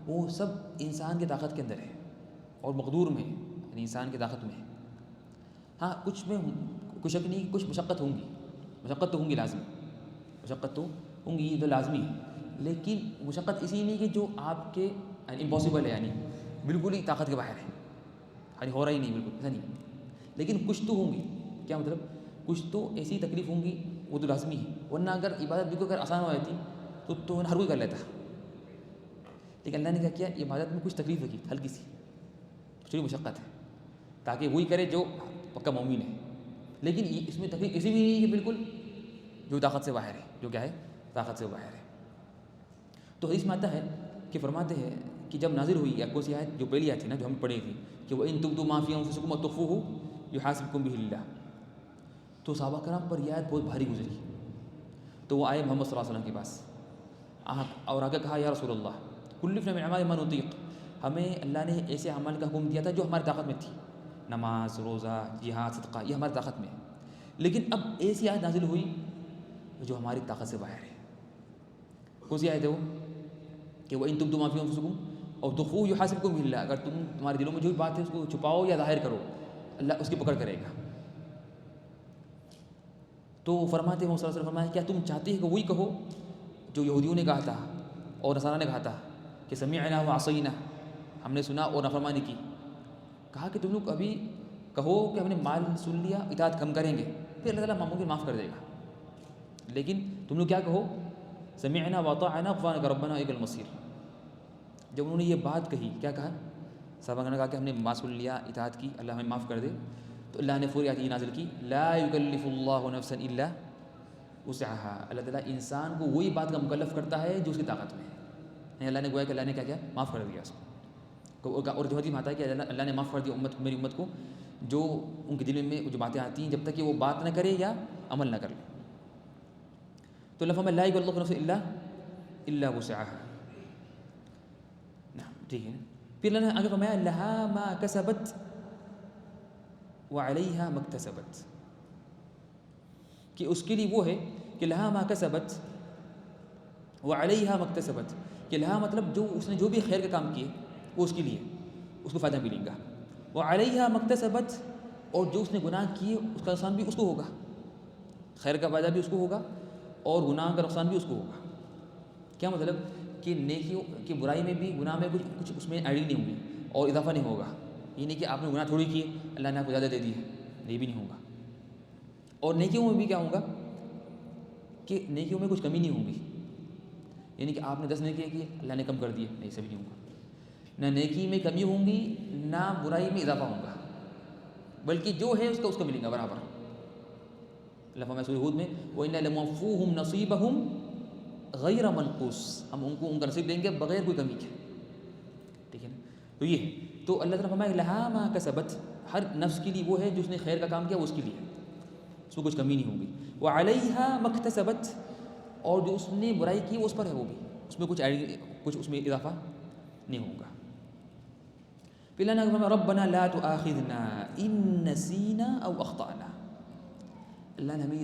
وہ سب انسان کی طاقت کے اندر ہے اور مقدور میں، یعنی انسان کی طاقت میں ہے۔ ہاں کچھ میں کچھ شک نہیں، کچھ مشقت ہوں گی، مشقت تو ہوں گی لازمی، مشقت تو ہوں گی، یہ تو لازمی ہے، لیکن مشقت اسی نہیں کہ جو آپ کے یعنی امپاسبل ہے، یعنی بالکل ہی طاقت کے باہر ہے، یعنی ہو رہا ہی نہیں، بالکل ایسا نہیں، لیکن کچھ تو ہوں گی۔ کیا مطلب؟ کچھ تو ایسی تکلیف ہوں گی، وہ تو لازمی ہے، ورنہ اگر عبادت بالکل اگر آسان ہو جاتی تو ہر کوئی کر لیتا، لیکن اللہ نے کیا کیا؟ عبادت میں کچھ تکلیف رکھی، ہلکی سی چھوٹی مشقت ہے، تاکہ وہی کرے جو پکا مومن ہے، لیکن اس میں تکلیف ایسی بھی نہیں ہے کہ بالکل جو طاقت سے باہر ہے، جو کیا ہے طاقت سے باہر ہے۔ تو حدیث میں آتا ہے کہ فرماتے ہیں کہ جب نازل ہوئی یا کوئی سی آیت جو پہلی آیت تھی نا جو ہم پڑھی تھی کہ وَإِن تُبْدُوا مَا فِي أَنفُسِكُمْ وَتُخْفُوهُ يُحَاسِبْكُم بِهِ اللَّهُ، تو صحابہ کرام پر یہ آیت بہت بھاری گزری، تو وہ آئے محمد صلی اللہ علیہ وسلم کے پاس اور آگے کہا یا رسول اللہ كُلِّفْنَا مِنْ أَعْمَالِ مَا نُطِيقُ، ہمیں اللہ نے ایسے اعمال کا حکم دیا تھا جو ہماری طاقت میں تھی، نماز، روزہ، جہاد، صدقہ، یہ ہماری طاقت میں ہے، لیکن اب ایسی آیت نازل ہوئی جو ہماری طاقت سے باہر ہے۔ کون سی آیت ہے وہ؟ کہ وَإِن تُبْدُوا مَا فِي أَنفُسِكُمْ أَوْ تُخْفُوهُ يُحَاسِبْكُم بِهِ اللَّهُ، اگر تم تمہارے دلوں میں جو بھی بات ہے اس کو چھپاؤ یا ظاہر کرو اللہ اس کی پکڑ کرے گا. تو فرماتے ہیں صلی اللہ علیہ وسلم فرمایا کیا تم چاہتے ہیں کہ وہی کہو جو یہودیوں نے کہا تھا اور نصارہ نے کہا تھا کہ سمعنا وعصینا، ہم نے سنا اور نافرمانی کی. کہا کہ تم لوگ ابھی کہو کہ ہم نے مال سن لیا، اطاعت کم کریں گے، پھر اللہ تعالیٰ ممکن معاف کر دے گا. لیکن تم لوگ کیا کہو، سمعنا واطعنا غفرانک ربنا الیک المصیر. جب انہوں نے یہ بات کہی، کیا کہا؟ صحابہ نے کہا کہ ہم نے بات سن لیا، اطاعت کی، اللہ ہمیں معاف کر دے. تو اللہ نے پوری آیت یہ نازل کی، لا یکلف اللہ نفسا الا وسعها. اللہ تعالیٰ انسان کو وہی بات کا مکلف کرتا ہے جو اس کی طاقت میں ہے. اللہ نے گویا کہ اللہ نے کیا کیا، معاف کر دیا اس کو. اور جو حدیث میں آتا ہے کہ اللہ نے معاف کر دیا میری امت کو جو ان کے دل میں جو باتیں آتی ہیں جب تک کہ وہ بات نہ کرے یا عمل نہ کر لے. تو اللہ فرمایا لا یکلف اللہ نفسا الا وسعها. ٹھیک ہے. پھر اللہ نے آگے فرمایا لہا ما کسبت وعلیہا ما اکتسبت، کہ اس کے لیے وہ ہے کہ لہا ما کسبت وعلیہا ما اکتسبت، کہ لہا مطلب جو اس نے جو بھی خیر کے کام کیے وہ اس کے لیے، اس کو فائدہ ملے گا. وعلیہا ما اکتسبت، اور جو اس نے گناہ کیے اس کا نقصان بھی اس کو ہوگا. خیر کا فائدہ بھی اس کو ہوگا اور گناہ کا نقصان بھی اس کو ہوگا. کیا مطلب کہ نیکیوں کی برائی میں بھی گناہ میں کچھ اس میں ایڈنگ نہیں ہوگی اور اضافہ نہیں ہوگا. یہ نہیں کہ آپ نے گناہ تھوڑی کیے اللہ نے آپ کو زیادہ دے دی ہے، یہ بھی نہیں ہوگا. اور نیکیوں میں بھی کیا ہوگا کہ نیکیوں میں کچھ کمی نہیں ہوگی. یعنی کہ آپ نے 10 نیکیاں کی اللہ نے کم کر دیے، نہیں، ایسا بھی نہیں ہوگا. نہ نیکی میں کمی ہوں گی نہ برائی میں اضافہ ہوگا، بلکہ جو ہے اس کا ملے گا برابر. اللہ فرمایا سورہ ہود میں وَإِنَّا لَمُوَفُّوهُمْ نَصِيبَهُمْ غَيْرَ مَنْقُوصٍ، ہم ان کو ان کا نصیب دیں گے بغیر کوئی کمی کے. ٹھیک ہے نا. تو یہ ہے. تو اللہ تعالیٰ فرمایا لہا ما کسبت، ہر نفس کے لیے وہ ہے جو اس نے خیر کا کام کیا وہ اس کے لیے، اس کو کچھ کمی نہیں ہوگی. وعلیہا ما اکتسبت، اور جو اس نے برائی کی وہ اس پر ہے، وہ بھی اس میں کچھ اس میں اضافہ نہیں ہوگا. پھر اللہ نے فرمایا ربنا لا تؤاخذنا ان نسینا او اخطانا. اللہ نے ہمیں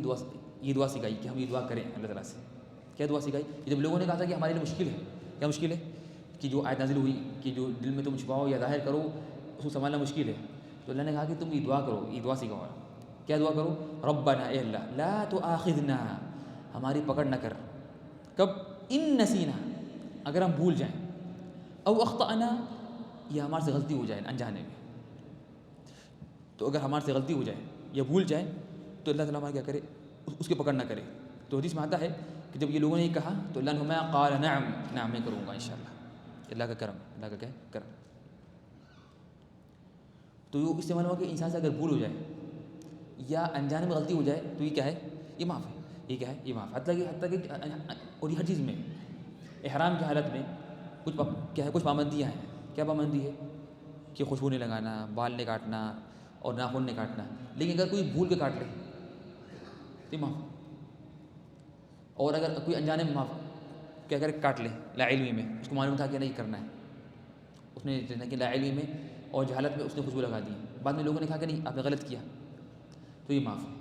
یہ دعا سکھائی کہ ہم یہ دعا کریں اللہ تعالیٰ سے. کیا دعا سکھائی؟ کہ جب لوگوں نے کہا تھا کہ ہمارے لیے مشکل ہے، کیا مشکل ہے؟ کہ جو آیت نازل ہوئی کہ جو دل میں تم چھپاؤ یا ظاہر کرو اس کو سنبھالنا مشکل ہے. تو اللہ نے کہا کہ تم یہ دعا کرو، یہ دعا سکھاؤ. کیا دعا کرو؟ ربنا، اے اللہ، لا تؤاخذنا، ہماری پکڑ نہ کر. کب؟ ان نسینا، اگر ہم بھول جائیں، او اخطانا، یا ہمارے سے غلطی ہو جائے انجانے میں. تو اگر ہمارے سے غلطی ہو جائے یا بھول جائے تو اللہ تعالیٰ ہمارا کیا کرے، اس کی پکڑ نہ کرے. تو حدیث میں آتا ہے کہ جب یہ لوگوں نے یہ کہا تو اللہ نے فرمایا قال نعم، نعم میں کروں گا انشاءاللہ. اللہ کا کرم، اللہ کا کیا کرم. تو اس سے معلوم ہوا کہ انسان سے اگر بھول ہو جائے یا انجانے میں غلطی ہو جائے تو یہ کیا ہے، یہ معاف ہے. یہ کیا ہے، یہ معاف. حتیٰ کہ اور یہ ہر چیز میں، احرام کی حالت میں کچھ پابندیاں ہیں. کیا پابندی ہے؟ کہ خوشبو نہیں لگانا، بال نہیں کاٹنا اور ناخن نہیں کاٹنا. لیکن اگر کوئی بھول کے کاٹ لے تو یہ معاف. اور اگر کوئی انجانے میں معاف کیا کرے، کاٹ لے لا علمی میں، اس کو معلوم تھا کہ نہیں کرنا ہے، اس نے کہ لا علمی میں اور جہالت میں اس نے خوشبو لگا دی، بعد میں لوگوں نے کہا کہ نہیں آپ نے غلط کیا، تو یہ معاف ہے.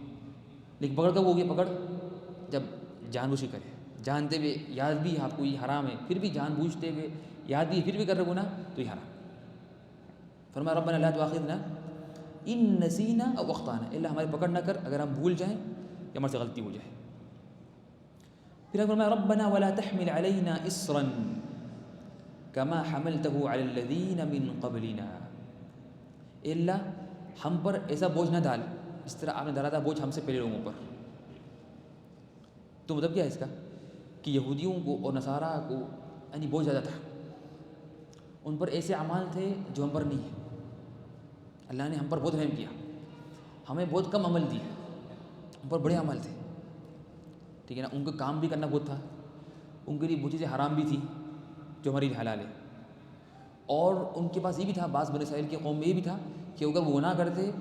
لیکن پکڑ کب ہوگی؟ پکڑ جب جان بوجھ کے کرے، جانتے ہوئے یاد بھی آپ کو یہ حرام ہے پھر بھی جان بوجھتے ہوئے یاد بھی پھر بھی کر رہے گناہ تو یہ حرام. فرمایا ربنا لا تؤاخذنا ان نسینا او اخطانا، اللہ ہماری پکڑ نہ کر اگر ہم بھول جائیں یا ہمارے سے غلطی ہو جائے. پھر فرمایا ربنا ولا تحمل علينا اصرا كما حملته على الذين من قبلنا. اے اللہ ہم پر ایسا بوجھ نہ ڈال اس طرح آپ نے ڈالا تھا بوجھ ہم سے پہلے لوگوں پر. تو مطلب کیا ہے اس کا کہ یہودیوں کو اور نصارہ کو یعنی بہت زیادہ تھا، ان پر ایسے اعمال تھے جو ہم پر نہیں ہیں. اللہ نے ہم پر بہت رحم کیا، ہمیں بہت کم عمل دی، ہم پر بڑے عمل تھے. ٹھیک ہے نا. ان کو کام بھی کرنا بہت تھا، ان کے لیے بہت چیزیں حرام بھی تھی جو ہماری لیے حلال ہے. اور ان کے پاس یہ بھی تھا، بعض بنی اسرائیل کی قوم میں یہ بھی تھا کہ اگر وہ گناہ کرتے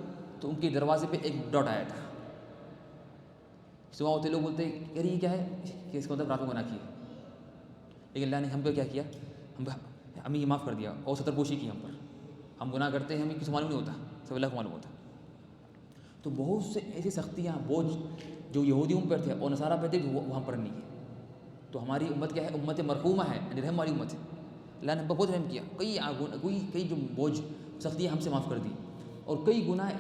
تو ان کے دروازے پہ ایک ڈاٹ آیا تھا. صبح ہوتے لوگ بولتے یار یہ کیا ہے کہ اس کا مطلب رات کو گناہ کیے. لیکن اللہ نے ہم کو کیا کیا، ہمیں یہ معاف کر دیا اور ستر پوشی کی ہم پر. ہم گناہ کرتے ہیں ہمیں کسی معلوم نہیں ہوتا، سب اللہ کو معلوم ہوتا. تو بہت سے ایسی سختیاں بوجھ جو یہودیوں پر تھے اور نصارہ پہ تھے وہ وہاں پر نہیں ہے. تو ہماری امت کیا ہے، امت مرحومہ ہے، یعنی رحم والی امت ہے. اللہ نے ہم پر بہت رحم کیا، کئی جو بوجھ سختیاں ہم سے معاف کر دی. اور کئی گناہ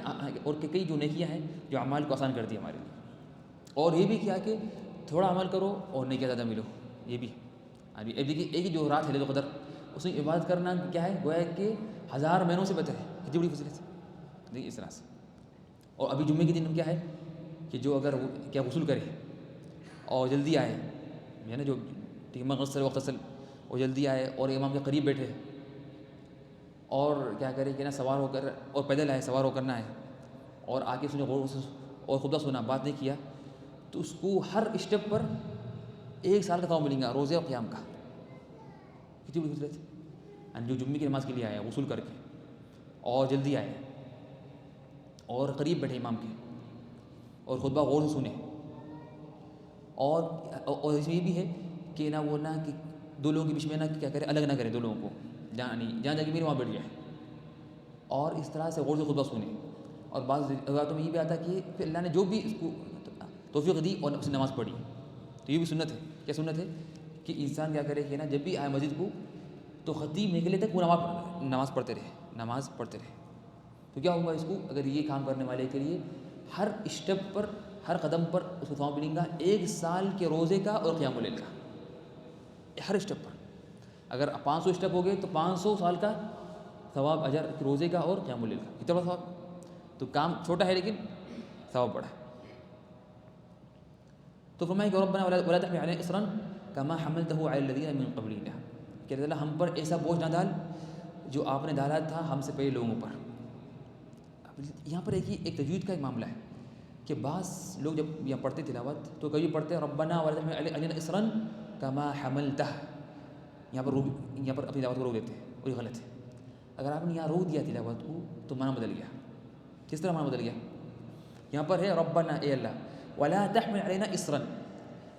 اور کئی جو نیکیاں ہیں جو اعمال کو آسان کر دی ہمارے لیے. اور یہ بھی کیا کہ تھوڑا عمل کرو اور نیکیاں زیادہ ملو. یہ بھی ابھی دیکھیے ایک ہی جو رات ہے لیلۃ القدر اس میں عبادت کرنا کیا ہے گویا کہ 1000 مہینوں سے بہتر ہے. کتنی بڑی فضیلت ہے دیکھیے اس طرح سے. اور ابھی جمعے کے دن کیا ہے کہ جو اگر کیا غسل کرے اور جلدی آئے ہے نا جو مغسل وغسل وہ جلدی آئے اور امام کے قریب بیٹھے اور کیا کرے کہ نا سوار ہو کر اور پیدل آئے سوار ہو کرنا ہے اور آ کے سنے غور اور خطبہ سنا بات نہیں کیا تو اس کو ہر اسٹیپ پر 1 سال کا ثواب ملے گا روزے اور قیام کا. کتنی بڑی فضیلت ہے. جو جمعے کی نماز کے لیے آئے غسل کر کے اور جلدی آئے اور قریب بیٹھے امام کے اور خطبہ غور سے سنے اور اس میں یہ بھی ہے کہ نہ وہ نہ کہ دو لوگوں کے بیچ میں نہ کیا کرے الگ نہ کرے دو لوگوں کو جہاں جا کے میرے وہاں بیٹھ جائے اور اس طرح سے غور سے خطبہ سنے. اور بعض روایتوں میں یہ بھی آتا کہ پھر اللہ نے جو بھی اس کو توفیق دی اور اس نے نماز پڑھی تو یہ بھی سنت ہے. کیا سنت ہے کہ انسان کیا کرے کہ نا جب بھی آئے مسجد کو تو خطیب نکلے تک وہ نماز پڑھتے رہے. تو کیا ہوگا اس کو اگر یہ کام کرنے والے کے لیے ہر اسٹیپ پر ہر قدم پر اس کو ثواب ملے گا 1 سال کے روزے کا اور قیام اللیل کا. ہر اسٹیپ پر اگر 500 اسٹیپ ہو گئے تو 500 سال کا ثواب اجر روزے کا اور قیام اللیل کا. کتنا بڑا ثواب. تو کام چھوٹا ہے لیکن ثواب بڑا ہے. تو فرمایا کہ ربنا ولا تحمل علينا اصرا كما حملته على الذين من قبلنا کہ اللہ ہم پر ایسا بوجھ نہ ڈال جو آپ نے ڈالا تھا ہم سے پہلے لوگوں پر. یہاں پر ایک تجوید کا ایک معاملہ ہے کہ بعض لوگ جب یہاں پڑھتے تلاوت تو کبھی پڑھتے ہیں ربنا ولا تحمل علينا اصرا كما حملته یہاں پر اپنی تلاوت کو روک دیتے ہیں اور یہ غلط ہے. اگر آپ نے یہاں روک دیا تلاوت کو تو معنی بدل گیا. کس طرح معنی بدل گیا. یہاں پر ہے ربنا اے اللہ ولا تحمل علينا اصرا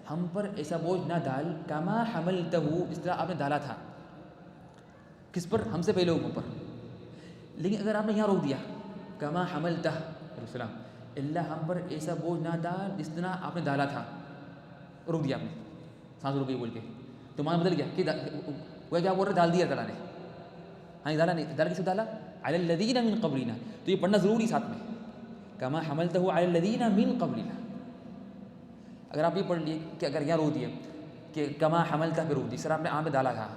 ہم پر ایسا بوجھ نہ ڈال کما حملته اس طرح آپ نے ڈالا تھا کس پر ہم سے پہلے لوگوں پر. لیکن اگر آپ نے یہاں روک دیا کما حملته السلام اللہ ہم پر ایسا بوجھ نہ ڈال جس طرح آپ نے ڈالا تھا روک دیا آپ نے سانس روک گئی بول کے تو معنی بدل گیا کہ وہ کیا بول رہے ڈال دیا تعالیٰ نے. ہاں ڈالا نہیں ڈالا کس کو ڈالا علی الذین من قبلنا. تو یہ پڑھنا ضروری ساتھ میں کما حملته علی الذین من قبلنا. اگر آپ یہ پڑھ لیے کہ اگر یہاں روک دیے کہ کما حملتہ پہ روک دی سر آپ نے پہ ڈالا تھا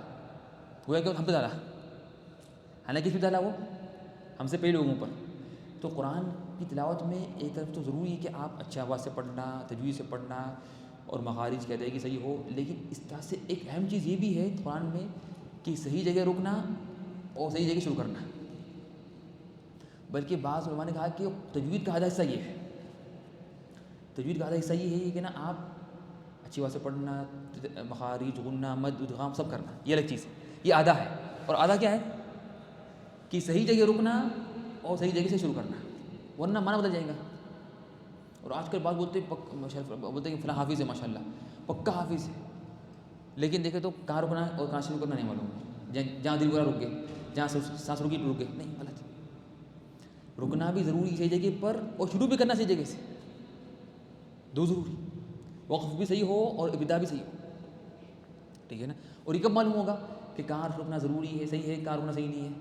وہ کہ ہم پہ ڈالا حالانکہ کس پہ ڈالا وہ ہم سے پہلے لوگوں پر. تو قرآن کی تلاوت میں ایک طرف تو ضروری ہے کہ آپ اچھا آواز سے پڑھنا تجوید سے پڑھنا اور مخارج کی ادائیگی صحیح ہو. لیکن اس طرح سے ایک اہم چیز یہ بھی ہے قرآن میں کہ صحیح جگہ رکنا اور صحیح جگہ شروع کرنا. بلکہ بعض علماء نے کہا کہ تجوید کا آدھا حصہ یہ ہے تجوید کا آدھا حصہ یہ ہے کہ نا آپ اچھی بات سے پڑھنا مخارج غنہ مد ادغام سب کرنا یہ الگ چیز ہے. یہ آدھا ہے. اور آدھا کیا ہے کہ صحیح جگہ رکنا اور صحیح جگہ سے شروع کرنا ورنہ معنی بدل جائے گا. اور آج کل بات بولتے ہیں کہ فلاں حافظ ہے ماشاء اللہ پکا حافظ ہے لیکن دیکھے تو کہاں رکنا ہے اور کہاں شروع کرنا نہیں معلوم. جہاں دل برا رک گئے جہاں سانس رکی رک گئے نہیں غلط. رکنا بھی ضروری صحیح جگہ پر اور شروع بھی کرنا صحیح جگہ سے. دو ضروری وقف بھی صحیح ہو اور ابتدا بھی صحیح ہو. ٹھیک ہے نا. اور یہ کب معلوم ہوگا کہ کہاں رکنا ضروری ہے صحیح ہے کہاں رکنا صحیح نہیں ہے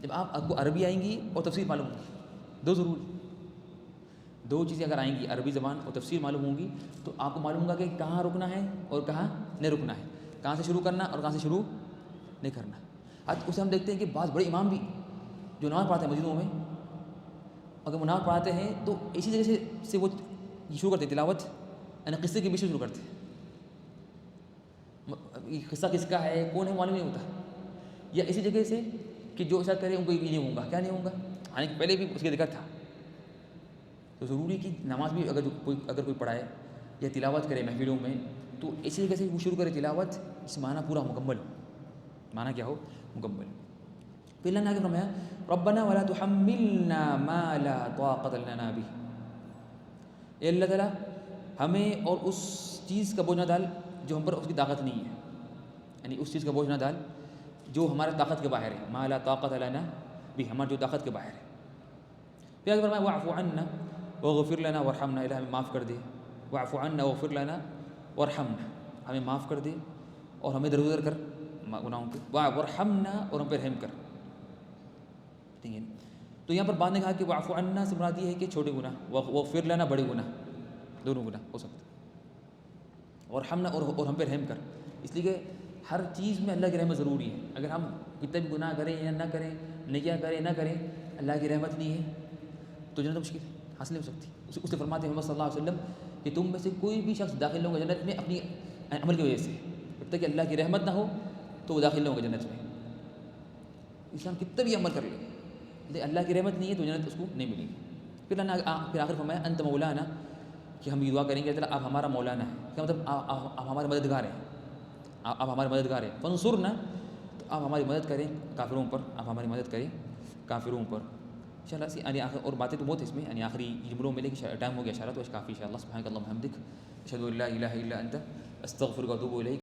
جب آپ کو عربی آئیں گی اور تفسیر معلوم ہوگی. دو ضروری دو چیزیں اگر آئیں گی عربی زبان اور تفسیر معلوم ہوں گی تو آپ کو معلوم ہوگا کہ کہاں رکنا ہے اور کہاں نہیں رکنا ہے کہاں سے شروع کرنا اور کہاں سے شروع نہیں کرنا. آج اسے ہم دیکھتے ہیں کہ بعض بڑے امام بھی جو نماز پڑھاتے ہیں مسجدوں میں اگر وہ نماز پڑھاتے ہیں تو اسی جگہ سے وہ شروع کرتے تلاوت یعنی قصے کے پیچھے شروع کرتے. یہ قصہ کس کا ہے کون ہے معلوم نہیں ہوتا یا اسی جگہ سے کہ جو ایسا کرے ان کو یہ نہیں ہوں گا کیا نہیں ہوں گا حالانکہ پہلے بھی اس کا ذکر تھا. تو ضروری کہ نماز بھی اگر کوئی پڑھائے یا تلاوت کرے محفلوں میں تو اسی جگہ سے وہ شروع کرے تلاوت جس معنی پورا مکمل ہو. معنی کیا ہو مکمل. پھر اللہ نے آگے فرمایا ربنا ولا تحملنا ما لا طاقت لنا به. اے اللہ تعالیٰ ہمیں اور اس چیز کا بوجھ نہ ڈال جو ہم پر اس کی طاقت نہیں ہے یعنی اس چیز کا بوجھ نہ ڈال جو ہمارے طاقت کے باہر ہے. ما لا طاقت لنا به ہمارے جو طاقت کے باہر ہے. پھر آگے فرمایا واعف عنا واغفر لنا وارحمنا. الہ ہمیں معاف کر دے. واعف عنا واغفر لنا وارحمنا ہمیں معاف کر دے اور ہمیں درگزر کر گناہوں پہ. وارحمنا اور ہم پہ رحم کر. ٹھیک ہے. تو یہاں پر بعد نے کہا کہ واعف عنا سے مراد یہ ہے کہ چھوٹے گناہ، واغفر لنا بڑے گناہ، دونوں گناہ ہو سکتے ہیں، اور ہم پہ رحم کر، اس لیے کہ ہر چیز میں اللہ کی رحمت ضروری ہے. اگر ہم کتنے بھی گناہ کریں یا نہ کریں، نیکیاں کریں نہ کریں، اللہ کی رحمت نہیں ہے تو جنت مشکل حاصل نہیں ہو سکتی. اس نے فرماتے ہیں محمد صلی اللہ علیہ وسلم کہ تم میں سے کوئی بھی شخص داخل نہیں ہوگا جنت میں اپنی عمل کی وجہ سے، جب تک کہ اللہ کی رحمت نہ ہو تو وہ داخل نہیں ہوگا جنت میں. انسان کتنا بھی عمل کر لے لیکن اللہ کی رحمت نہیں ہے تو جنت اس کو نہیں ملے گی. پھر آخر فرمایا انت مولانا، کہ ہم یہ دعا کریں گے اللہ آپ ہمارا مولانا ہے، کیا مطلب آپ ہمارے مددگار ہیں، آپ ہمارے مددگار ہیں. فانصرنا، تو آپ ہماری مدد کریں کافروں پر، آپ ہماری مدد کریں کافروں پر. انشاءاللہ یعنی اور باتیں تو بہت ہیں اس میں، یعنی آخری جملوں میں، لیکن ٹائم ہو گیا اشارہ تو کافی. انشاءاللہ سبحانک اللہم وبحمدک اشہد ان لا الہ الا انت استغفرک واتوب الیک.